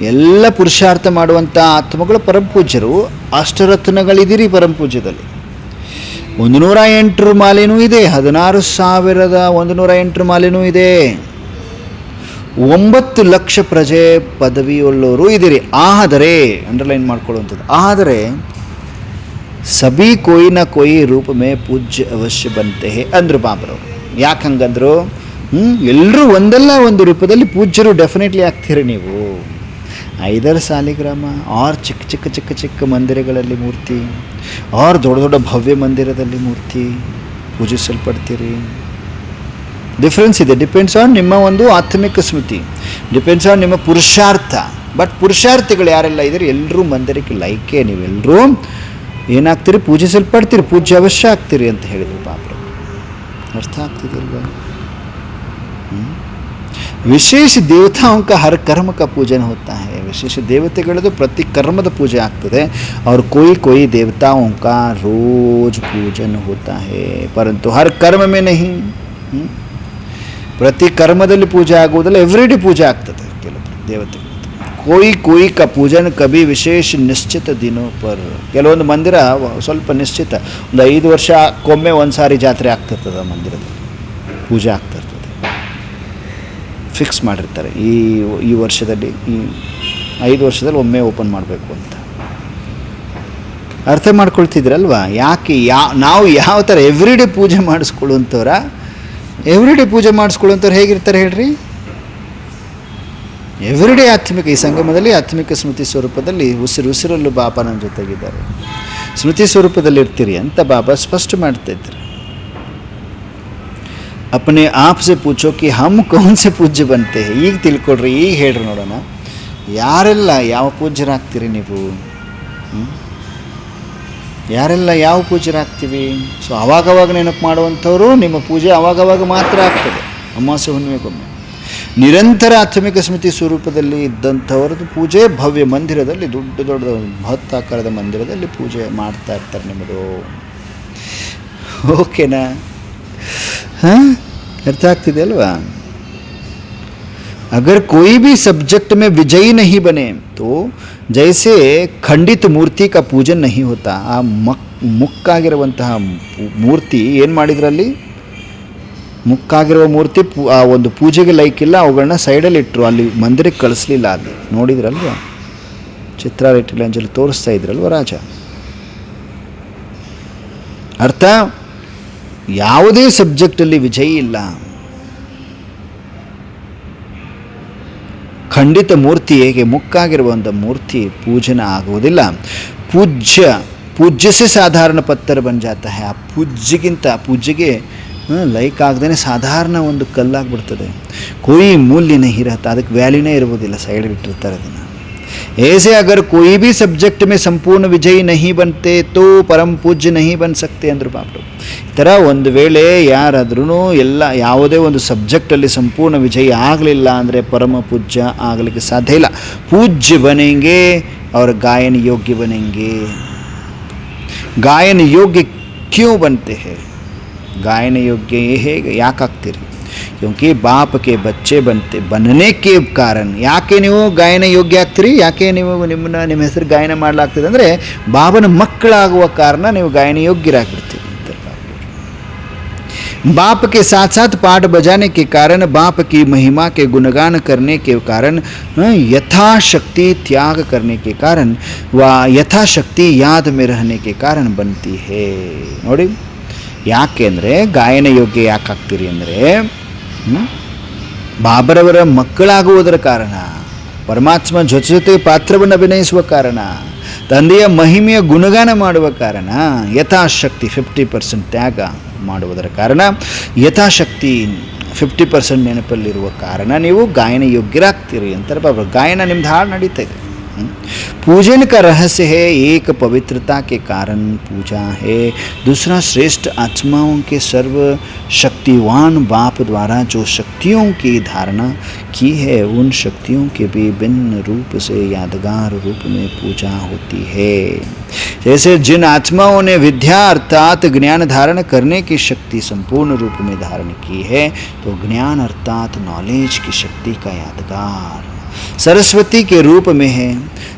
ಎಲ್ಲ ಪುರುಷಾರ್ಥ ಮಾಡುವಂಥ ಆತ್ಮಗಳು ಪರಮಪೂಜ್ಯರು. ಅಷ್ಟರತ್ನಗಳಿದ್ದೀರಿ ಪರಮಪೂಜ್ಯದಲ್ಲಿ. 108 ಮಾಲೆನೂ ಇದೆ, 16,108 ಮಾಲೆನೂ ಇದೆ, 9 ಲಕ್ಷ ಪ್ರಜೆ ಪದವಿಯುಳ್ಳವರು ಇದ್ದೀರಿ. ಆದರೆ ಅಂಡರ್ಲೈನ್ ಮಾಡ್ಕೊಳ್ಳುವಂಥದ್ದು, ಆದರೆ ಸಭಿ ಕೋಯಿ ನ ಕೋಯಿ ರೂಪ ಮೇ ಪೂಜ್ಯ ಅವಶ್ಯ ಬಂತೆ ಅಂದರು ಬಾಬರವರು. ಯಾಕೆ ಹಂಗಂದ್ರು? ಎಲ್ಲರೂ ಒಂದಲ್ಲ ಒಂದು ರೂಪದಲ್ಲಿ ಪೂಜ್ಯರು ಡೆಫಿನೆಟ್ಲಿ ಆಗ್ತೀರಿ ನೀವು. 5 ಸಾಲಿಗ್ರಾಮ ಆರ್ ಚಿಕ್ಕ ಚಿಕ್ಕ ಚಿಕ್ಕ ಚಿಕ್ಕ ಮಂದಿರಗಳಲ್ಲಿ ಮೂರ್ತಿ, ಆರ್ ದೊಡ್ಡ ದೊಡ್ಡ ಭವ್ಯ ಮಂದಿರದಲ್ಲಿ ಮೂರ್ತಿ ಪೂಜಿಸಲ್ಪಡ್ತೀರಿ. ಡಿಫ್ರೆನ್ಸ್ ಇದೆ. ಡಿಪೆಂಡ್ಸ್ ಆನ್ ನಿಮ್ಮ ಒಂದು ಆತ್ಮಿಕ ಸ್ಮೃತಿ, ಡಿಪೆಂಡ್ಸ್ ಆನ್ ನಿಮ್ಮ ಪುರುಷಾರ್ಥ. ಬಟ್ ಪುರುಷಾರ್ಥಿಗಳು ಯಾರೆಲ್ಲ ಇದ್ದೀರಿ ಎಲ್ಲರೂ ಮಂದಿರಕ್ಕೆ ಲೈಕೇ, ನೀವೆಲ್ಲರೂ ಏನಾಗ್ತೀರಿ? ಪೂಜಿಸಲ್ಪಡ್ತೀರಿ, ಪೂಜ್ಯ ಅವಶ್ಯ ಆಗ್ತೀರಿ ಅಂತ ಹೇಳಿದರು ಬಾಬರು. ಅರ್ಥ ಆಗ್ತಿದೆಯಲ್ವ? ವಿಶೇಷ ದೇವತಾओं ಹರ ಕರ್ಮ ಕ ಪೂಜನ ಹೋಗ್ತಾ है. ವಿಶೇಷ ದೇವತೆಗಳದ್ದು ಪ್ರತಿ ಕರ್ಮದ ಪೂಜೆ ಆಗ್ತದೆ. और कोई देवताओं का रोज पूजन होता है, परंतु हर कर्म में नहीं. ಪ್ರತಿ ಕರ್ಮದಲ್ಲಿ ಪೂಜೆ ಆಗುವುದಲ್ಲ, ಎವ್ರಿಡೇ ಪೂಜೆ ಆಗ್ತದೆ ಕೆಲವು ದೇವತೆಗಳು. कोई का पूजन कभी विशेಷ ನಿಶ್ಚಿತ ದಿನೋ ಪರ್. ಕೆಲವೊಂದು ಮಂದಿರ ಸ್ವಲ್ಪ ನಿಶ್ಚಿತ, ಒಂದು 5 ವರ್ಷಕ್ಕೊಮ್ಮೆ ಒಂದು ಸಾರಿ ಜಾತ್ರೆ ಆಗ್ತಿರ್ತದೆ, ಮಂದಿರದ ಪೂಜೆ ಆಗ್ತಿರ್ತದೆ, ಫಿಕ್ಸ್ ಮಾಡಿರ್ತಾರೆ. ಈ ವರ್ಷದಲ್ಲಿ, ಈ 5 ವರ್ಷದಲ್ಲಿ ಒಮ್ಮೆ ಓಪನ್ ಮಾಡಬೇಕು ಅಂತ. ಅರ್ಥ ಮಾಡ್ಕೊಳ್ತಿದ್ರಲ್ವ? ಯಾಕೆ ನಾವು ಯಾವ ಥರ ಎವ್ರಿಡೇ ಪೂಜೆ ಮಾಡಿಸ್ಕೊಳ್ಳುವಂಥವ್ರು ಹೇಗಿರ್ತಾರೆ ಹೇಳ್ರಿ? ಎವ್ರಿಡೇ ಆತ್ಮಿಕ, ಈ ಸಂಗಮದಲ್ಲಿ ಆತ್ಮಿಕ ಸ್ಮೃತಿ ಸ್ವರೂಪದಲ್ಲಿ ಉಸಿರಲ್ಲೂ ಬಾಬಾ ನನ್ನ ಜೊತೆಗಿದ್ದಾರೆ, ಸ್ಮೃತಿ ಸ್ವರೂಪದಲ್ಲಿ ಇರ್ತೀರಿ ಅಂತ ಬಾಬಾ ಸ್ಪಷ್ಟ ಮಾಡ್ತಾಯಿದ್ರು. अपने आप से पूछो कि हम कौन से पूज्य बनते हैं. ಈಗ ತಿಳ್ಕೊಡ್ರಿ, ಈಗ ಹೇಳ್ರಿ ನೋಡೋಣ, ಯಾರೆಲ್ಲ ಯಾವ ಪೂಜ್ಯರಾಗ್ತೀರಿ ನೀವು? ಯಾರೆಲ್ಲ ಯಾವ ಪೂಜ್ಯರಾಗ್ತೀವಿ? ಸೊ ಅವಾಗವಾಗ ನೆನಪು ಮಾಡುವಂಥವ್ರು ನಿಮ್ಮ ಪೂಜೆ ಅವಾಗವಾಗ ಮಾತ್ರ ಆಗ್ತದೆ, ಅಮಾವಾಸ್ಯೆ ಹುಣ್ಣಿಮೆಗೊಮ್ಮೆ. ನಿರಂತರ ಆತ್ಮಿಕ ಸ್ಮೃತಿ ಸ್ವರೂಪದಲ್ಲಿ ಇದ್ದಂಥವ್ರದ್ದು ಪೂಜೆ ಭವ್ಯ ಮಂದಿರದಲ್ಲಿ, ದೊಡ್ಡ ದೊಡ್ಡ ಮಹತ್ತಾಕಾರದ ಮಂದಿರದಲ್ಲಿ ಪೂಜೆ ಮಾಡ್ತಾ ಇರ್ತಾರೆ ನಿಮ್ಮದು. ಓಕೆನಾ? हाँ, अर्थ ಆಗ್ತಿದೆ ಅಲ್ವಾ? अगर कोई भी सब्जेक्ट में विजयी नहीं बने तो जैसे खंडित मूर्ति का पूजन नहीं होता. ಆ ಮುಕ್ಕಾಗಿರುವಂತಹ ಮೂರ್ತಿ ಏನು ಮಾಡಿದ್ರಲ್ಲಿ? ಮುಕ್ಕಾಗಿರುವ ಮೂರ್ತಿ ಆ ಒಂದು ಪೂಜೆಗೆ ಲೈಕ್ ಇಲ್ಲ, ಅವುಗಳನ್ನ ಸೈಡಲ್ಲಿ ಇಟ್ಟರು, ಅಲ್ಲಿ ಮಂದಿರಕ್ಕೆ ಕಳಿಸ್ಲಿಲ್ಲ. ಅಲ್ಲಿ ನೋಡಿದ್ರಲ್ವ, ಚಿತ್ರಾರೆಟ್ಟಿಲಂಜಲ್ಲಿ ತೋರಿಸ್ತಾ ಇದ್ರಲ್ವ ರಾಜ. ಅರ್ಥ, ಯಾವುದೇ ಸಬ್ಜೆಕ್ಟಲ್ಲಿ ವಿಜಯಿ ಇಲ್ಲ. ಖಂಡಿತ ಮೂರ್ತಿ ಹೇಗೆ ಮುಕ್ಕಾಗಿರುವಂಥ ಮೂರ್ತಿ ಪೂಜನ ಆಗುವುದಿಲ್ಲ. ಪೂಜ್ಯ ಸೆ ಸಾಧಾರಣ ಪತ್ತರ ಬನ್ ಜಾತ ಹೈ. ಆ ಪೂಜ್ಯಗೆ ಲೈಕ್ ಆಗದೇ ಸಾಧಾರಣ ಒಂದು ಕಲ್ಲಾಗ್ಬಿಡ್ತದೆ. ಕೋಯಿ ಮೂಲ್ಯ ನಹಿ ಇರತ್ತ, ಅದಕ್ಕೆ ವ್ಯಾಲ್ಯೂನೇ ಇರ್ಬೋದಿಲ್ಲ, ಸೈಡಲ್ಲಿ ಇಟ್ಟಿರ್ತಾರೆ ಅದನ್ನು. ऐसे अगर कोई भी सब्जेक्ट में संपूर्ण विजयी नहीं बनते तो परम पूज्य नहीं बन सकते ಅಂದರು ಬಾಬರು. ಈ ಥರ ಒಂದು ವೇಳೆ ಯಾರಾದ್ರೂ ಯಾವುದೇ ಒಂದು ಸಬ್ಜೆಕ್ಟಲ್ಲಿ ಸಂಪೂರ್ಣ ವಿಜಯಿ ಆಗಲಿಲ್ಲ ಅಂದರೆ ಪರಮ ಪೂಜ್ಯ ಆಗಲಿಕ್ಕೆ ಸಾಧ್ಯ ಇಲ್ಲ. ಪೂಜ್ಯ ಬನೆಂಗೆ और गायन योग्य बनेंगे. गायन योग्य क्यों बनते हैं? गायन योग्य ಹೇಗೆ ಯಾಕೆ ಆಗ್ತೀರಿ? क्योंकि बाप के बच्चे बनने के कारण. ಯಾಕೆ ನೀವು ಗಾಯನ ಯೋಗ್ಯ ಆಗ್ತೀರಿ? ಯಾಕೆ ನೀವು ನಿಮ್ಮ ಹೆಸರು ಗಾಯನ ಮಾಡಲಾಗ್ತದೆ ಅಂದರೆ ಬಾಬನ ಮಕ್ಕಳಾಗುವ ಕಾರಣ ನೀವು ಗಾಯನ ಯೋಗ್ಯರಾಗ್ಬಿಡ್ತೀರಿ. बाप के साथ साथ पाठ बजाने के कारण, बाप की महिमा के गुणगान करने के कारण, यथाशक्ति त्याग करने के कारण व यथाशक्ति याद में रहने के कारण बनती है. ನೋಡಿ, ಯಾಕೆ ಅಂದರೆ ಗಾಯನ ಯೋಗ್ಯ ಯಾಕೆ ಆಗ್ತೀರಿ ಅಂದರೆ ಬಾಬರವರ ಮಕ್ಕಳಾಗುವುದರ ಕಾರಣ, ಪರಮಾತ್ಮ ಜೊತೆ ಪಾತ್ರವನ್ನು ಅಭಿನಯಿಸುವ ಕಾರಣ, ತಂದೆಯ ಮಹಿಮೆಯ ಗುಣಗಾನ ಮಾಡುವ ಕಾರಣ, ಯಥಾಶಕ್ತಿ 50% ತ್ಯಾಗ ಮಾಡುವುದರ ಕಾರಣ, ಯಥಾಶಕ್ತಿ 50% ನೆನಪಲ್ಲಿರುವ ಕಾರಣ ನೀವು ಗಾಯನ ಯೋಗ್ಯರಾಗ್ತೀರಿ ಅಂತಾರೆ ಬಾಬಾ. ಗಾಯನ ನಿಮ್ದು ಹಾಡು ನಡೀತಾ ಇದೆ. पूजन का रहस्य है, एक पवित्रता के कारण पूजा है, दूसरा श्रेष्ठ आत्माओं के सर्व शक्तिवान बाप द्वारा जो शक्तियों की धारणा की है उन शक्तियों के भी भिन्न रूप से यादगार रूप में पूजा होती है. जैसे जिन आत्माओं ने विद्या अर्थात ज्ञान धारण करने की शक्ति संपूर्ण रूप में धारण की है, तो ज्ञान अर्थात नॉलेज की शक्ति का यादगार सरस्वती के रूप में है,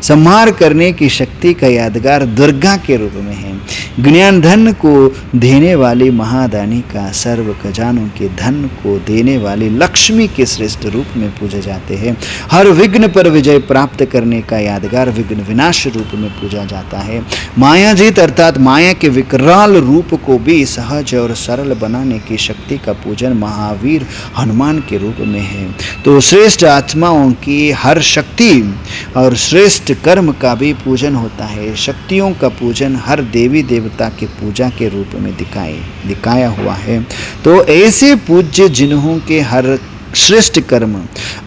संहार करने की शक्ति का यादगार दुर्गा के रूप में है, ज्ञान धन को देने वाली महादानी का सर्व खजानों के धन को देने वाली लक्ष्मी के श्रेष्ठ रूप में पूजे जाते हैं, हर विघ्न पर विजय प्राप्त करने का यादगार विघ्न विनाश रूप में पूजा जाता है, मायाजीत अर्थात माया के विकराल रूप को भी सहज और सरल बनाने की शक्ति का पूजन महावीर हनुमान के रूप में है। तो श्रेष्ठ आत्माओं की हर शक्ति और श्रेष्ठ कर्म का भी पूजन होता है। शक्तियों का पूजन हर देवी देवता के पूजा के रूप में दिखाया हुआ है। तो ऐसे पूज्य जिन्हों के हर श्रेष्ठ कर्म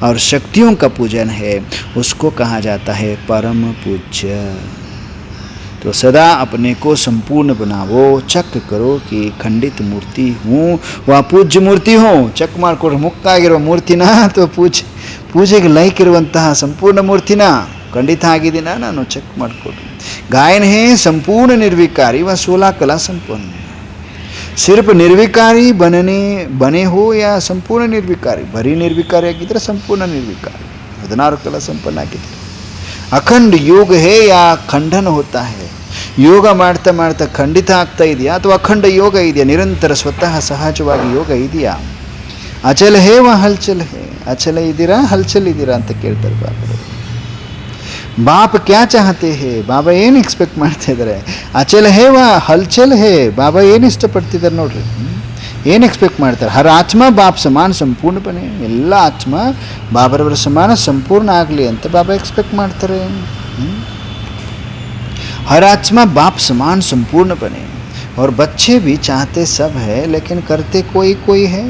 और शक्तियों का पूजन है, उसको कहा जाता है परम पूज्य। तो सदा अपने को संपूर्ण बनावो, चक करो कि खंडित मूर्ति हूँ व पूज्य मूर्ति हूँ। चक ಮಾಡ್ಕೊಡ್ರಿ, ಮುಕ್ಕಾಗಿರೋ ಮೂರ್ತಿನ ಅಥವಾ ಪೂಜೆಗೆ ಲೈಕ್ ಇರುವಂತಹ ಸಂಪೂರ್ಣ ಮೂರ್ತಿನ ಖಂಡಿತ ಆಗಿದ್ದೀನ ನಾನು ಚೆಕ್ ಮಾಡಿಕೊಡ್ರಿ। गायन है संपूर्ण निर्विकारी व 16 कला संपन्न। सिर्फ निर्विकारी बने हो या संपूर्ण निर्विकारी, बरी निर्विकारी ಆಗಿದ್ರೆ ಸಂಪೂರ್ಣ ನಿರ್ವಿकारी, 16 कला संपन्न ಆಗಿದ್ರೆ। अखंड योग है या खंडन होता है, ಯೋಗ ಮಾಡ್ತಾ ಮಾಡ್ತಾ ಖಂಡಿತ ಆಗ್ತಾ ಇದೆಯಾ ಅಥವಾ ಅಖಂಡ ಯೋಗ ಇದೆಯಾ, ನಿರಂತರ ಸ್ವತಃ ಸಹಜವಾಗಿ ಯೋಗ ಇದೆಯಾ? ಅಚಲ ಹೇ ವ ಹಲ್ಚಲ್ ಹೇ, ಅಚಲ ಇದ್ದೀರಾ ಹಲ್ಚಲ್ ಇದ್ದೀರಾ ಅಂತ ಕೇಳ್ತಾರೆ ಬಾಬಾ। ಬಾಪ್ ಕ್ಯಾ ಚಾಹತೆ ಹೇ, ಬಾಬಾ ಏನು ಎಕ್ಸ್ಪೆಕ್ಟ್ ಮಾಡ್ತಾ ಇದ್ದಾರೆ? ಅಚಲ ಹೇ ವ ಹಲ್ಚಲ್ ಹೇ, ಬಾಬಾ ಏನು ಇಷ್ಟಪಡ್ತಿದ್ದಾರೆ ನೋಡ್ರಿ, ಏನು ಎಕ್ಸ್ಪೆಕ್ಟ್ ಮಾಡ್ತಾರೆ? ಹರ ಆತ್ಮ ಬಾಪ್ ಸಮಾನ ಸಂಪೂರ್ಣ ಬನೆ, ಎಲ್ಲ ಆತ್ಮ ಬಾಬರವರ ಸಮಾನ ಸಂಪೂರ್ಣ ಆಗಲಿ ಅಂತ ಬಾಬಾ ಎಕ್ಸ್ಪೆಕ್ಟ್ ಮಾಡ್ತಾರೆ। हर आत्मा बाप समान संपूर्ण बने, और बच्चे भी चाहते सब है लेकिन करते कोई कोई है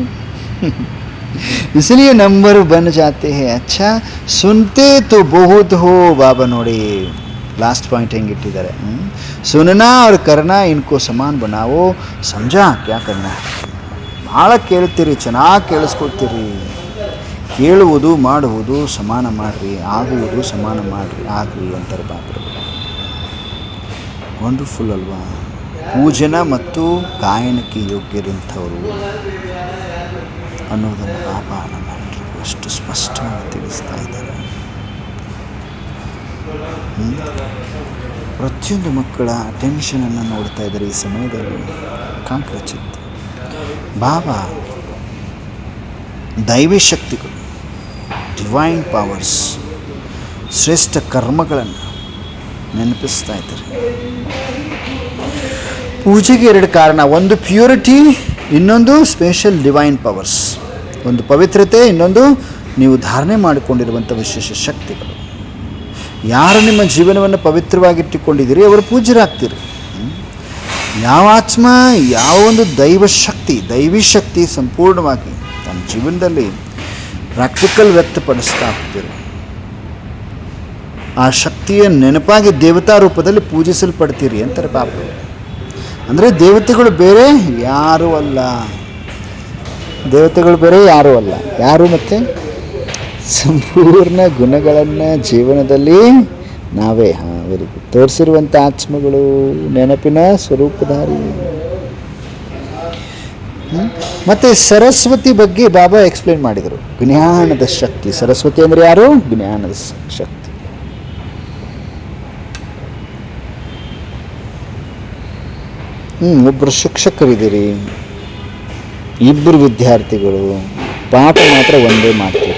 इसलिए नंबर बन जाते हैं। अच्छा सुनते तो बहुत हो, बाबा नोड़ी लास्ट पॉइंट ಹೆಂಗಿಟ್ಟಿದ್ದಾರೆ, सुनना और करना इनको समान बनाओ। समझा क्या करना है? ಭಾಳ ಕೇಳ್ತೀರಿ, ಚೆನ್ನಾಗಿ ಕೇಳಿಸ್ಕೊಳ್ತೀರಿ, ಕೇಳುವುದು ಮಾಡುವುದು ಸಮಾನ ಮಾಡಿರಿ, ಆಗುವುದು ಸಮಾನ ಮಾಡಿರಿ, ಆಗ್ರಿ ಅಂತಾರೆ ಬಾಬರು। ವಂಡರ್ಫುಲ್ ಅಲ್ವಾ? ಪೂಜನ ಮತ್ತು ಗಾಯನಕ್ಕೆ ಯೋಗ್ಯರಂಥವರು ಅನ್ನೋದನ್ನು ಬಾಬಾ ನಮ್ಮೆಲ್ಲರಿಗೂ ಎಷ್ಟು ಸ್ಪಷ್ಟವಾಗಿ ತಿಳಿಸ್ತಾ ಇದ್ದಾರೆ। ಪ್ರತಿಯೊಂದು ಮಕ್ಕಳ ಅಟೆನ್ಷನನ್ನು ನೋಡ್ತಾ ಇದ್ದಾರೆ ಈ ಸಮಯದಲ್ಲಿ ಕಾಂಕ್ರಚಿತ್ ಬಾಬಾ ದೈವಿ ಶಕ್ತಿಗಳು, ಡಿವೈನ್ ಪವರ್ಸ್, ಶ್ರೇಷ್ಠ ಕರ್ಮಗಳನ್ನು ನೆನಪಿಸ್ತಾ ಇದ್ದಾರೆ। ಪೂಜೆಗೆ ಎರಡು ಕಾರಣ, ಒಂದು ಪ್ಯೂರಿಟಿ, ಇನ್ನೊಂದು ಸ್ಪೆಷಲ್ ಡಿವೈನ್ ಪವರ್ಸ್, ಒಂದು ಪವಿತ್ರತೆ, ಇನ್ನೊಂದು ನೀವು ಧಾರಣೆ ಮಾಡಿಕೊಂಡಿರುವಂಥ ವಿಶೇಷ ಶಕ್ತಿಗಳು। ಯಾರು ನಿಮ್ಮ ಜೀವನವನ್ನು ಪವಿತ್ರವಾಗಿಟ್ಟುಕೊಂಡಿದ್ದೀರಿ ಅವರು ಪೂಜ್ಯರಾಗ್ತೀರಿ। ಯಾವ ಆತ್ಮ, ಯಾವ ಒಂದು ದೈವಿ ಶಕ್ತಿ ಸಂಪೂರ್ಣವಾಗಿ ತಮ್ಮ ಜೀವನದಲ್ಲಿ ಪ್ರಾಕ್ಟಿಕಲ್ ವ್ಯಕ್ತಪಡಿಸ್ತಾ ಹೋಗ್ತೀರಿ, ಆ ಶಕ್ತಿಯ ನೆನಪಾಗಿ ದೇವತಾ ರೂಪದಲ್ಲಿ ಪೂಜಿಸಲ್ಪಡ್ತೀರಿ ಅಂತಾರೆ ಬಾಬು। ಅಂದರೆ ದೇವತೆಗಳು ಬೇರೆ ಯಾರೂ ಅಲ್ಲ, ದೇವತೆಗಳು ಬೇರೆ ಯಾರೂ ಅಲ್ಲ, ಯಾರು ಮತ್ತು ಸಂಪೂರ್ಣ ಗುಣಗಳನ್ನು ಜೀವನದಲ್ಲಿ ನಾವೇ ವೆರಿ ಗುಡ್ ತೋರಿಸಿರುವಂಥ ಆತ್ಮಗಳು, ನೆನಪಿನ ಸ್ವರೂಪಧಾರಿ। ಮತ್ತು ಸರಸ್ವತಿ ಬಗ್ಗೆ ಬಾಬಾ ಎಕ್ಸ್ಪ್ಲೇನ್ ಮಾಡಿದರು, ಜ್ಞಾನದ ಶಕ್ತಿ। ಸರಸ್ವತಿ ಅಂದರೆ ಯಾರು? ಜ್ಞಾನದ ಶಕ್ತಿ। ಒಬ್ಬರು ಶಿಕ್ಷಕರಿದ್ದೀರಿ, ಇಬ್ಬರು ವಿದ್ಯಾರ್ಥಿಗಳು, ಪಾಠ ಮಾತ್ರ ಒಂದೇ ಮಾಡ್ತೀರಿ,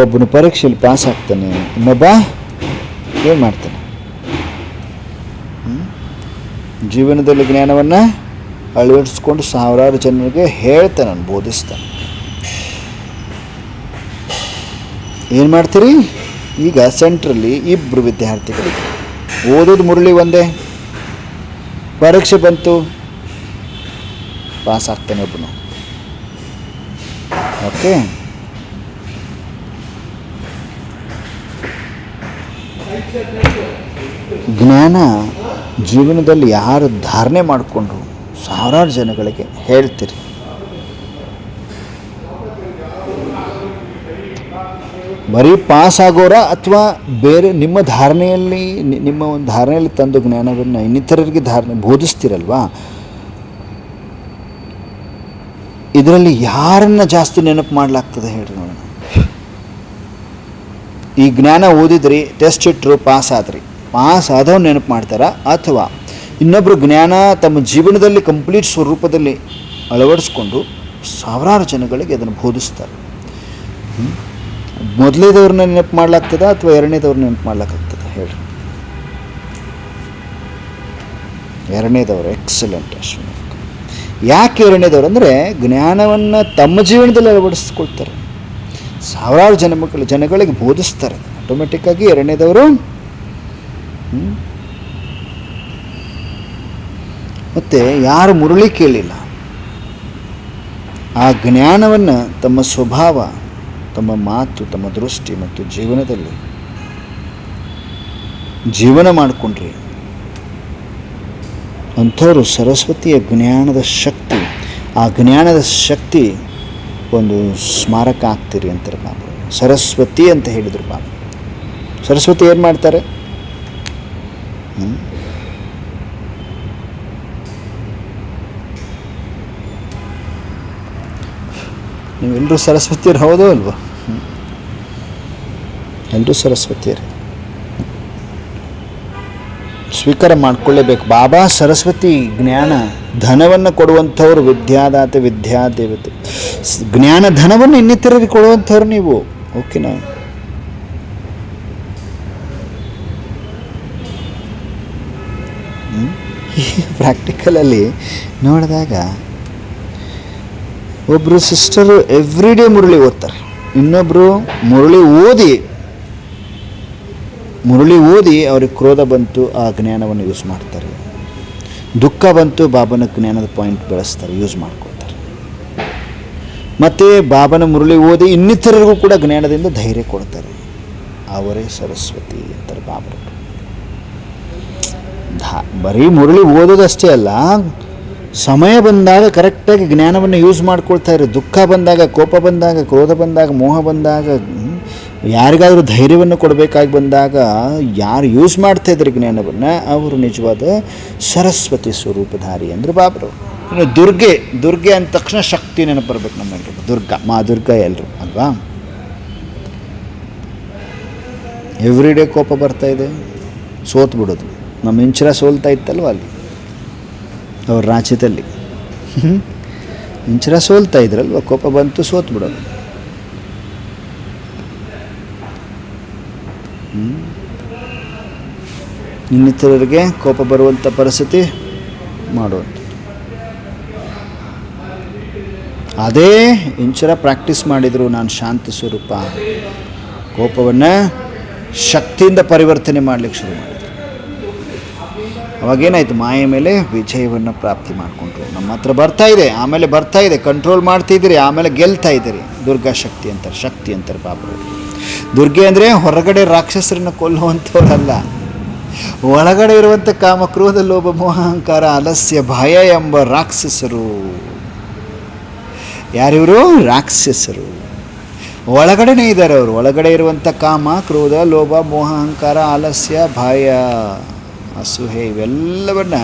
ಒಬ್ಬನು ಪರೀಕ್ಷೆಯಲ್ಲಿ ಪಾಸ್ ಆಗ್ತಾನೆ, ಇನ್ನೊಬ್ಬ ಏನು ಮಾಡ್ತಾನೆ? ಜೀವನದಲ್ಲಿ ಜ್ಞಾನವನ್ನು ಅಳವಡಿಸ್ಕೊಂಡು ಸಾವಿರಾರು ಜನರಿಗೆ ಹೇಳ್ತಾನೆ, ಬೋಧಿಸ್ತಾನೆ। ಏನು ಮಾಡ್ತೀರಿ? ಈಗ ಸೆಂಟ್ರಲ್ಲಿ ಇಬ್ಬರು ವಿದ್ಯಾರ್ಥಿಗಳು, ಓದೋದು ಮುರಳಿ ಒಂದೇ, ಪರೀಕ್ಷೆ ಬಂತು, ಪಾಸ್ ಆಗ್ತಾನೆ ಒಬ್ಬನು, ಓಕೆ? ಜ್ಞಾನ ಜೀವನದಲ್ಲಿ ಯಾರು ಧಾರಣೆ ಮಾಡಿಕೊಂಡ್ರು ಸಾವಿರಾರು ಜನಗಳಿಗೆ ಹೇಳ್ತೀರಿ। ಬರೀ ಪಾಸ್ ಆಗೋರ ಅಥವಾ ಬೇರೆ ನಿಮ್ಮ ಧಾರಣೆಯಲ್ಲಿ, ನಿಮ್ಮ ಒಂದು ಧಾರಣೆಯಲ್ಲಿ ತಂದು ಜ್ಞಾನವನ್ನು ಇನ್ನಿತರರಿಗೆ ಬೋಧಿಸ್ತಿರಲ್ವಾ, ಇದರಲ್ಲಿ ಯಾರನ್ನು ಜಾಸ್ತಿ ನೆನಪು ಮಾಡಲಾಗ್ತದೆ ಹೇಳ್ರಿ ನೋಡೋಣ? ಈ ಜ್ಞಾನ ಓದಿದ್ರಿ, ಟೆಸ್ಟ್ ಇಟ್ಟರು, ಪಾಸ್ ಆದ್ರಿ, ಪಾಸ್ ಆದವ್ರು ನೆನಪು ಮಾಡ್ತಾರ, ಅಥವಾ ಇನ್ನೊಬ್ಬರು ಜ್ಞಾನ ತಮ್ಮ ಜೀವನದಲ್ಲಿ ಕಂಪ್ಲೀಟ್ ಸ್ವರೂಪದಲ್ಲಿ ಅಳವಡಿಸ್ಕೊಂಡು ಸಾವಿರಾರು ಜನಗಳಿಗೆ ಅದನ್ನು ಬೋಧಿಸ್ತಾರೆ. ಮೊದಲೇದವ್ರನ್ನ ನೆನಪು ಮಾಡ್ಲಾಗ್ತದ ಅಥವಾ ಎರಡನೇದವ್ರನ್ನ ನೆನಪು ಮಾಡ್ಲಾಗ್ತದ ಹೇಳಿ? ಎರಡನೇದವ್ರು. ಎಕ್ಸಲೆಂಟ್ ಅಶ್ವಿನಿ. ಯಾಕೆ ಎರಡನೇದವ್ರು ಅಂದರೆ ಜ್ಞಾನವನ್ನು ತಮ್ಮ ಜೀವನದಲ್ಲಿ ಅಳವಡಿಸ್ಕೊಳ್ತಾರೆ, ಸಾವಿರಾರು ಜನಗಳಿಗೆ ಬೋಧಿಸ್ತಾರೆ. ಆಟೋಮೆಟಿಕ್ಕಾಗಿ ಎರಡನೇದವರು. ಮತ್ತು ಯಾರು ಮುರಳಿ ಕೇಳಿಲ್ಲ, ಆ ಜ್ಞಾನವನ್ನು ತಮ್ಮ ಸ್ವಭಾವ, ತಮ್ಮ ಮಾತು, ತಮ್ಮ ದೃಷ್ಟಿ ಮತ್ತು ಜೀವನದಲ್ಲಿ ಜೀವನ ಮಾಡಿಕೊಂಡ್ರಿ ಅಂಥವರು ಸರಸ್ವತಿಯ ಜ್ಞಾನದ ಶಕ್ತಿ, ಆ ಜ್ಞಾನದ ಶಕ್ತಿ ಒಂದು ಸ್ಮಾರಕ ಆಗ್ತೀರಿ ಅಂತಾರೆ ಬಾಬು. ಸರಸ್ವತಿ ಅಂತ ಹೇಳಿದರು ಬಾಬು. ಸರಸ್ವತಿ ಏನು ಮಾಡ್ತಾರೆ? ನೀವೆಲ್ಲರೂ ಸರಸ್ವತಿಯರು ಹೌದೋ ಅಲ್ವೋ? ಎಲ್ಲರೂ ಸರಸ್ವತಿಯರು ಸ್ವೀಕಾರ ಮಾಡಿಕೊಳ್ಳೇಬೇಕು. ಬಾಬಾ ಸರಸ್ವತಿ ಜ್ಞಾನ ಧನವನ್ನು ಕೊಡುವಂಥವ್ರು, ವಿದ್ಯಾದಾತೆ ವಿದ್ಯಾದೇವತೆ. ಜ್ಞಾನ ಧನವನ್ನು ಇನ್ನಿತರರಿಗೆ ಕೊಡುವಂಥವ್ರು ನೀವು. ಓಕೆನಾ? ಪ್ರಾಕ್ಟಿಕಲಲ್ಲಿ ನೋಡಿದಾಗ ಒಬ್ಬರು ಸಿಸ್ಟರು ಎವ್ರಿ ಡೇ ಮುರಳಿ ಓದ್ತಾರೆ, ಇನ್ನೊಬ್ಬರು ಮುರಳಿ ಓದಿ ಅವ್ರಿಗೆ ಕ್ರೋಧ ಬಂತು, ಆ ಜ್ಞಾನವನ್ನು ಯೂಸ್ ಮಾಡ್ತಾರೆ. ದುಃಖ ಬಂತು, ಬಾಬನ ಜ್ಞಾನದ ಪಾಯಿಂಟ್ ಬೆಳೆಸ್ತಾರೆ, ಯೂಸ್ ಮಾಡ್ಕೊಳ್ತಾರೆ. ಮತ್ತು ಬಾಬನ ಮುರಳಿ ಓದಿ ಇನ್ನಿತರರಿಗೂ ಕೂಡ ಜ್ಞಾನದಿಂದ ಧೈರ್ಯ ಕೊಡ್ತಾರೆ. ಅವರೇ ಸರಸ್ವತಿ ಅಂತಾರೆ ಬಾಬರು. ಬರೀ ಮುರಳಿ ಓದೋದಷ್ಟೇ ಅಲ್ಲ, ಸಮಯ ಬಂದಾಗ ಕರೆಕ್ಟಾಗಿ ಜ್ಞಾನವನ್ನು ಯೂಸ್ ಮಾಡ್ಕೊಳ್ತಾ ಇರೋ. ದುಃಖ ಬಂದಾಗ, ಕೋಪ ಬಂದಾಗ, ಕ್ರೋಧ ಬಂದಾಗ, ಮೋಹ ಬಂದಾಗ, ಯಾರಿಗಾದರೂ ಧೈರ್ಯವನ್ನು ಕೊಡಬೇಕಾಗಿ ಬಂದಾಗ ಯಾರು ಯೂಸ್ ಮಾಡ್ತಾ ಇದ್ದಾರೆ ಜ್ಞಾನವನ್ನು, ಅವರು ನಿಜವಾದ ಸರಸ್ವತಿ ಸ್ವರೂಪಧಾರಿ ಅಂದರೆ ಬಾಬರು. ಇನ್ನು ದುರ್ಗೆ ಅಂದ ತಕ್ಷಣ ಶಕ್ತಿ ನೆನಪು ಬರ್ಬೇಕು ನಮ್ಮೆಲ್ಲರಿಗೂ. ಮಾ ದುರ್ಗಾ ಎಲ್ಲರೂ ಅಲ್ವಾ? ಎವ್ರಿ ಡೇ ಕೋಪ ಬರ್ತಾ ಇದೆ, ಸೋತು ಬಿಡೋದು. ನಮ್ಮ ಇಂಚರ ಸೋಲ್ತಾ ಇತ್ತಲ್ವ ಅಲ್ಲಿ ಅವ್ರ ರಾಜ್ಯದಲ್ಲಿ. ಇಂಚರ ಸೋಲ್ತಾ ಇದ್ರಲ್ವ, ಕೋಪ ಬಂತು, ಸೋತು ಬಿಡೋದು. ಇನ್ನಿತರರಿಗೆ ಕೋಪ ಬರುವಂಥ ಪರಿಸ್ಥಿತಿ ಮಾಡುವಂಥದ್ದು. ಅದೇ ಇಂಚರ ಪ್ರಾಕ್ಟೀಸ್ ಮಾಡಿದರು. ನಾನು ಶಾಂತ ಸ್ವರೂಪ, ಕೋಪವನ್ನು ಶಕ್ತಿಯಿಂದ ಪರಿವರ್ತನೆ ಮಾಡಲಿಕ್ಕೆ ಶುರು ಮಾಡಿದರು. ಅವಾಗೇನಾಯಿತು? ಮಾಯೆ ಮೇಲೆ ವಿಜಯವನ್ನು ಪ್ರಾಪ್ತಿ ಮಾಡಿಕೊಂಡ್ರು. ನಮ್ಮ ಹತ್ರ ಬರ್ತಾ ಇದೆ, ಕಂಟ್ರೋಲ್ ಮಾಡ್ತಿದ್ದೀರಿ, ಆಮೇಲೆ ಗೆಲ್ತಾ ಇದ್ದೀರಿ. ದುರ್ಗಾ ಶಕ್ತಿ ಅಂತಾರೆ ಬಾಬರು. ದುರ್ಗೆ ಅಂದರೆ ಹೊರಗಡೆ ರಾಕ್ಷಸರನ್ನು ಕೊಲ್ಲುವಂಥವ್ರಲ್ಲ, ಒಳಗಡೆ ಇರುವಂಥ ಕಾಮ, ಕ್ರೋಧ, ಲೋಭ, ಮೋಹ, ಅಹಂಕಾರ, ಆಲಸ್ಯ, ಭಯ ಎಂಬ ರಾಕ್ಷಸರು. ಯಾರಿವರು? ರಾಕ್ಷಸರು. ಒಳಗಡೆನೇ ಇದ್ದಾರೆ ಅವರು. ಒಳಗಡೆ ಇರುವಂಥ ಕಾಮ, ಕ್ರೋಧ, ಲೋಭ, ಮೋಹ, ಅಹಂಕಾರ, ಆಲಸ್ಯ, ಭಯ, ಅಸೂಹೆ ಇವೆಲ್ಲವನ್ನ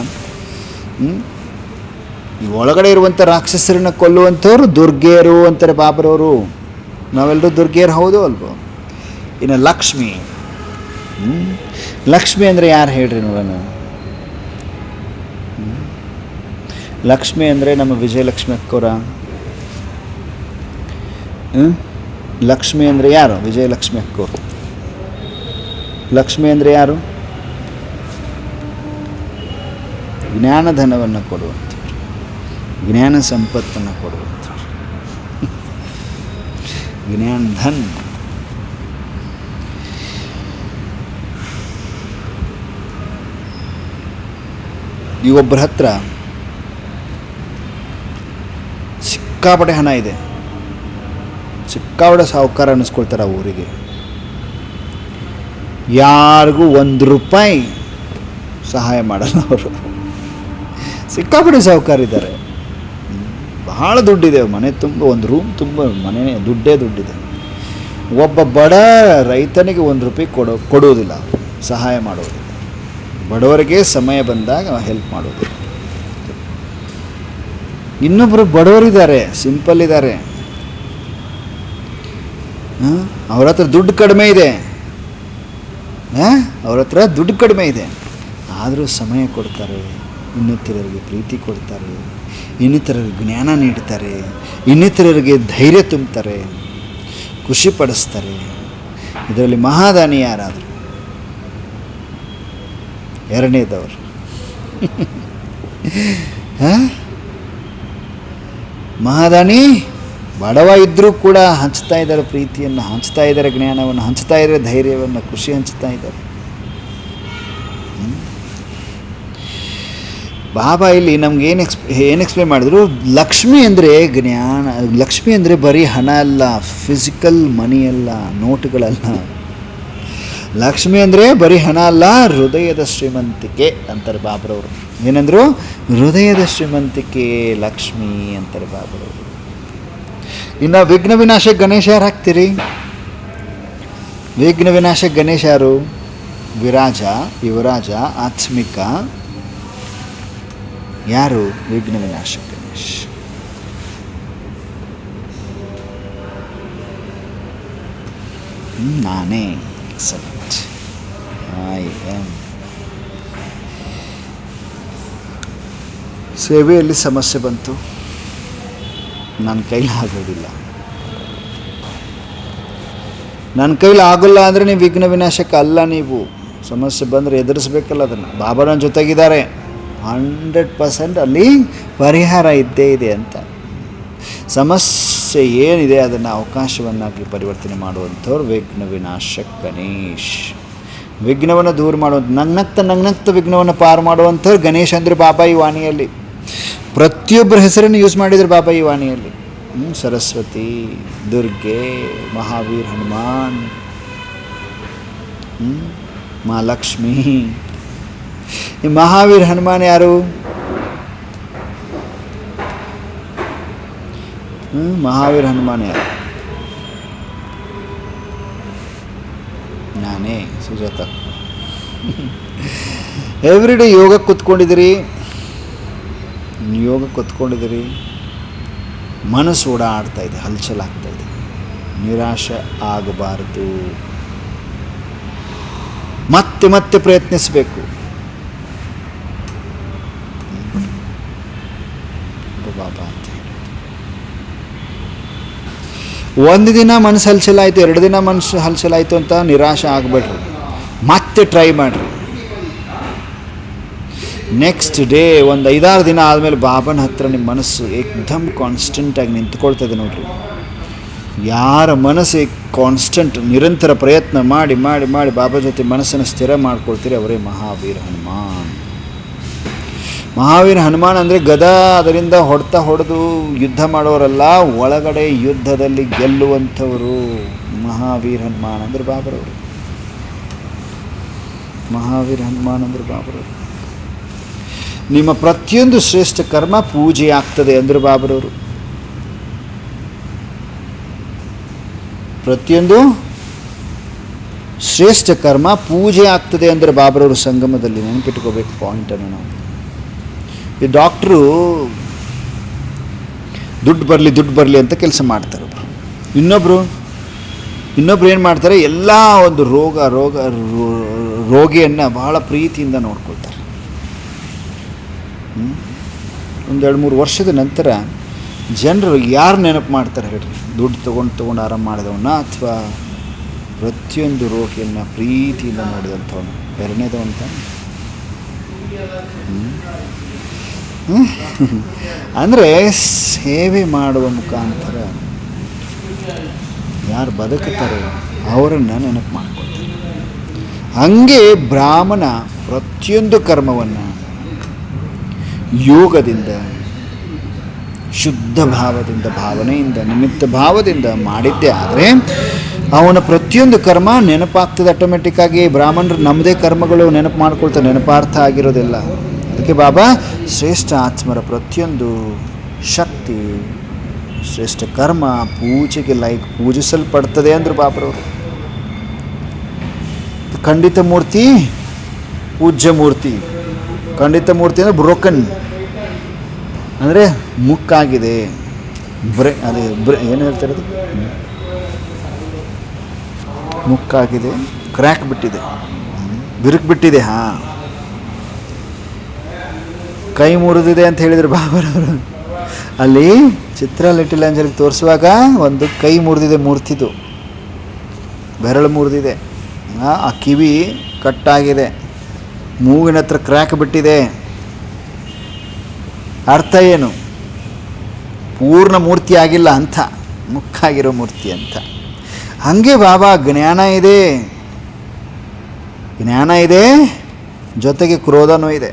ಒಳಗಡೆ ಇರುವಂಥ ರಾಕ್ಷಸರನ್ನ ಕೊಲ್ಲುವಂಥವ್ರು ದುರ್ಗೆಯರು ಅಂತಾರೆ ಬಾಬರವರು. ನಾವೆಲ್ಲರೂ ದುರ್ಗೆಯರು ಹೌದು ಅಲ್ವೋ? ಇನ್ನು ಲಕ್ಷ್ಮಿ ಅಂದರೆ ಯಾರು ಹೇಳ್ರಿ ನೋಡೋಣ? ಲಕ್ಷ್ಮಿ ಅಂದರೆ ನಮ್ಮ ವಿಜಯಲಕ್ಷ್ಮಿ ಅಕ್ಕವರ. ಲಕ್ಷ್ಮಿ ಅಂದರೆ ಯಾರು? ವಿಜಯಲಕ್ಷ್ಮಿ ಅಕ್ಕವರು. ಲಕ್ಷ್ಮಿ ಅಂದರೆ ಯಾರು? ಜ್ಞಾನಧನವನ್ನು ಕೊಡುವಂಥವ್ರು, ಜ್ಞಾನ ಸಂಪತ್ತನ್ನು ಕೊಡುವಂಥವ್ರು, ಜ್ಞಾನಧನ್. ನೀವೊಬ್ಬರ ಹತ್ರ ಸಿಕ್ಕಾಪಟ್ಟೆ ಹಣ ಇದೆ, ಸಿಕ್ಕಾಪಟ್ಟೆ ಸಾಹುಕಾರ ಅನ್ನಿಸ್ಕೊಳ್ತಾರೆ ಆ ಊರಿಗೆ. ಯಾರಿಗೂ ₹1 ಸಹಾಯ ಮಾಡಲ್ಲ ಅವರು. ಸಿಕ್ಕಾಪಟ್ಟೆ ಸಾಹುಕಾರ ಇದ್ದಾರೆ, ಬಹಳ ದುಡ್ಡಿದೆ, ಮನೆ ತುಂಬ, ಒಂದು ರೂಮ್ ತುಂಬ ಮನೆ ದುಡ್ಡಿದೆ. ಒಬ್ಬ ಬಡ ರೈತನಿಗೆ ₹1 ಕೊಡುವುದಿಲ್ಲ, ಸಹಾಯ ಮಾಡೋದಿಲ್ಲ. ಬಡವರಿಗೆ ಸಮಯ ಬಂದಾಗ ಹೆಲ್ಪ್ ಮಾಡೋದು. ಇನ್ನೊಬ್ಬರು ಬಡವರಿದ್ದಾರೆ, ಸಿಂಪಲ್ ಇದ್ದಾರೆ, ಅವ್ರ ಹತ್ರ ದುಡ್ಡು ಕಡಿಮೆ ಇದೆ, ಅವ್ರ ಹತ್ರ ದುಡ್ಡು ಕಡಿಮೆ ಇದೆ, ಆದರೂ ಸಮಯ ಕೊಡ್ತಾರೆ, ಇನ್ನಿತರರಿಗೆ ಪ್ರೀತಿ ಕೊಡ್ತಾರೆ, ಇನ್ನಿತರರಿಗೆ ಜ್ಞಾನ ನೀಡ್ತಾರೆ, ಇನ್ನಿತರರಿಗೆ ಧೈರ್ಯ ತುಂಬ್ತಾರೆ, ಖುಷಿಪಡಿಸ್ತಾರೆ. ಇದರಲ್ಲಿ ಮಹಾದಾನಿ ಯಾರಾದರು? ಎರಡನೇದವರು. ಮಹಾದಾನಿ ಬಡವ ಇದ್ದರೂ ಕೂಡ ಹಂಚ್ತಾ ಇದ್ದಾರೆ, ಪ್ರೀತಿಯನ್ನು ಹಂಚ್ತಾ ಇದ್ದಾರೆ, ಜ್ಞಾನವನ್ನು ಹಂಚ್ತಾ ಇದ್ದಾರೆ, ಧೈರ್ಯವನ್ನು, ಖುಷಿ ಹಂಚ್ತಾ ಇದ್ದಾರೆ. ಬಾಬಾ ಇಲ್ಲಿ ನಮ್ಗೆ ಏನು ಎಕ್ಸ್ಪ್ಲೇನ್ ಮಾಡಿದ್ರು, ಲಕ್ಷ್ಮಿ ಅಂದರೆ ಜ್ಞಾನ, ಲಕ್ಷ್ಮಿ ಅಂದರೆ ಬರೀ ಹಣ ಅಲ್ಲ, ಫಿಸಿಕಲ್ ಮನಿ ಅಲ್ಲ, ನೋಟುಗಳಲ್ಲ. ಲಕ್ಷ್ಮಿ ಅಂದರೆ ಬರೀ ಹಣ ಅಲ್ಲ, ಹೃದಯದ ಶ್ರೀಮಂತಿಕೆ ಅಂತಾರೆ ಬಾಬ್ರವರು. ಏನಂದರು? ಹೃದಯದ ಶ್ರೀಮಂತಿಕೆ ಲಕ್ಷ್ಮಿ ಅಂತಾರೆ ಬಾಬ್ರವರು. ಇನ್ನು ವಿಘ್ನ ವಿನಾಶಕ ಗಣೇಶ ಯಾರು ಹಾಕ್ತೀರಿ? ವಿಘ್ನ ವಿನಾಶಕ ಗಣೇಶ ಯಾರು? ವಿರಾಜ, ಯುವರಾಜ, ಆತ್ಮಿಕ. ಯಾರು ವಿಘ್ನ ವಿನಾಶಕ ಗಣೇಶ್? ನಾನೇ. ಎಕ್ಸಲೆಂಟ್. I am. ಸೇವೆಯಲ್ಲಿ ಸಮಸ್ಯೆ ಬಂತು, ನನ್ನ ಕೈಲಿ ಆಗೋದಿಲ್ಲ. ನನ್ನ ಕೈಲಿ ಆಗೋಲ್ಲ ಅಂದರೆ ನೀವು ವಿಘ್ನ ವಿನಾಶಕ ಅಲ್ಲ. ನೀವು ಸಮಸ್ಯೆ ಬಂದರೆ ಎದುರಿಸ್ಬೇಕಲ್ಲ ಅದನ್ನು. ಬಾಬಾ ನನ್ನ ಜೊತೆಗಿದ್ದಾರೆ, 100% ಅಲ್ಲಿ ಪರಿಹಾರ ಇದ್ದೇ ಇದೆ ಅಂತ. ಸಮಸ್ಯೆ ಏನಿದೆ ಅದನ್ನು ಅವಕಾಶವನ್ನಾಗಿ ಪರಿವರ್ತನೆ ಮಾಡುವಂಥವ್ರು ವಿಘ್ನ ವಿನಾಶಕ ಗಣೇಶ್. ವಿಘ್ನವನ್ನು ದೂರ ಮಾಡುವಂಥ, ನಗ್ನಗ್ತ ವಿಘ್ನವನ್ನು ಪಾರು ಮಾಡುವಂಥವ್ರು ಗಣೇಶ್ ಅಂದರೆ ಬಾಬಾ ಈ ವಾಣಿಯಲ್ಲಿ. ಪ್ರತಿಯೊಬ್ಬರ ಹೆಸರನ್ನು ಯೂಸ್ ಮಾಡಿದ್ರು ಬಾಬಾ ಈ ವಾಣಿಯಲ್ಲಿ. ಸರಸ್ವತಿ, ದುರ್ಗೆ, ಮಹಾವೀರ್ ಹನುಮಾನ್, ಮಾ ಲಕ್ಷ್ಮಿ. ಈ ಮಹಾವೀರ್ ಹನುಮಾನ್ ಯಾರು? ಮಹಾವೀರ್ ಹನುಮಾನ್ ಯಾರು? ನಾನೇ, ಸುಜಾತ. ಎವ್ರಿಡೇ ಯೋಗ ಕೂತ್ಕೊಂಡಿದ್ದೀರಿ, ಮನಸ್ಸು ಓಡಾಡ್ತಾ ಇದೆ, ಹಲ್ಚಲಾಗ್ತಾ ಇದೆ. ನಿರಾಶೆ ಆಗಬಾರದು, ಮತ್ತೆ ಮತ್ತೆ ಪ್ರಯತ್ನಿಸಬೇಕು. ಬಾಬಾ ಅಂತ ಹೇಳಿ ಒಂದು ದಿನ ಮನಸ್ಸು ಹಲ್ಚಲಾಯಿತು, 2 ದಿನ ಮನಸ್ಸು ಹಲ್ಚಲಾಯಿತು ಅಂತ ನಿರಾಶೆ ಆಗಬೇಡ್ರಿ, ಮತ್ತೆ ಟ್ರೈ ಮಾಡಿರಿ. ನೆಕ್ಸ್ಟ್ ಡೇ ಒಂದು 5-6 ದಿನ ಆದಮೇಲೆ ಬಾಬನ ಹತ್ರ ನಿಮ್ಮ ಮನಸ್ಸು ಏಕ್ದಮ್ ಕಾನ್ಸ್ಟೆಂಟಾಗಿ ನಿಂತ್ಕೊಳ್ತದೆ ನೋಡ್ರಿ. ಯಾರ ಮನಸ್ಸು ಕಾನ್ಸ್ಟೆಂಟ್ ನಿರಂತರ ಪ್ರಯತ್ನ ಮಾಡಿ ಮಾಡಿ ಮಾಡಿ ಬಾಬಾ ಜೊತೆ ಮನಸ್ಸನ್ನು ಸ್ಥಿರ ಮಾಡ್ಕೊಳ್ತೀರಿ, ಅವರೇ ಮಹಾವೀರ ಹನುಮಾನ್. ಮಹಾವೀರ ಹನುಮಾನ್ ಅಂದರೆ ಗದಾ ಅದರಿಂದ ಹೊಡೆದು ಯುದ್ಧ ಮಾಡೋರಲ್ಲ, ಒಳಗಡೆ ಯುದ್ಧದಲ್ಲಿ ಗೆಲ್ಲುವಂಥವರು. ಮಹಾವೀರ ಹನುಮಾನ್ ಅಂದರೆ ಬಾಬರವರು. ಮಹಾವೀರ ಹನುಮಾನ್ ಅಂದರೆ ಬಾಬರವರು. ನಿಮ್ಮ ಪ್ರತಿಯೊಂದು ಶ್ರೇಷ್ಠ ಕರ್ಮ ಪೂಜೆ ಆಗ್ತದೆ ಅಂದರೆ ಬಾಬರವರು. ಪ್ರತಿಯೊಂದು ಶ್ರೇಷ್ಠ ಕರ್ಮ ಪೂಜೆ ಆಗ್ತದೆ ಅಂದರೆ ಬಾಬರವರು ಸಂಗಮದಲ್ಲಿ. ನೆನಪಿಟ್ಕೋಬೇಕು ಪಾಯಿಂಟನ್ನು ನಾವು. ಈ ಡಾಕ್ಟ್ರು ದುಡ್ಡು ಬರಲಿ ಅಂತ ಕೆಲಸ ಮಾಡ್ತಾರೆ. ಇನ್ನೊಬ್ರು ಏನು ಮಾಡ್ತಾರೆ, ಎಲ್ಲ ಒಂದು ರೋಗಿಯನ್ನು ಬಹಳ ಪ್ರೀತಿಯಿಂದ ನೋಡ್ಕೊಳ್ತಾರೆ. 1-2-3 ವರ್ಷದ ನಂತರ ಜನರು ಯಾರು ನೆನಪು ಮಾಡ್ತಾರೆ ಹೇಳ್ರಿ? ದುಡ್ಡು ತೊಗೊಂಡು ಆರಾಮ ಮಾಡಿದವನ್ನ, ಅಥವಾ ಪ್ರತಿಯೊಂದು ರೋಗಿಯನ್ನು ಪ್ರೀತಿಯಿಂದ ನೋಡಿದಂಥವನ್ನ? ಎರಡನೇದವಂತ. ಅಂದರೆ ಸೇವೆ ಮಾಡುವ ಮುಖಾಂತರ ಯಾರು ಬದುಕುತ್ತಾರೆ ಅವರನ್ನು ನೆನಪು ಮಾಡ್ಕೊಳ್ತಾರೆ. ಹಂಗೆ ಬ್ರಾಹ್ಮಣ ಪ್ರತಿಯೊಂದು ಕರ್ಮವನ್ನು ಯೋಗದಿಂದ, ಶುದ್ಧ ಭಾವದಿಂದ, ಭಾವನೆಯಿಂದ, ನಿಮಿತ್ತ ಭಾವದಿಂದ ಮಾಡಿದ್ದೇ ಆದರೆ ಅವನ ಪ್ರತಿಯೊಂದು ಕರ್ಮ ನೆನಪಾಗ್ತದೆ ಆಟೋಮೆಟಿಕ್ಕಾಗಿ. ಬ್ರಾಹ್ಮಣರು ನಮ್ಮದೇ ಕರ್ಮಗಳು ನೆನಪು ಮಾಡ್ಕೊಳ್ತಾರೆ, ನೆನಪಾರ್ಥ ಆಗಿರೋದಿಲ್ಲ. ಅದಕ್ಕೆ ಬಾಬಾ ಶ್ರೇಷ್ಠ ಆತ್ಮರ ಪ್ರತಿಯೊಂದು ಶಕ್ತಿ, ಶ್ರೇಷ್ಠ ಕರ್ಮ ಪೂಜೆಗೆ ಪೂಜಿಸಲ್ಪಡ್ತದೆ ಅಂದರು ಬಾಬರವರು. ಖಂಡಿತ ಮೂರ್ತಿ, ಪೂಜ್ಯ ಮೂರ್ತಿ. ಖಂಡಿತ ಮೂರ್ತಿ ಅಂದರೆ ಬ್ರೋಕನ್, ಅಂದರೆ ಮುಕ್ಕಾಗಿದೆ, ಏನು ಹೇಳ್ತಾರೆ ಅದು, ಮುಕ್ಕಾಗಿದೆ, ಕ್ರ್ಯಾಕ್ ಬಿಟ್ಟಿದೆ. ಬಿರುಕು ಬಿಟ್ಟಿದೆ. ಹಾಂ, ಕೈ ಮುರಿದಿದೆ ಅಂತ ಹೇಳಿದರು ಬಾಬರವರು. ಅಲ್ಲಿ ಚಿತ್ರ ಲಿಟಲ್ ಏಂಜಲ್ಗೆ ತೋರಿಸುವಾಗ ಒಂದು ಕೈ ಮುರಿದಿದೆ, ಮೂರ್ತಿದು ಬೆರಳು ಮುರಿದಿದೆ, ಆ ಕಿವಿ ಕಟ್ಟಾಗಿದೆ, ಮೂಗಿನ ಹತ್ರ ಕ್ರ್ಯಾಕ್ ಬಿಟ್ಟಿದೆ. ಅರ್ಥ ಏನು? ಪೂರ್ಣ ಮೂರ್ತಿ ಆಗಿಲ್ಲ ಅಂತ, ಮುಕ್ಕಾಗಿರೋ ಮೂರ್ತಿ ಅಂತ. ಹಾಗೆ ಬಾಬಾ ಜ್ಞಾನ ಇದೆ, ಜ್ಞಾನ ಇದೆ, ಜೊತೆಗೆ ಕ್ರೋಧನೂ ಇದೆ.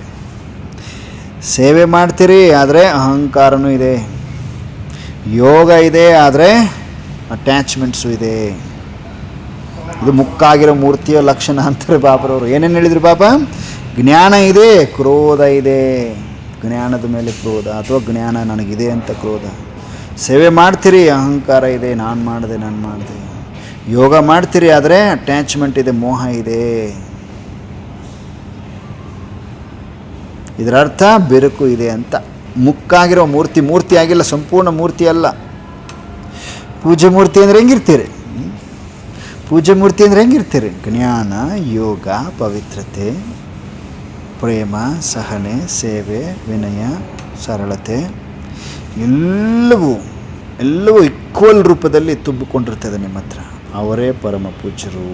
ಸೇವೆ ಮಾಡ್ತೀರಿ ಆದರೆ ಅಹಂಕಾರನೂ ಇದೆ. ಯೋಗ ಇದೆ ಆದರೆ ಅಟ್ಯಾಚ್ಮೆಂಟ್ಸು ಇದೆ. ಇದು ಮುಕ್ಕಾಗಿರೋ ಮೂರ್ತಿಯ ಲಕ್ಷಣ ಅಂತಾರೆ ಬಾಬರವರು. ಏನೇನು ಹೇಳಿದ್ರು ಬಾಬಾ? ಜ್ಞಾನ ಇದೆ, ಕ್ರೋಧ ಇದೆ. ಜ್ಞಾನದ ಮೇಲೆ ಕ್ರೋಧ, ಅಥವಾ ಜ್ಞಾನ ನನಗಿದೆ ಅಂತ ಕ್ರೋಧ. ಸೇವೆ ಮಾಡ್ತೀರಿ, ಅಹಂಕಾರ ಇದೆ, ನಾನು ಮಾಡಿದೆ. ಯೋಗ ಮಾಡ್ತೀರಿ ಆದರೆ ಅಟ್ಯಾಚ್ಮೆಂಟ್ ಇದೆ, ಮೋಹ ಇದೆ. ಇದರ ಅರ್ಥ ಬೆರುಕು ಇದೆ ಅಂತ. ಮುಕ್ಕಾಗಿರೋ ಮೂರ್ತಿ, ಮೂರ್ತಿ ಆಗಿಲ್ಲ, ಸಂಪೂರ್ಣ ಮೂರ್ತಿ ಅಲ್ಲ. ಪೂಜೆ ಮೂರ್ತಿ ಅಂದರೆ ಹೆಂಗಿರ್ತೀರಿ? ಪೂಜೆ ಮೂರ್ತಿ ಅಂದರೆ ಹೆಂಗಿರ್ತೀರಿ? ಜ್ಞಾನ, ಯೋಗ, ಪವಿತ್ರತೆ, ಪ್ರೇಮ, ಸಹನೆ, ಸೇವೆ, ವಿನಯ, ಸರಳತೆ ಎಲ್ಲವೂ ಈಕ್ವಲ್ ರೂಪದಲ್ಲಿ ತುಂಬಿಕೊಂಡಿರ್ತದೆ ನಿಮ್ಮ ಹತ್ರ. ಅವರೇ ಪರಮ ಪೂಜ್ಯರು.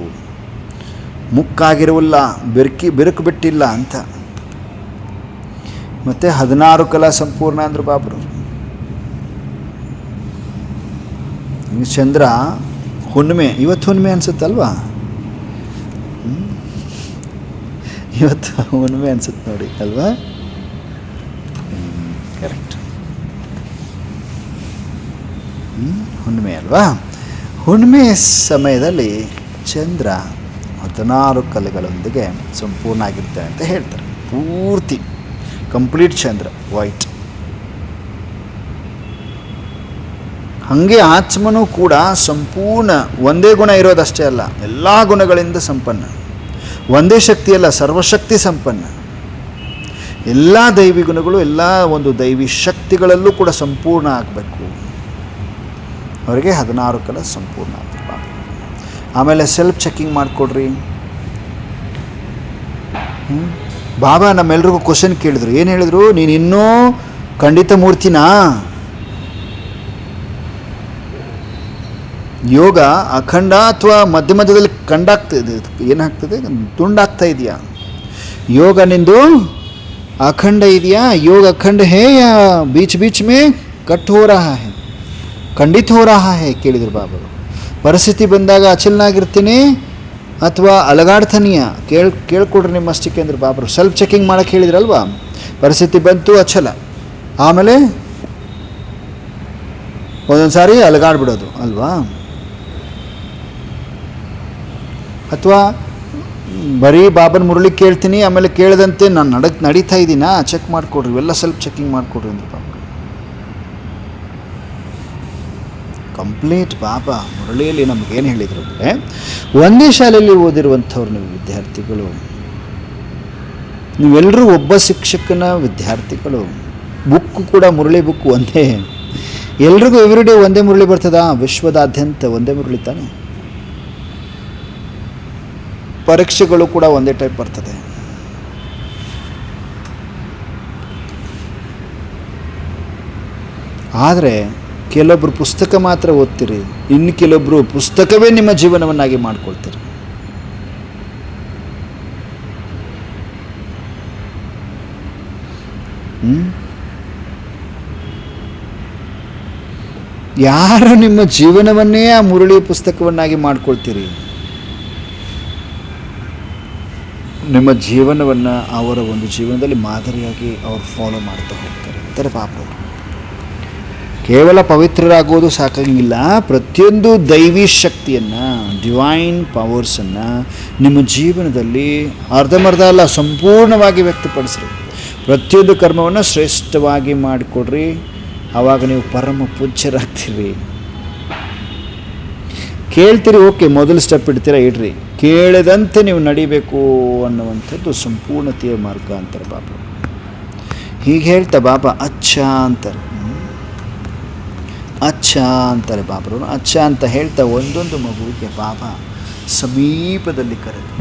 ಮುಕ್ಕಾಗಿರುವಲ್ಲ, ಬೆರುಕು ಬಿಟ್ಟಿಲ್ಲ ಅಂತ. ಮತ್ತು 16 ಕಲಾ ಸಂಪೂರ್ಣ ಅಂದರು ಬಾಬರು. ಚಂದ್ರ ಹುಣ್ಣಿಮೆ, ಇವತ್ತು ಹುಣ್ಣಿಮೆ ಅನ್ಸುತ್ತಲ್ವಾ? ಇವತ್ತು ಹುಣ್ಣಿಮೆ ಅನ್ಸುತ್ತೆ ನೋಡಿ ಅಲ್ವಾ? ಕರೆಕ್ಟ್, ಹುಣ್ಣಿಮೆ ಅಲ್ವಾ? ಹುಣ್ಣಿಮೆ ಸಮಯದಲ್ಲಿ ಚಂದ್ರ 16 ಕಲೆಗಳೊಂದಿಗೆ ಸಂಪೂರ್ಣ ಆಗಿರ್ತಾರೆ ಅಂತ ಹೇಳ್ತಾರೆ. ಪೂರ್ತಿ ಕಂಪ್ಲೀಟ್ ಚಂದ್ರ ವೈಟ್. ಹಾಗೆ ಆತ್ಮನೂ ಕೂಡ ಸಂಪೂರ್ಣ, ಒಂದೇ ಗುಣ ಇರೋದಷ್ಟೇ ಅಲ್ಲ, ಎಲ್ಲ ಗುಣಗಳಿಂದ ಸಂಪನ್ನ. ಒಂದೇ ಶಕ್ತಿ ಅಲ್ಲ, ಸರ್ವಶಕ್ತಿ ಸಂಪನ್ನ. ಎಲ್ಲ ದೈವಿ ಗುಣಗಳು, ಎಲ್ಲ ಒಂದು ದೈವಿ ಶಕ್ತಿಗಳಲ್ಲೂ ಕೂಡ ಸಂಪೂರ್ಣ ಆಗಬೇಕು. ಅವರಿಗೆ 16 ಕಲ ಸಂಪೂರ್ಣ ಆಗಬೇಕು. ಆಮೇಲೆ ಸೆಲ್ಫ್ ಚೆಕಿಂಗ್ ಮಾಡಿಕೊಡ್ರಿ. ಬಾಬಾ ನಮ್ಮೆಲ್ರಿಗೂ ಕ್ವಶನ್ ಕೇಳಿದ್ರು. ಏನು ಹೇಳಿದ್ರು? ನೀನು ಇನ್ನೂ ಖಂಡಿತ ಮೂರ್ತಿನಾ? ಯೋಗ ಅಖಂಡ ಅಥವಾ ಮಧ್ಯದಲ್ಲಿ ಖಂಡಾಗ್ತದೆ, ಏನಾಗ್ತದೆ, ತುಂಡಾಗ್ತಾ ಇದೆಯಾ? ಯೋಗ ನಿಂದು ಅಖಂಡ ಇದೆಯಾ? ಯೋಗ ಅಖಂಡ ಹೇ ಯಾ बीच में ಕಟ್ ಹೋ ರಹಾ ಹೈ, ಖಂಡಿತ ಹೋ ರಹಾ ಹೈ ಕೇಳಿದ್ರು ಬಾಬರು. ಪರಿಸ್ಥಿತಿ ಬಂದಾಗ ಅಚಲನಾಗಿರ್ತೀನಿ ಅಥವಾ ಅಲಗಾಡ್ತಾನೆಯ ಕೇಳ್ಕೊಡ್ರಿ ನಿಮ್ಮಷ್ಟಕ್ಕೆ ಅಂದ್ರೆ ಬಾಬರು. ಸೆಲ್ಫ್ ಚೆಕಿಂಗ್ ಮಾಡೋಕ್ಕೆ ಹೇಳಿದ್ರಲ್ವಾ? ಪರಿಸ್ಥಿತಿ ಬಂತು ಅಚಲ, ಆಮೇಲೆ ಒಂದೊಂದು ಸಾರಿ ಅಲಗಾಡ್ಬಿಡೋದು ಅಲ್ವಾ? ಅಥವಾ ಬರೀ ಬಾಬನ ಮುರಳಿ ಕೇಳ್ತೀನಿ, ಆಮೇಲೆ ಕೇಳದಂತೆ ನಾನು ನಡೀತಾ ಇದ್ದೀನಾ ಚೆಕ್ ಮಾಡಿಕೊಡ್ರಿ, ಇವೆಲ್ಲ ಸೆಲ್ಫ್ ಚೆಕಿಂಗ್ ಮಾಡಿಕೊಡ್ರಿ ಅಂದ್ರೆ ಬಾಬಾ. ಕಂಪ್ಲೀಟ್ ಬಾಬಾ ಮುರಳಿಯಲ್ಲಿ ನಮಗೇನು ಹೇಳಿದರು ಅಂದರೆ, ಒಂದೇ ಶಾಲೆಯಲ್ಲಿ ಓದಿರುವಂಥವ್ರು ನೀವು ವಿದ್ಯಾರ್ಥಿಗಳು, ನೀವೆಲ್ಲರೂ ಒಬ್ಬ ಶಿಕ್ಷಕನ ವಿದ್ಯಾರ್ಥಿಗಳು. ಬುಕ್ಕು ಕೂಡ ಮುರಳಿ ಬುಕ್ ಒಂದೇ. ಎಲ್ರಿಗೂ ಎವ್ರಿಡೇ ಒಂದೇ ಮುರಳಿ ಬರ್ತದಾ? ವಿಶ್ವದಾದ್ಯಂತ ಒಂದೇ ಮುರಳಿ ತಾನೆ. ಪರೀಕ್ಷೆಗಳು ಕೂಡ ಒಂದೇ ಟೈಪ್ ಬರ್ತದೆ. ಆದರೆ ಕೆಲವೊಬ್ಬರು ಪುಸ್ತಕ ಮಾತ್ರ ಓದ್ತೀರಿ, ಇನ್ನು ಕೆಲವೊಬ್ಬರು ಪುಸ್ತಕವೇ ನಿಮ್ಮ ಜೀವನವನ್ನಾಗಿ ಮಾಡ್ಕೊಳ್ತೀರಿ. ಯಾರು ನಿಮ್ಮ ಜೀವನವನ್ನೇ ಆ ಮುರಳಿ ಪುಸ್ತಕವನ್ನಾಗಿ ಮಾಡ್ಕೊಳ್ತೀರಿ, ನಿಮ್ಮ ಜೀವನವನ್ನು ಅವರ ಒಂದು ಜೀವನದಲ್ಲಿ ಮಾದರಿಯಾಗಿ ಅವರು ಫಾಲೋ ಮಾಡ್ತಾ ಹೋಗ್ತಾರೆ ಅಂತಾರೆ ಬಾಬರು. ಕೇವಲ ಪವಿತ್ರರಾಗೋದು ಸಾಕಾಗಿಲ್ಲ, ಪ್ರತಿಯೊಂದು ದೈವಿ ಶಕ್ತಿಯನ್ನು, ಡಿವೈನ್ ಪವರ್ಸನ್ನು ನಿಮ್ಮ ಜೀವನದಲ್ಲಿ ಅರ್ಧಮರ್ಧ ಅಲ್ಲ ಸಂಪೂರ್ಣವಾಗಿ ವ್ಯಕ್ತಪಡಿಸ್ರಿ. ಪ್ರತಿಯೊಂದು ಕರ್ಮವನ್ನು ಶ್ರೇಷ್ಠವಾಗಿ ಮಾಡಿಕೊಡ್ರಿ. ಆವಾಗ ನೀವು ಪರಮ ಪೂಜ್ಯರಾಗ್ತೀರಿ. ಕೇಳ್ತೀರಿ, ಓಕೆ, ಮೊದಲು ಸ್ಟೆಪ್ ಇಡ್ರಿ. ಕೇಳದಂತೆ ನೀವು ನಡಿಬೇಕು ಅನ್ನುವಂಥದ್ದು ಸಂಪೂರ್ಣತೆಯ ಮಾರ್ಗ ಅಂತಾರೆ ಬಾಬಾ. ಹೀಗೆ ಹೇಳ್ತಾ ಬಾಬಾ ಅಚ್ಚ ಅಂತಾರೆ. ಅಚ್ಚ ಅಂತಾರೆ ಬಾಬರು. ಅಚ್ಚ ಅಂತ ಹೇಳ್ತಾ ಒಂದೊಂದು ಮಗುವಿಗೆ ಬಾಬಾ ಸಮೀಪದಲ್ಲಿ ಕರೆದು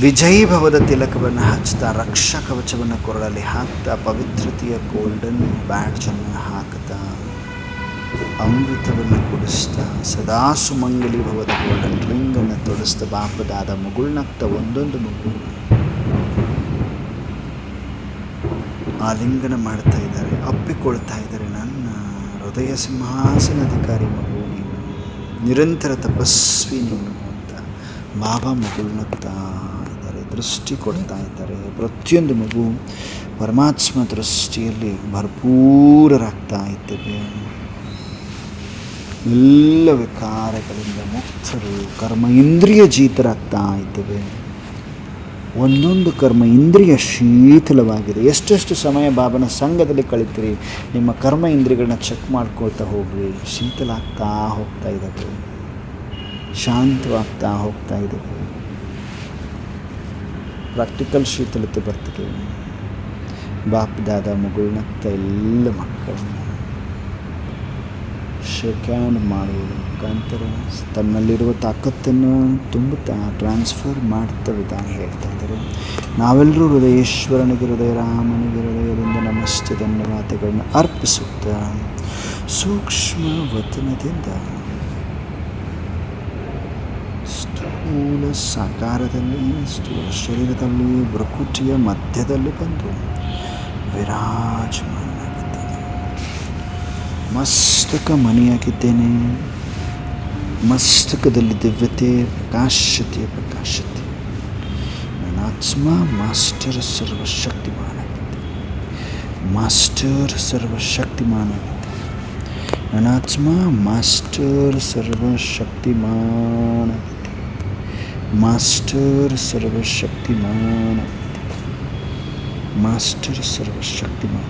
ವಿಜಯೀ ಭವದ ತಿಲಕವನ್ನು ಹಚ್ತಾ, ರಕ್ಷಾ ಕವಚವನ್ನು ಕೊರಳಲ್ಲಿ ಹಾಕ್ತಾ, ಪವಿತ್ರತೆಯ ಗೋಲ್ಡನ್ ಬ್ಯಾಡ್ಜನ್ನು ಹಾಕ್ತಾ, ಅಮೃತವನ್ನು ಕುಡಿಸ್ತಾ, ಸದಾ ಸುಮಂಗಲಿ ಭವದ ಗೋಲ್ಡನ್ ರಿಂಗನ್ನು ತೊಡಿಸ್ತಾ, ಬಾಪದಾದ ಮಗುಳ್ನಗ್ತಾ ಒಂದೊಂದು ಮಗು ಆಲಿಂಗನ ಮಾಡ್ತಾ ಇದ್ದಾರೆ, ಅಪ್ಪಿಕೊಳ್ತಾ ಇದ್ದಾರೆ. ನನ್ನ ಹೃದಯ ಸಿಂಹಾಸನಾಧಿಕಾರಿ ಮಗು ನೀನು, ನಿರಂತರ ತಪಸ್ವಿ ನೀನು ಅಂತ ಬಾಬಾ ಮಗುಳ್ನಗ್ತಾ ಇದ್ದಾರೆ, ದೃಷ್ಟಿ ಕೊಡ್ತಾ ಇದ್ದಾರೆ. ಪ್ರತಿಯೊಂದು ಮಗು ಪರಮಾತ್ಮ ದೃಷ್ಟಿಯಲ್ಲಿ ಭರ್ಪೂರರಾಗ್ತಾ ಇದ್ದೇವೆ. ಎಲ್ಲ ವಿಕಾರಗಳಿಂದ ಮುಕ್ತರು, ಕರ್ಮ ಇಂದ್ರಿಯ ಜೀತರಾಗ್ತಾ ಇದ್ದೇವೆ. ಒಂದೊಂದು ಕರ್ಮ ಇಂದ್ರಿಯ ಶೀತಲವಾಗಿದೆ. ಎಷ್ಟೆಷ್ಟು ಸಮಯ ಬಾಬನ ಸಂಘದಲ್ಲಿ ಕಳಿತೀರಿ, ನಿಮ್ಮ ಕರ್ಮ ಇಂದ್ರಿಯಗಳನ್ನ ಚೆಕ್ ಮಾಡ್ಕೊಳ್ತಾ ಹೋಗ್ರಿ. ಶೀತಲ ಆಗ್ತಾ ಹೋಗ್ತಾ ಇದ್ದಾವೆ, ಶಾಂತವಾಗ್ತಾ ಹೋಗ್ತಾ ಇದ್ದಾವೆ. ಪ್ರಾಕ್ಟಿಕಲ್ ಶೀತಲತೆ ಬರ್ತದೆ. ಬಾಪ್ದಾದ ಮಗುಳ್ನಗ್ತ ಎಲ್ಲ ಮಕ್ಕಳನ್ನು ಶೇಕ್ಯಾಂಡ್ ಮಾಡುವುದರ ಮುಖಾಂತರ ತನ್ನಲ್ಲಿರುವ ತಾಕತ್ತನ್ನು ತುಂಬುತ್ತಾ ಟ್ರಾನ್ಸ್ಫರ್ ಮಾಡ್ತಾ ವಿಧಾನ ಹೇಳ್ತಾ ಇದ್ದಾರೆ. ನಾವೆಲ್ಲರೂ ಹೃದಯೇಶ್ವರನಿಗೆ, ಹೃದಯ ರಾಮನಿಗೆ ಹೃದಯದಿಂದ ನಮಸ್ತೆ ಧನ್ಯವಾದಗಳನ್ನು ಅರ್ಪಿಸುತ್ತಾ ಸೂಕ್ಷ್ಮ ವತನದಿಂದ ಸ್ಥೂಲ ಸಾಕಾರದಲ್ಲಿ, ಸ್ಥೂಲ ಶರೀರದಲ್ಲಿ, ಭ್ರಕುಟಿಯ ಮಧ್ಯದಲ್ಲಿ ಬಂದು ವಿರಾಜಮಾನನಾಗಿದ್ದೇನೆ. ಮಸ್ತಕ ಮಣಿಯಾಗಿದ್ದೇನೆ. ಮಸ್ತಕದಲ್ಲಿ ದಿವ್ಯತೆ, ಪ್ರಕಾಶತೆ. ನನ್ನ ಆತ್ಮ ಮಾಸ್ಟರ್ ಸರ್ವಶಕ್ತಿಮಾನಾಗಿದ್ದೇನೆ. ಮಾಸ್ಟರ್ ಸರ್ವಶಕ್ತಿಮಾನಾಗಿದ್ದೇನೆ. ನನ್ನ ಆತ್ಮ ಮಾಸ್ಟರ್ ಸರ್ವಶಕ್ತಿಮಾನಾಗಿದ್ದೇನೆ. ಮಾಸ್ಟರ್ ಸರ್ವಶಕ್ತಿಮಾನಾಗಿದ್ದೇನೆ. ಮಾಸ್ಟರ್ ಸರ್ವಶಕ್ತಿಮಾನ.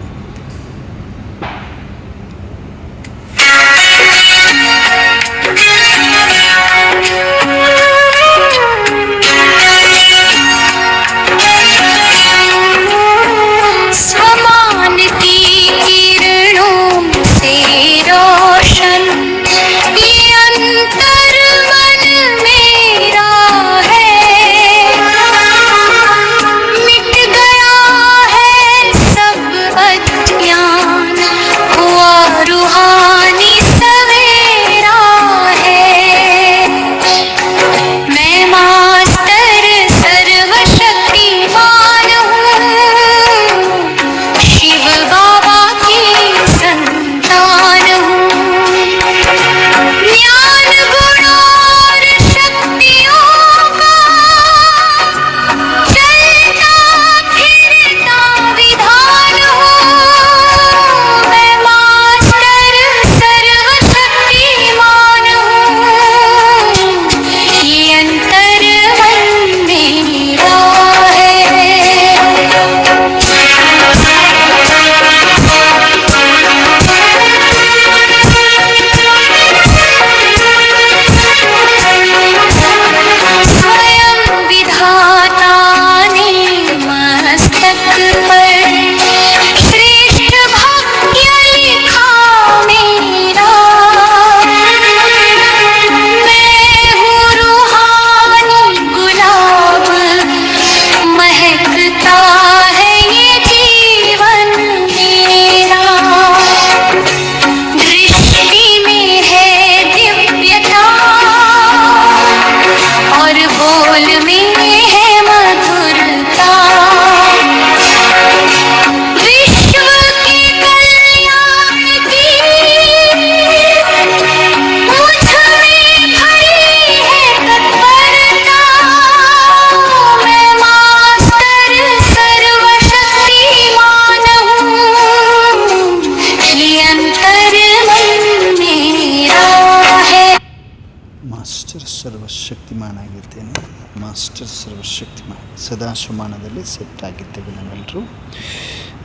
ಸರ್ವಶಕ್ತಿಮಾನಾಗಿದ್ದೇನೆ. ಮಾಸ್ಟರ್ ಸರ್ವಶಕ್ತಿಮಾನ್. ಸದಾಶಮಾನದಲ್ಲಿ ಸೆಟ್ ಆಗಿದ್ದೇವೆ ನಾವೆಲ್ಲರೂ.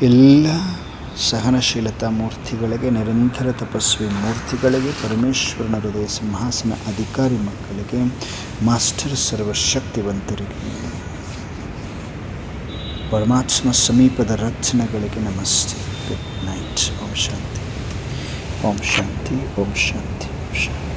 ಎಲ್ಲ ಸಹನಶೀಲತಾ ಮೂರ್ತಿಗಳಿಗೆ, ನಿರಂತರ ತಪಸ್ವಿ ಮೂರ್ತಿಗಳಿಗೆ, ಪರಮೇಶ್ವರನ ಹೃದಯ ಸಿಂಹಾಸನ ಅಧಿಕಾರಿ ಮಕ್ಕಳಿಗೆ, ಮಾಸ್ಟರ್ ಸರ್ವಶಕ್ತಿವಂತರಿಗೆ, ಪರಮಾತ್ಮ ಸಮೀಪದ ರಚನೆಗಳಿಗೆ ನಮಸ್ತೆ. Good night. ಓಂ ಶಾಂತಿ, ಓಂ ಶಾಂತಿ, ಓಂ ಶಾಂತಿ, ಓಂ ಶಾಂತಿ.